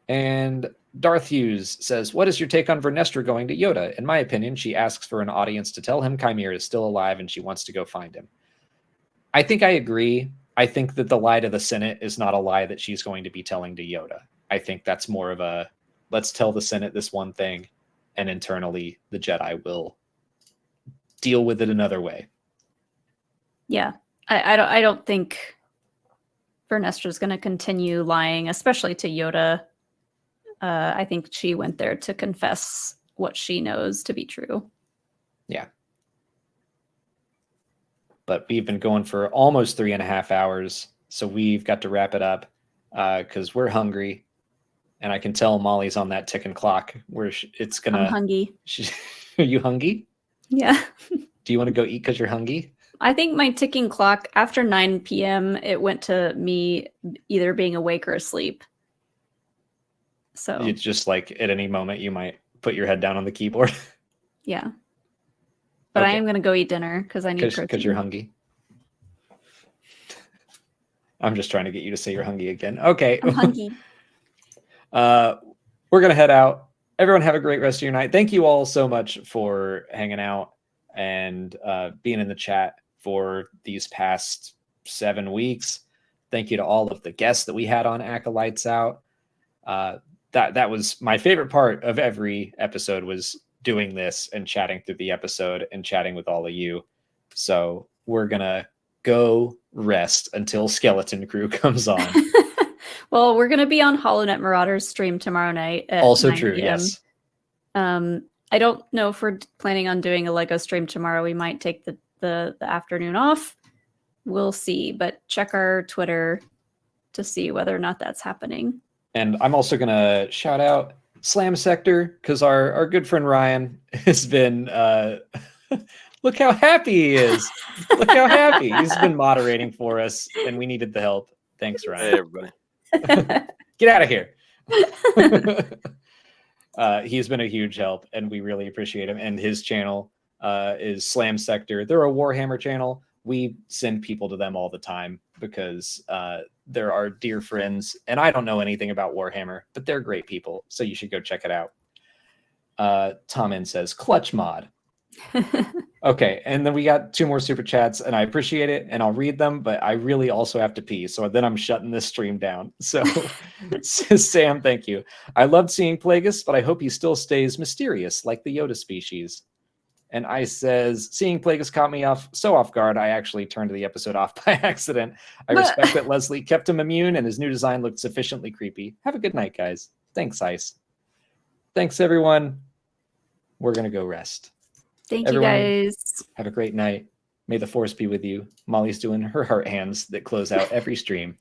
And Darth Hughes says, what is your take on Vernestra going to Yoda? In my opinion, she asks for an audience to tell him Kair is still alive and she wants to go find him. I think I agree. I think that the lie to the Senate is not a lie that she's going to be telling to Yoda. I think that's more of a, let's tell the Senate this one thing, and internally the Jedi will deal with it another way. Yeah, I don't think Vernestra's going to continue lying, especially to Yoda. I think she went there to confess what she knows to be true. Yeah. But we've been going for almost 3.5 hours, so we've got to wrap it up because we're hungry. And I can tell Molly's on that ticking clock where it's going to... I'm hungry. Are you hungry? Yeah. Do you want to go eat because you're hungry? I think my ticking clock, after 9 p.m., it went to me either being awake or asleep. So it's just like at any moment you might put your head down on the keyboard. Yeah. But okay. I am going to go eat dinner because I need protein. Because you're hungry. I'm just trying to get you to say you're hungry again. Okay. I'm hungry. We're going to head out. Everyone have a great rest of your night. Thank you all so much for hanging out and being in the chat for these past 7 weeks. Thank you to all of the guests that we had on Acolytes Out. That was my favorite part of every episode, was doing this and chatting through the episode and chatting with all of you. So we're going to go rest until Skeleton Crew comes on. Well, we're going to be on HoloNet Marauders stream tomorrow night at also 9 true, p.m. yes. I don't know if we're planning on doing a Lego stream tomorrow. We might take the afternoon off. We'll see, but check our Twitter to see whether or not that's happening. And I'm also going to shout out Slam Sector, because our good friend Ryan has been, look how happy he is. Look how happy. He's been moderating for us, and we needed the help. Thanks, Ryan. Hey, everybody. Get out of here. He's been a huge help, and we really appreciate him. And his channel is Slam Sector. They're a Warhammer channel. We send people to them all the time because they're our dear friends. And I don't know anything about Warhammer, but they're great people. So you should go check it out. Tom N says, clutch mod. Okay, and then we got 2 more super chats, and I appreciate it, and I'll read them, but I really also have to pee, so then I'm shutting this stream down. So, Sam, thank you. I loved seeing Plagueis, but I hope he still stays mysterious, like the Yoda species. And Ice says, seeing Plagueis caught me off guard, I actually turned the episode off by accident. I respect that Leslie kept him immune, and his new design looked sufficiently creepy. Have a good night, guys. Thanks, Ice. Thanks, everyone. We're going to go rest. Thank you, guys. Have a great night. May the force be with you. Molly's doing her heart hands that close out every stream.